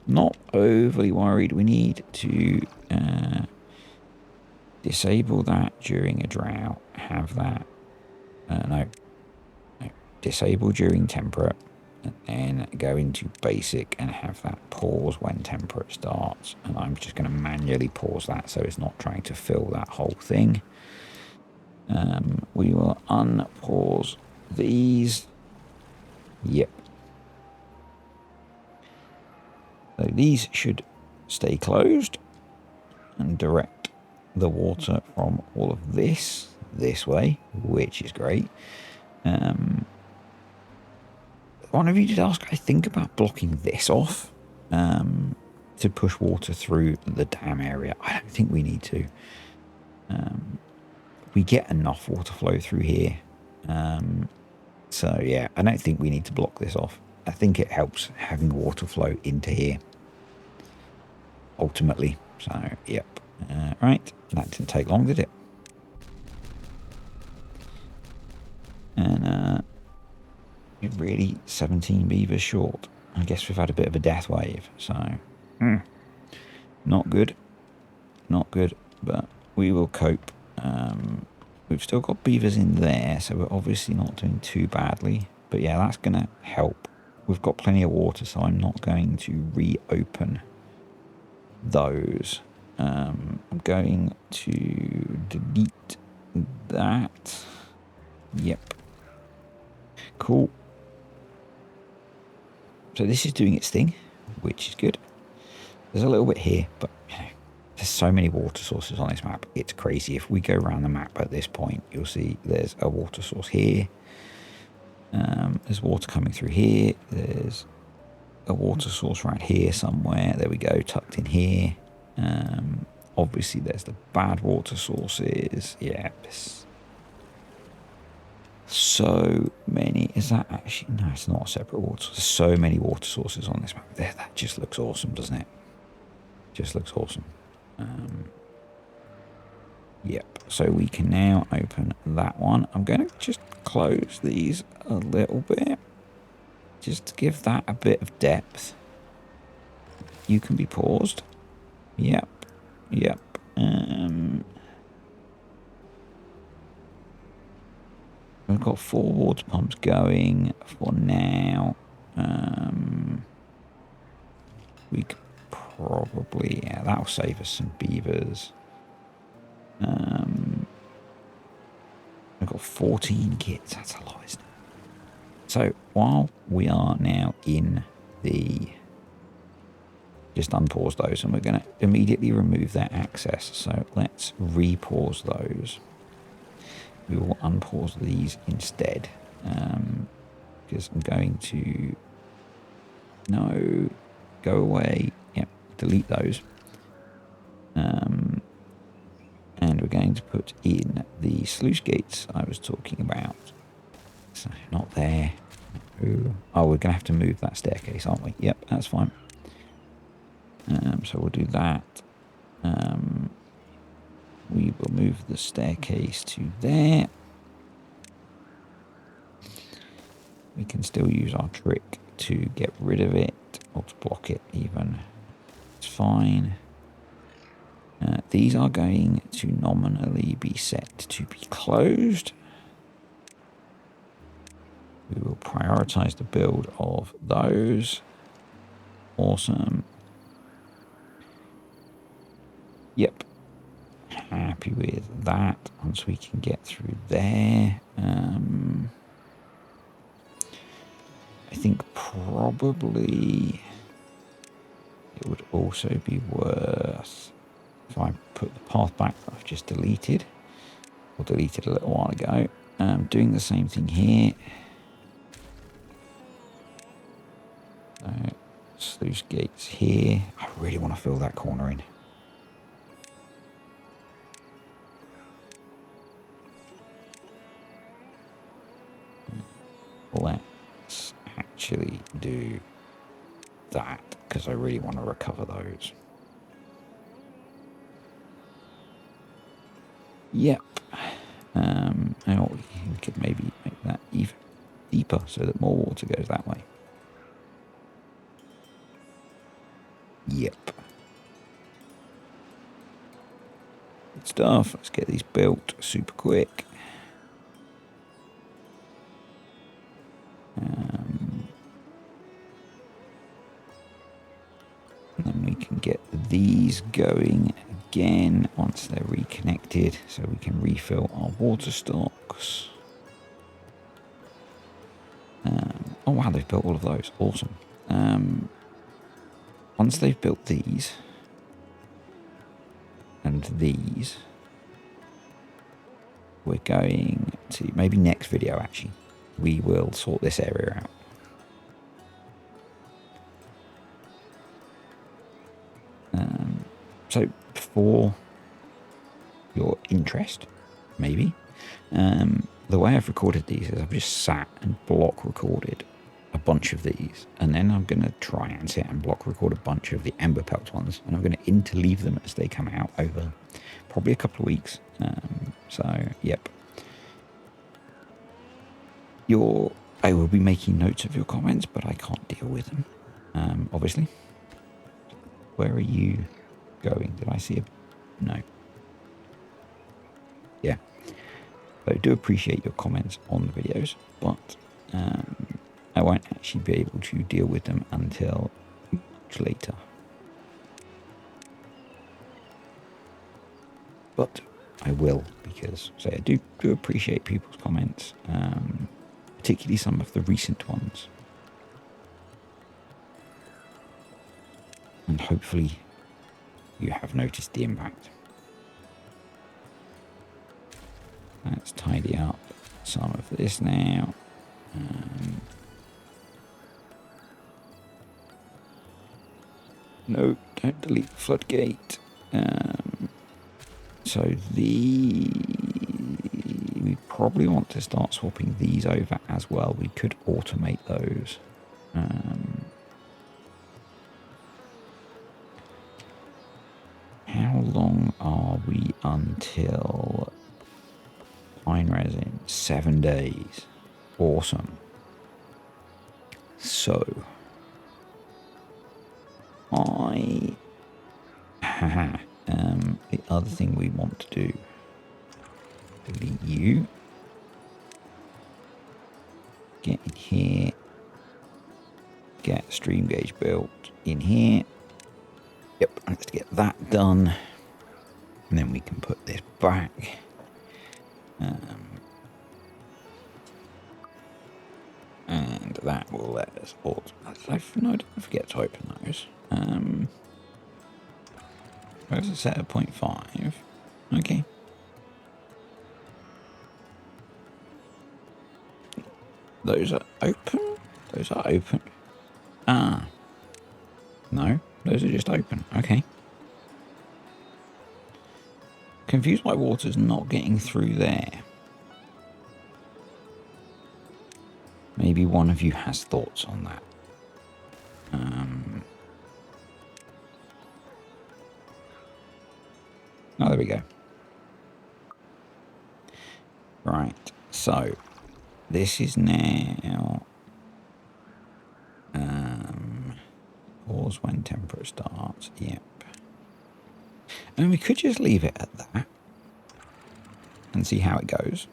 not overly worried. We need to disable that during a drought. Have that. No. Disable during temperate. And then go into basic and have that pause when temperate starts. And I'm just going to manually pause that so it's not trying to fill that whole thing. We will unpause these. Yep. So these should stay closed and direct the water from all of this way, which is great. One of you did ask, I think, about blocking this off to push water through the dam area. I don't think we need to. We get enough water flow through here. So, yeah, I don't think we need to block this off. I think it helps having water flow into here, ultimately. So, yep. Right, that didn't take long, did it? And we're really 17 beavers short. I guess we've had a bit of a death wave, so not good. Not good, but we will cope. We've still got beavers in there, so we're obviously not doing too badly. But yeah, that's going to help. We've got plenty of water, so I'm not going to reopen those. I'm going to delete that. Yep. Cool. So this is doing its thing, which is good. There's a little bit here, but you know, there's so many water sources on this map. It's crazy. If we go around the map at this point, you'll see there's a water source here. There's water coming through here. There's a water source right here somewhere. There we go, tucked in here. Obviously, there's the bad water sources. Yeah, so many. Is that actually? No, it's not a separate water source. There's so many water sources on this map. There, that just looks awesome, doesn't it? Just looks awesome. Yep. So we can now open that one. I'm going to just close these a little bit, just to give that a bit of depth. You can be paused. Yep. Yep. We've got 4 water pumps going for now. We could probably, yeah, that'll save us some beavers. We've got 14 kits. That's a lot, isn't it? So while we are now in the, just unpause those, and we're going to immediately remove their access. So let's repause those. We will unpause these instead, because I'm going to, no, go away. Yep, delete those. And we're going to put in the sluice gates I was talking about. So not there. Oh, we're going to have to move that staircase, aren't we? Yep, that's fine. So we'll do that. We will move the staircase to there. we can still use our trick to get rid of it, or to block it even. It's fine. These are going to nominally be set to be closed. We will prioritize the build of those. Awesome. Yep. Happy with that. Once we can get through there. I think probably it would also be worth if I put the path back that I've just deleted, or deleted a little while ago, doing the same thing here. Sluice gates here. I really want to fill that corner in. Let's actually do that, because I really want to recover those. Yep. Now we could maybe make that even deeper so that more water goes that way. Yep. Good stuff. Let's get these built super quick. And then we can get these going again once they're reconnected, so we can refill our water stocks. Oh wow, they've built all of those. Awesome. Once they've built these and these, we're going to, maybe next video actually, we will sort this area out. So for your interest, maybe, the way I've recorded these is I've just sat and block recorded a bunch of these, and then I'm going to try and sit and block record a bunch of the Ember Pelt ones, and I'm going to interleave them as they come out over probably a couple of weeks. So, yep. I will be making notes of your comments, but I can't deal with them, obviously. Where are you going? Did I see a... No. Yeah. So I do appreciate your comments on the videos, but I won't actually be able to deal with them until much later. But I will, because I do appreciate people's comments, particularly some of the recent ones. And hopefully you have noticed the impact. Let's tidy up some of this now. No, don't delete the floodgate. So we probably want to start swapping these over as well. We could automate those. How long are we until pine resin? 7 days. Awesome. So the other thing we want to do, delete you, get in here, get stream gauge built in here. Yep, let's get that done, and then we can put this back. And that will let us no, don't forget to open those. Where's it set at 0.5? Okay. Those are open? Those are open. Ah. No, those are just open. Okay. Confused why water's not getting through there. Maybe one of you has thoughts on that. Oh, there we go. Right, so this is now pause when temperate starts. Yep. And we could just leave it at that and see how it goes.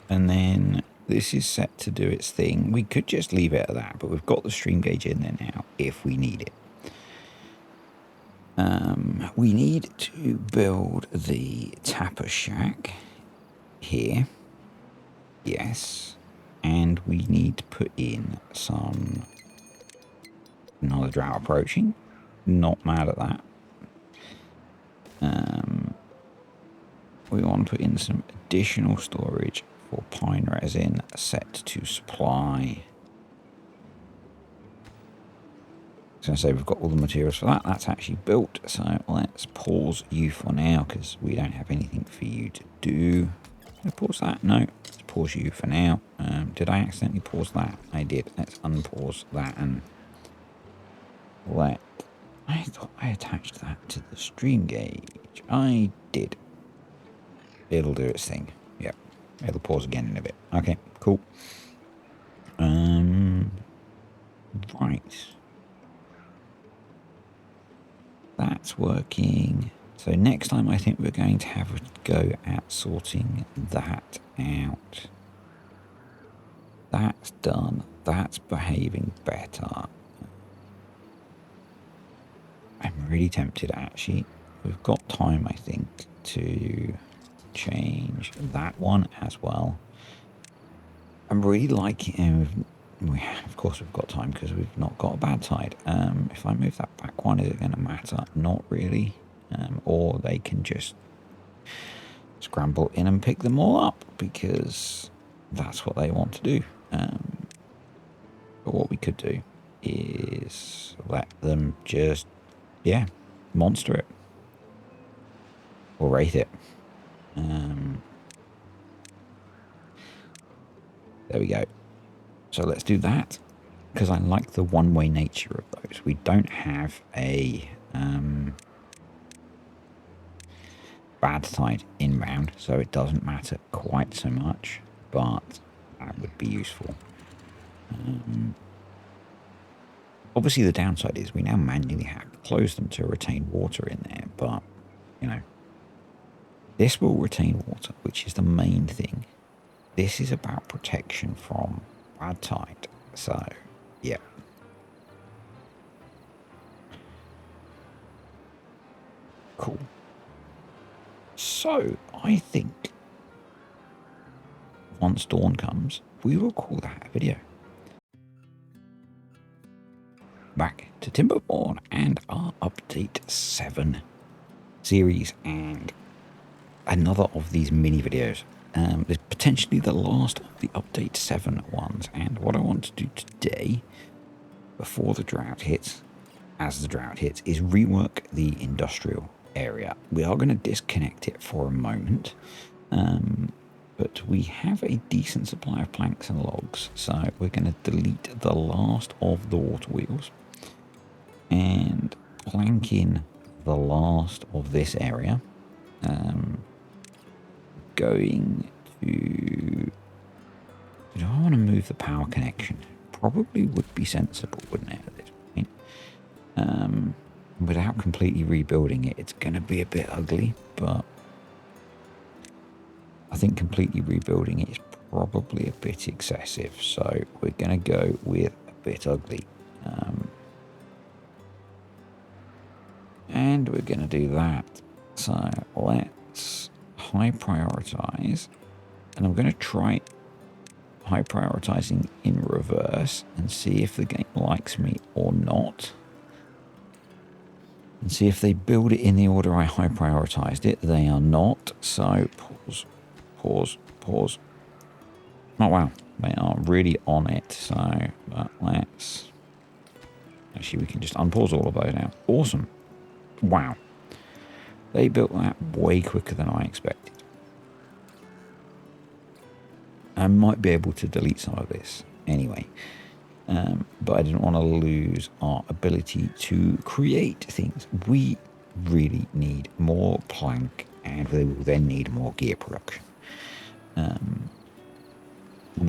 And then this is set to do its thing. We could just leave it at that, but we've got the stream gauge in there now if we need it. We need to build the tapper shack here. Yes. And we need to put in some... Another drought approaching. Not mad at that. We want to put in some additional storage for pine resin set to supply. I was going to say we've got all the materials for that. That's actually built. So let's pause you for now because we don't have anything for you to do. Did I pause that? No. Let's pause you for now. Did I accidentally pause that? I did. Let's unpause that and let... I thought I attached that to the stream gauge. I did. It'll do its thing. Yep. It'll pause again in a bit. Okay, cool. Right. That's working. So next time I think we're going to have a go at sorting that out. That's done. That's behaving better. I'm really tempted actually. We've got time I think to change that one as well. I'm really liking of course we've got time because we've not got a bad tide. If I move that back one, is it going to matter? Not really. Or they can just scramble in and pick them all up because that's what they want to do. But what we could do is let them just, yeah, monster it. Or wraith it. There we go. So let's do that because I like the one-way nature of those. We don't have a bad tide inbound, so it doesn't matter quite so much, but that would be useful. Obviously, the downside is we now manually have to close them to retain water in there, but, you know, this will retain water, which is the main thing. This is about protection from bad tide. So, yeah. Cool. So, I think once dawn comes, we will call that a video. Back to Timberborn and our Update 7 series and another of these mini videos. There's potentially the last of the Update 7 ones, and what I want to do today, before the drought hits, as the drought hits, is rework the industrial area. We are going to disconnect it for a moment, but we have a decent supply of planks and logs, so we're going to delete the last of the water wheels and plank in the last of this area. Going to... Do I want to move the power connection? Probably would be sensible, wouldn't it, at this point? Without completely rebuilding it, it's going to be a bit ugly, but I think completely rebuilding it is probably a bit excessive, so we're going to go with a bit ugly. And we're going to do that. So let's high prioritize, and I'm going to try high prioritizing in reverse and see if the game likes me or not, and see if they build it in the order I high prioritized it. They are not, so pause. Oh wow, they are really on it. So but let's actually, we can just unpause all of those now. Awesome. Wow, they built that way quicker than I expected. I might be able to delete some of this anyway, but I didn't want to lose our ability to create things. We really need more plank, and we will then need more gear production. And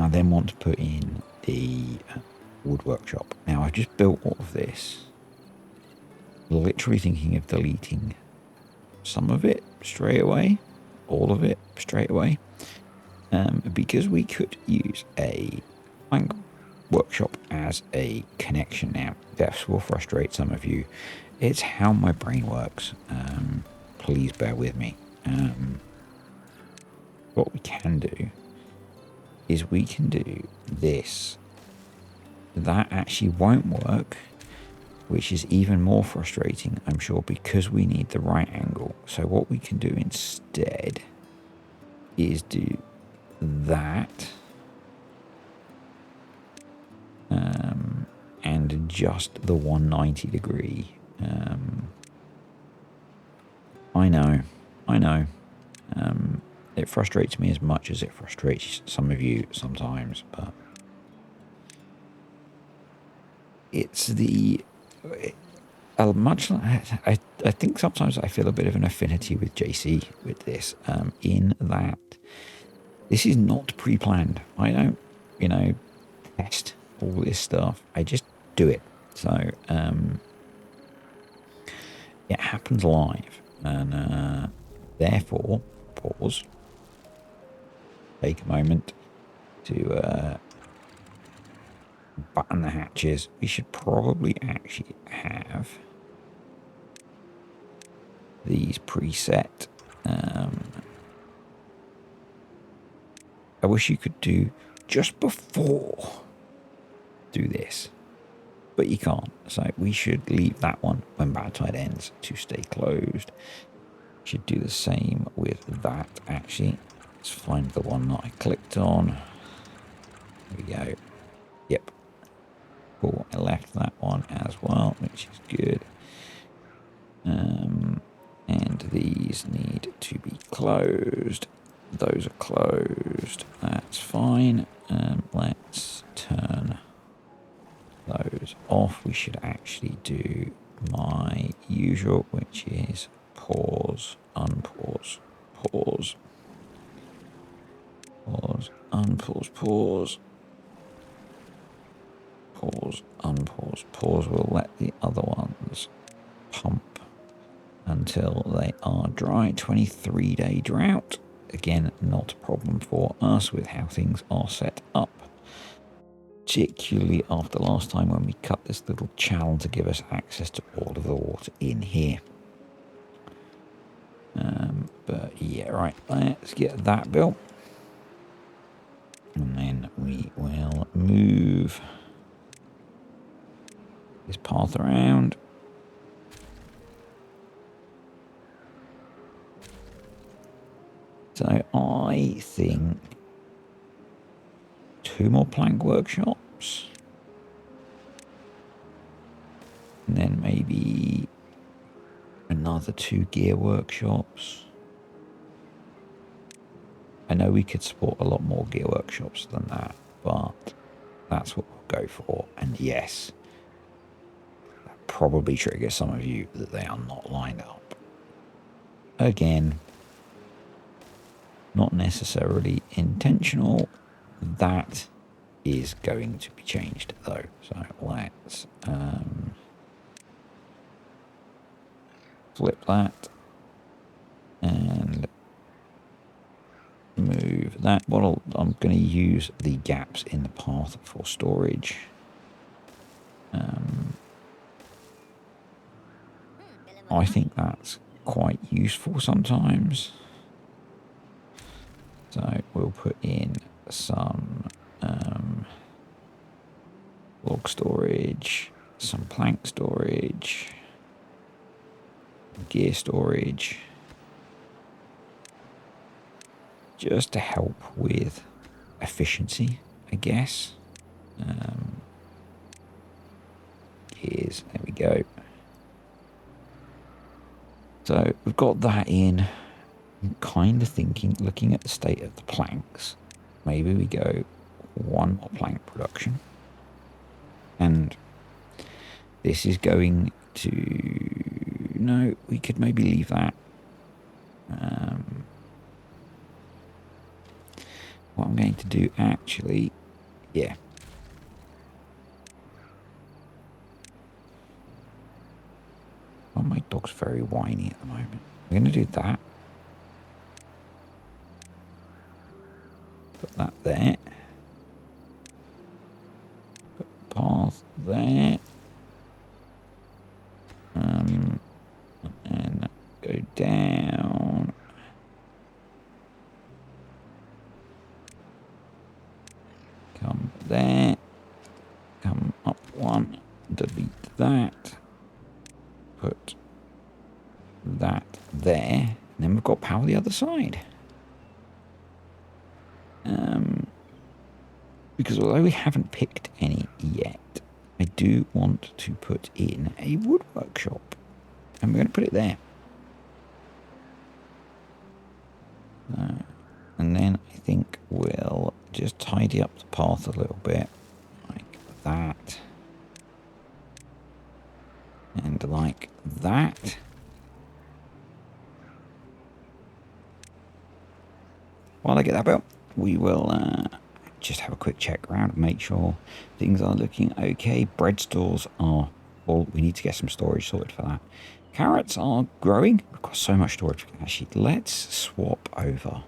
I then want to put in the wood workshop. Now I've just built all of this, literally thinking of deleting some of it straight away, all of it straight away, because we could use a plank workshop as a connection. Now this will frustrate some of you. It's how my brain works. Please bear with me. What we can do is we can do this. That actually won't work, which is even more frustrating, I'm sure, because we need the right angle. So what we can do instead is do that, and adjust the 190 degree. I know. It frustrates me as much as it frustrates some of you sometimes, but it's the much. I think sometimes I feel a bit of an affinity with JC with this, in that this is not pre-planned. I don't, test all this stuff. I just do it. So it happens live, and therefore, pause. Take a moment to button the hatches. We should probably actually have these preset. I wish you could do just before do this, but you can't. So we should leave that one when bad tide ends to stay closed. Should do the same with that. Actually, let's find the one that I clicked on. There we go. Yep. Cool. I left that one as well, which is good. And these need to be closed. Those are closed. That's fine. Let's turn those off. We should actually do my usual, which is pause, unpause, pause, pause, unpause, pause, pause, unpause, pause. We'll let the other ones pump until they are dry. 23-day drought. Again, not a problem for us with how things are set up. Particularly after last time when we cut this little channel to give us access to all of the water in here. But yeah, right, let's get that built. And then we will move this path around. So I think 2 more plank workshops. And then maybe another 2 gear workshops. I know we could support a lot more gear workshops than that, but that's what we'll go for. And yes, that probably triggers some of you that they are not lined up. Again, not necessarily intentional. That is going to be changed though. So let's flip that and move that. I'm going to use the gaps in the path for storage. I think that's quite useful sometimes. So we'll put in some log storage, some plank storage, gear storage, just to help with efficiency, I guess. Gears, there we go. So we've got that in. I'm kind of thinking, looking at the state of the planks, maybe we go 1 more plank production. And this is going to... No, we could maybe leave that. What I'm going to do actually... Yeah. my dog's very whiny at the moment. We're going to do that. Put that there. Put path there. And go down. Come there. Come up one. Delete that. Put that there. And then we've got power the other side. Because although we haven't picked any yet, I do want to put in a wood workshop. And we're going to put it there. And then I think we'll just tidy up the path a little bit. Like that. And like that. While I get that built, we will just have a quick check around and make sure things are looking okay. Bread stores are full. We need to get some storage sorted for that. Carrots are growing. We've got so much storage. Actually, let's swap over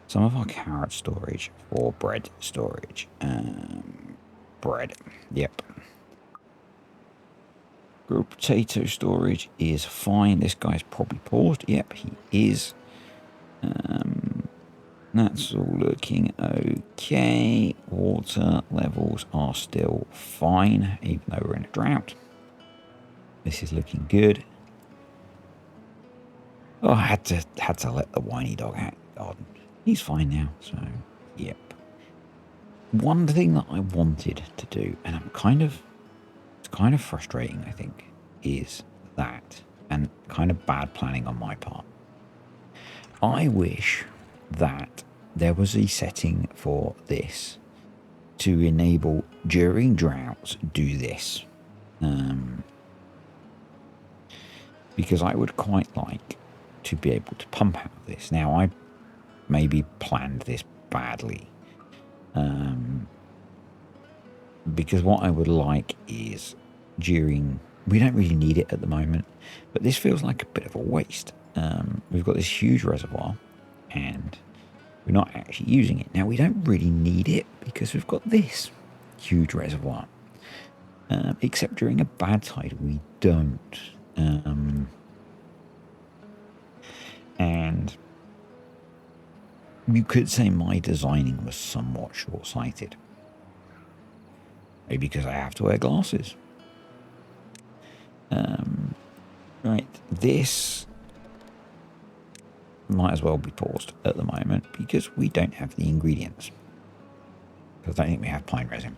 some of our carrot storage for bread storage. Bread. Yep. Grilled potato storage is fine. This guy's probably paused. Yep, he is. That's all looking okay. Water levels are still fine, even though we're in a drought. This is looking good. Oh, I had to let the whiny dog out in the garden. He's fine now, so yep. One thing that I wanted to do, and it's kind of frustrating, I think, is that, and kind of bad planning on my part. I wish that there was a setting for this to enable during droughts do this. Because I would quite like to be able to pump out of this. Now, I maybe planned this badly. Because what I would like is during... We don't really need it at the moment, but this feels like a bit of a waste. We've got this huge reservoir, and we're not actually using it. Now, we don't really need it because we've got this huge reservoir. Except during a bad tide, we don't. And you could say my designing was somewhat short-sighted. Maybe because I have to wear glasses. Right, this might as well be paused at the moment because we don't have the ingredients. Because I don't think we have pine resin.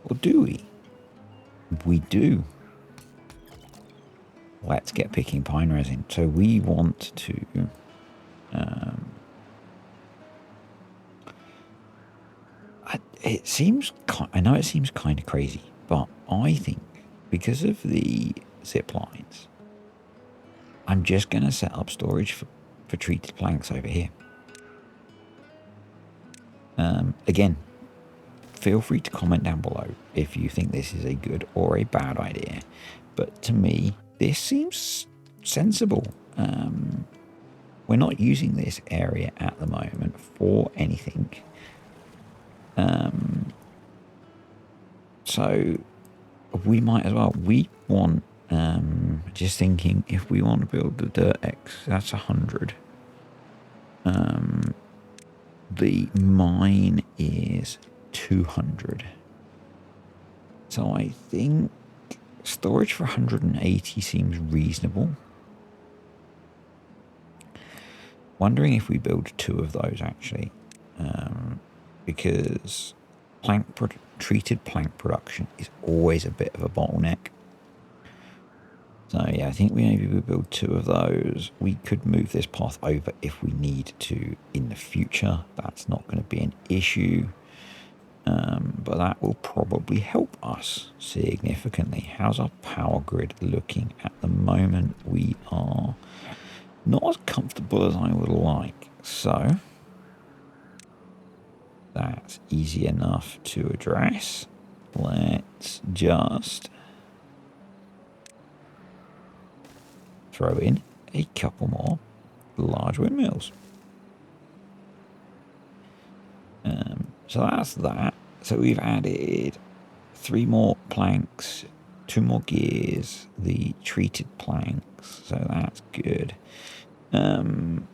Or do we? We do. Let's get picking pine resin. So we want to... it seems... I know it seems kind of crazy, but I think because of the zip lines, I'm just going to set up storage for treated planks over here. Again, feel free to comment down below if you think this is a good or a bad idea. But to me, this seems sensible. We're not using this area at the moment for anything. So we might as well. We want, just thinking, if we want to build the Dirt X, that's 100. The mine is 200. So I think storage for 180 seems reasonable. Wondering if we build 2 of those actually, because treated plank production is always a bit of a bottleneck. So yeah, I think maybe we build 2 of those. We could move this path over if we need to in the future. That's not going to be an issue. But that will probably help us significantly. How's our power grid looking at the moment? We are not as comfortable as I would like. So that's easy enough to address. let's just throw in a couple more large windmills. So that's that. So we've added 3 more planks, 2 more gears, the treated planks. So that's good. I'm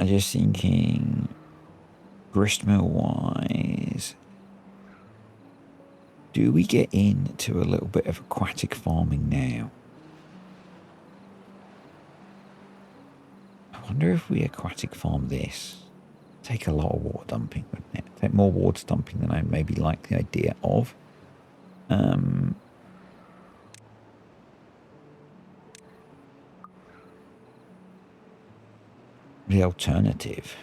just thinking gristmill wise, do we get into a little bit of aquatic farming now? I wonder if we aquatic farm this. Take a lot of water dumping, wouldn't it? Take more water dumping than I maybe like the idea of. The alternative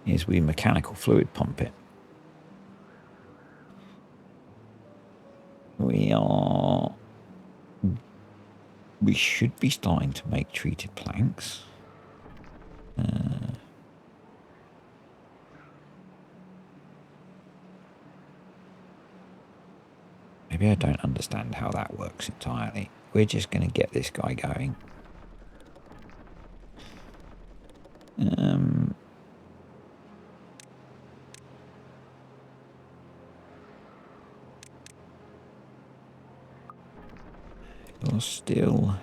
is we mechanical fluid pump it. We should be starting to make treated planks. Maybe I don't understand how that works entirely. We're just going to get this guy going. You're still...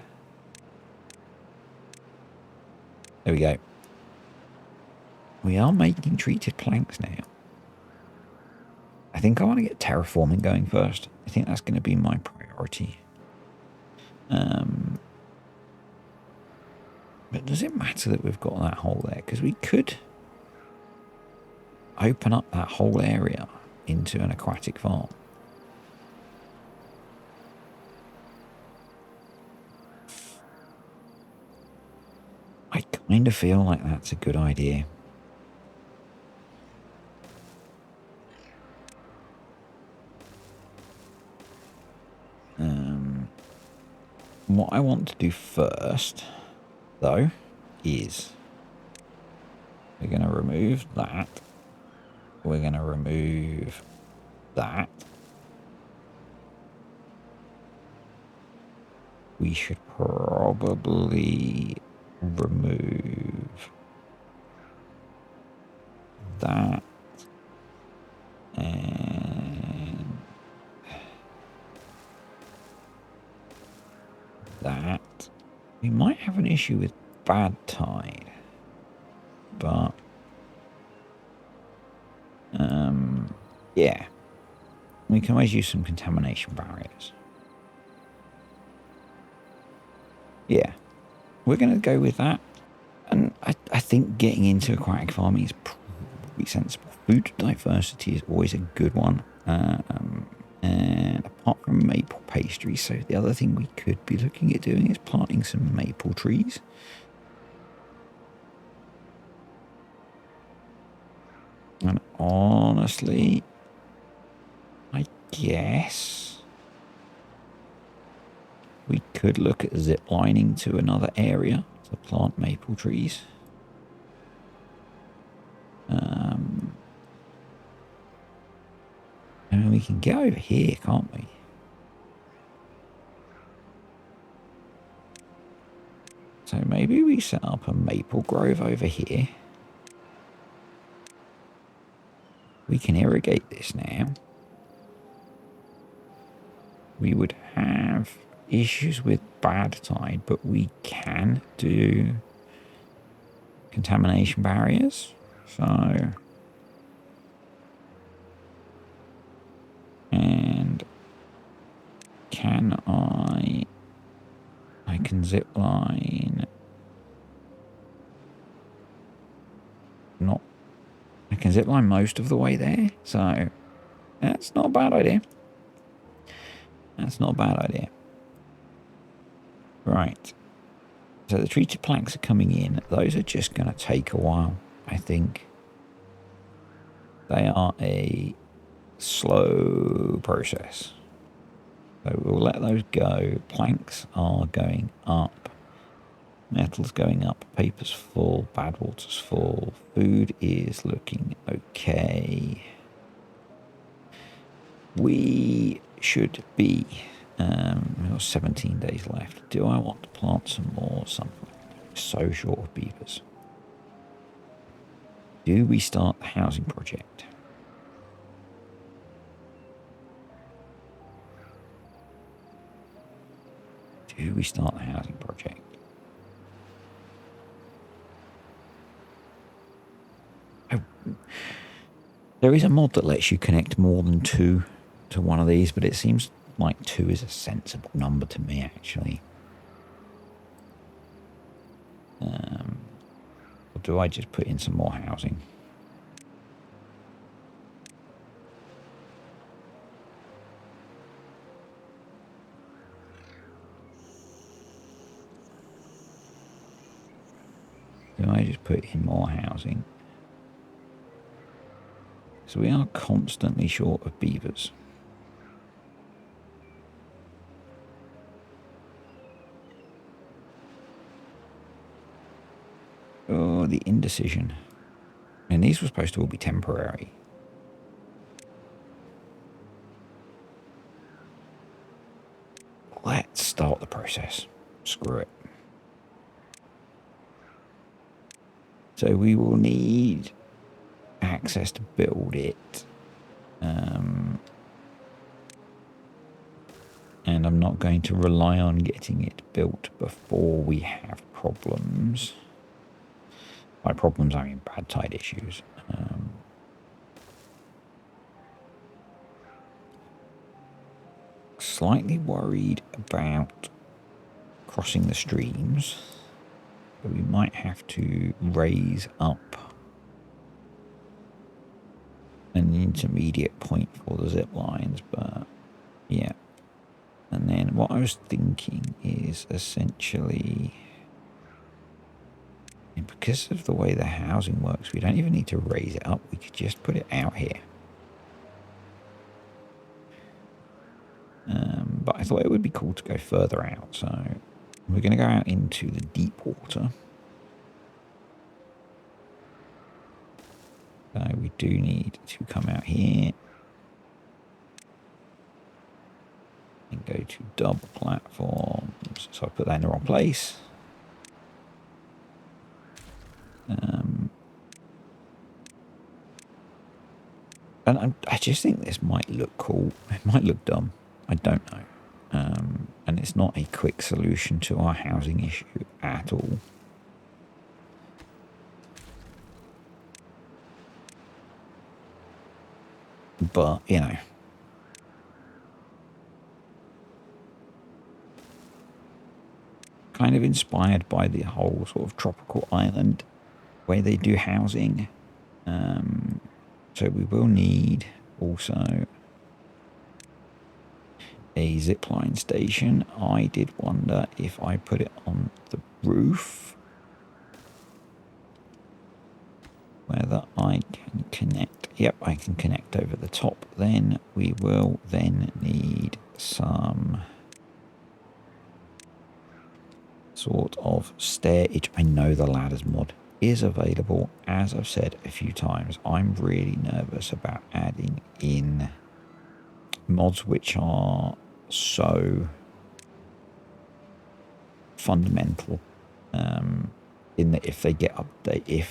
There we go. We are making treated planks now. I think I want to get terraforming going first. I think that's going to be my priority. But does it matter that we've got that hole there? Because we could open up that whole area into an aquatic farm. I kind of feel like that's a good idea. What I want to do first, though, is we're going to remove that. We're going to remove that. We should probably remove that and that. We might have an issue with bad tide, but yeah, we can always use some contamination barriers. Yeah, we're going to go with that. And I think getting into aquatic farming is probably sensible. Food diversity is always a good one. And apart from maple pastry, so the other thing we could be looking at doing is planting some maple trees. And honestly, I guess we could look at zip lining to another area to plant maple trees. I mean, we can get over here, can't we? So maybe we set up a maple grove over here. We can irrigate this now. We would have issues with bad tide, but we can do contamination barriers. So, and can I can zip line. I can zip line most of the way there, so that's not a bad idea. That's not a bad idea. Right. So the treated planks are coming in. Those are just going to take a while, I think. They are a slow process. So we'll let those go. Planks are going up. Metal's going up, paper's full, bad water's full, food is looking okay. We should be, we've got 17 days left. Do I want to plant some more something? So short of beavers. Do we start the housing project? Do we start the housing project? There is a mod that lets you connect more than 2 to one of these, but it seems like 2 is a sensible number to me, actually. Or do I just put in some more housing? Do I just put in more housing? So we are constantly short of beavers. Oh, the indecision. And these were supposed to all be temporary. Let's start the process. Screw it. So we will need access to build it. And I'm not going to rely on getting it built before we have problems. By problems, I mean bad tide issues. Slightly worried about crossing the streams. But we might have to raise up an intermediate point for the zip lines, but yeah. And then what I was thinking is essentially, because of the way the housing works, we don't even need to raise it up. We could just put it out here. But I thought it would be cool to go further out, so we're going to go out into the deep water. So we do need to come out here and go to double platforms. So I put that in the wrong place. And I just think this might look cool. It might look dumb. I don't know. And it's not a quick solution to our housing issue at all. But, you know. Kind of inspired by the whole sort of tropical island way they do housing. So we will need also a zipline station. I did wonder if I put it on the roof, whether I can connect. Yep, I can connect over the top. Then we will then need some sort of stairage. I know the ladders mod is available. As I've said a few times, I'm really nervous about adding in mods which are so fundamental, in that if they get updated,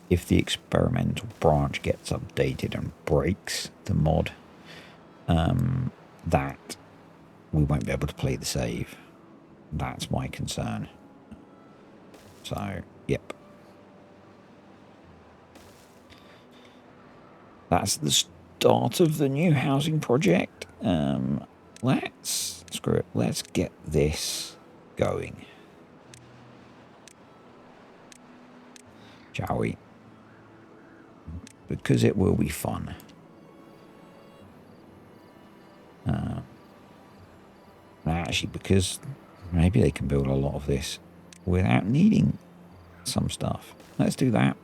if the experimental branch gets updated and breaks the mod, that we won't be able to play the save. That's my concern. So, yep. That's the start of the new housing project. Let's screw it. Let's get this going. Shall we? Because it will be fun. Actually, because maybe they can build a lot of this without needing some stuff. Let's do that.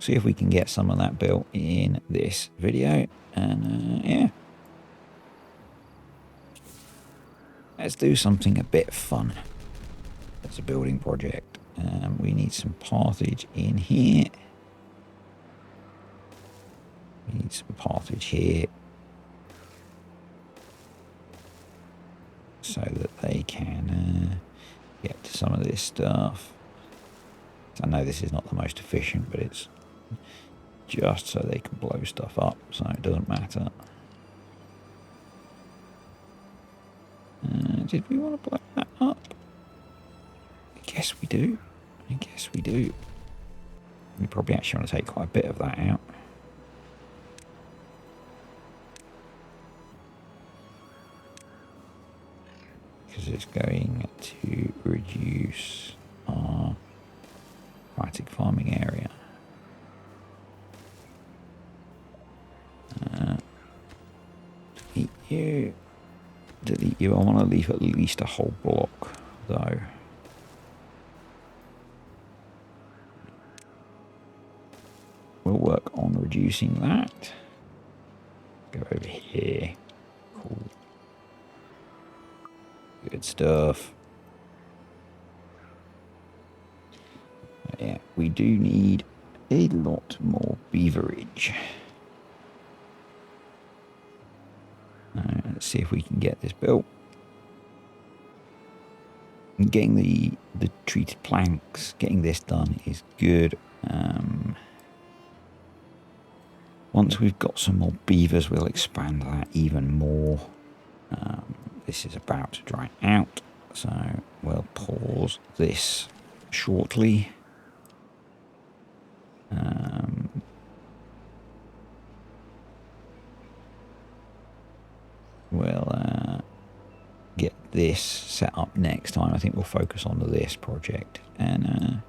See if we can get some of that built in this video. And yeah. let's do something a bit fun. It's a building project. We need some pathage in here. We need some pathage here. So that they can get to some of this stuff. I know this is not the most efficient, but it's just so they can blow stuff up, so it doesn't matter. Did we want to blow that up? I guess we do. I guess we do. We probably actually want to take quite a bit of that out. Because it's going to reduce our aquatic farming area. Delete you. I want to leave at least a whole block, though. We'll work on reducing that. Go over here. Cool. Good stuff. Yeah, we do need a lot more beaverage. Let's see if we can get this built. And getting the treated planks, getting this done is good. Once we've got some more beavers, we'll expand that even more. This is about to dry out, so we'll pause this shortly. We'll get this set up next time. I think we'll focus on this project. And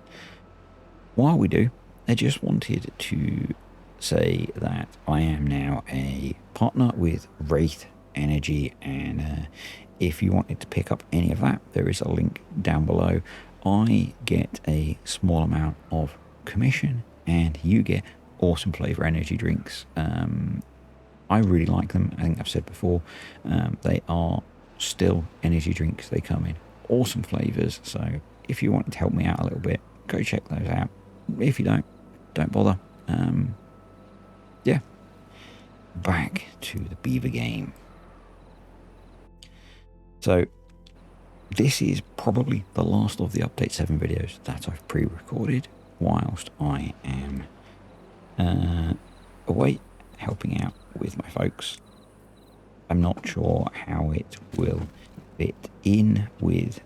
while we do, I just wanted to say that I am now a partner with Wraith Energy, and if you wanted to pick up any of that, there is a link down below. I get a small amount of commission, and you get awesome flavor energy drinks. I really like them. I think I've said before, they are still energy drinks. They come in awesome flavors. So if you want to help me out a little bit, go check those out. If you don't bother. Yeah, back to the beaver game. So this is probably the last of the Update 7 videos that I've pre-recorded whilst I am away helping out with my folks. I'm not sure how it will fit in with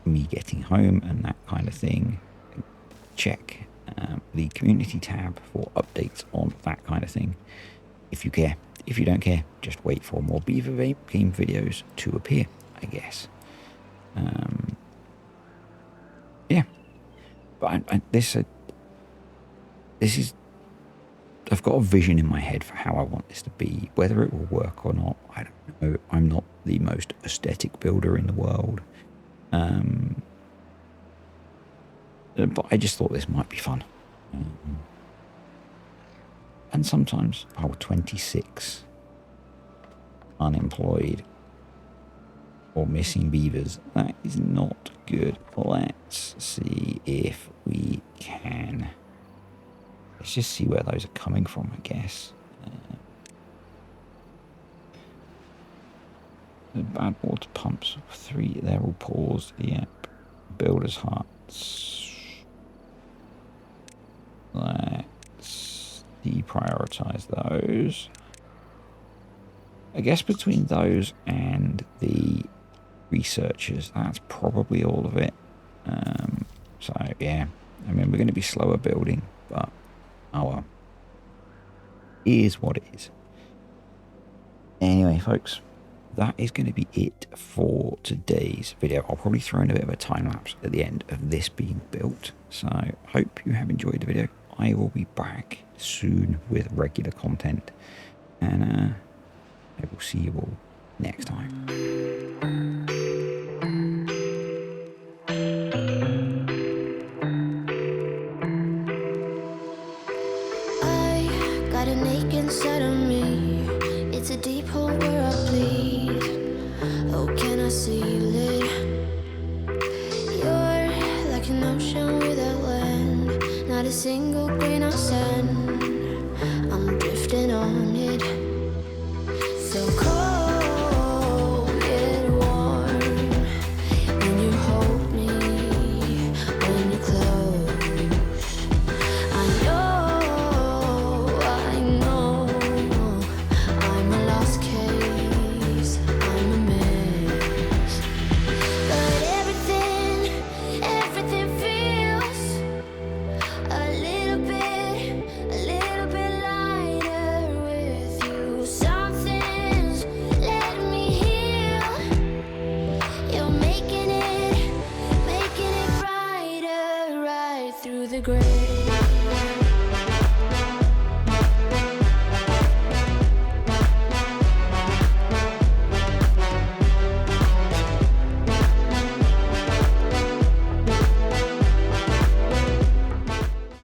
me getting home and that kind of thing. Check the community tab for updates on that kind of thing if you care. If you don't care, just wait for more beaver game videos to appear, I guess. Yeah, but this is, I've got a vision in my head for how I want this to be. Whether it will work or not, I don't know. I'm not the most aesthetic builder in the world. But I just thought this might be fun. And sometimes, 26 unemployed or missing beavers. That is not good. Let's see if we can. Let's just see where those are coming from, I guess. The bad water pumps, 3, they're all paused. Yep. Builders' huts. Let's deprioritize those. I guess between those and the researchers, that's probably all of it. So yeah, I mean, we're going to be slower building, but oh well, is what it is. Anyway, folks, that is going to be it for today's video. I'll probably throw in a bit of a time lapse at the end of this being built. So hope you have enjoyed the video. I will be back soon with regular content, and I will see you all next time. I got an ache inside of me. It's a deep hole where I bleed. Oh, can I seal it. You're like an ocean without land, not a single grain of sand. I'm drifting on it. So cold yet warm when you hold me, when you're close. I know I'm a lost case, I'm a mess. But everything feels a little bit lighter with you. Something's letting me heal. You're making it brighter right through the gray.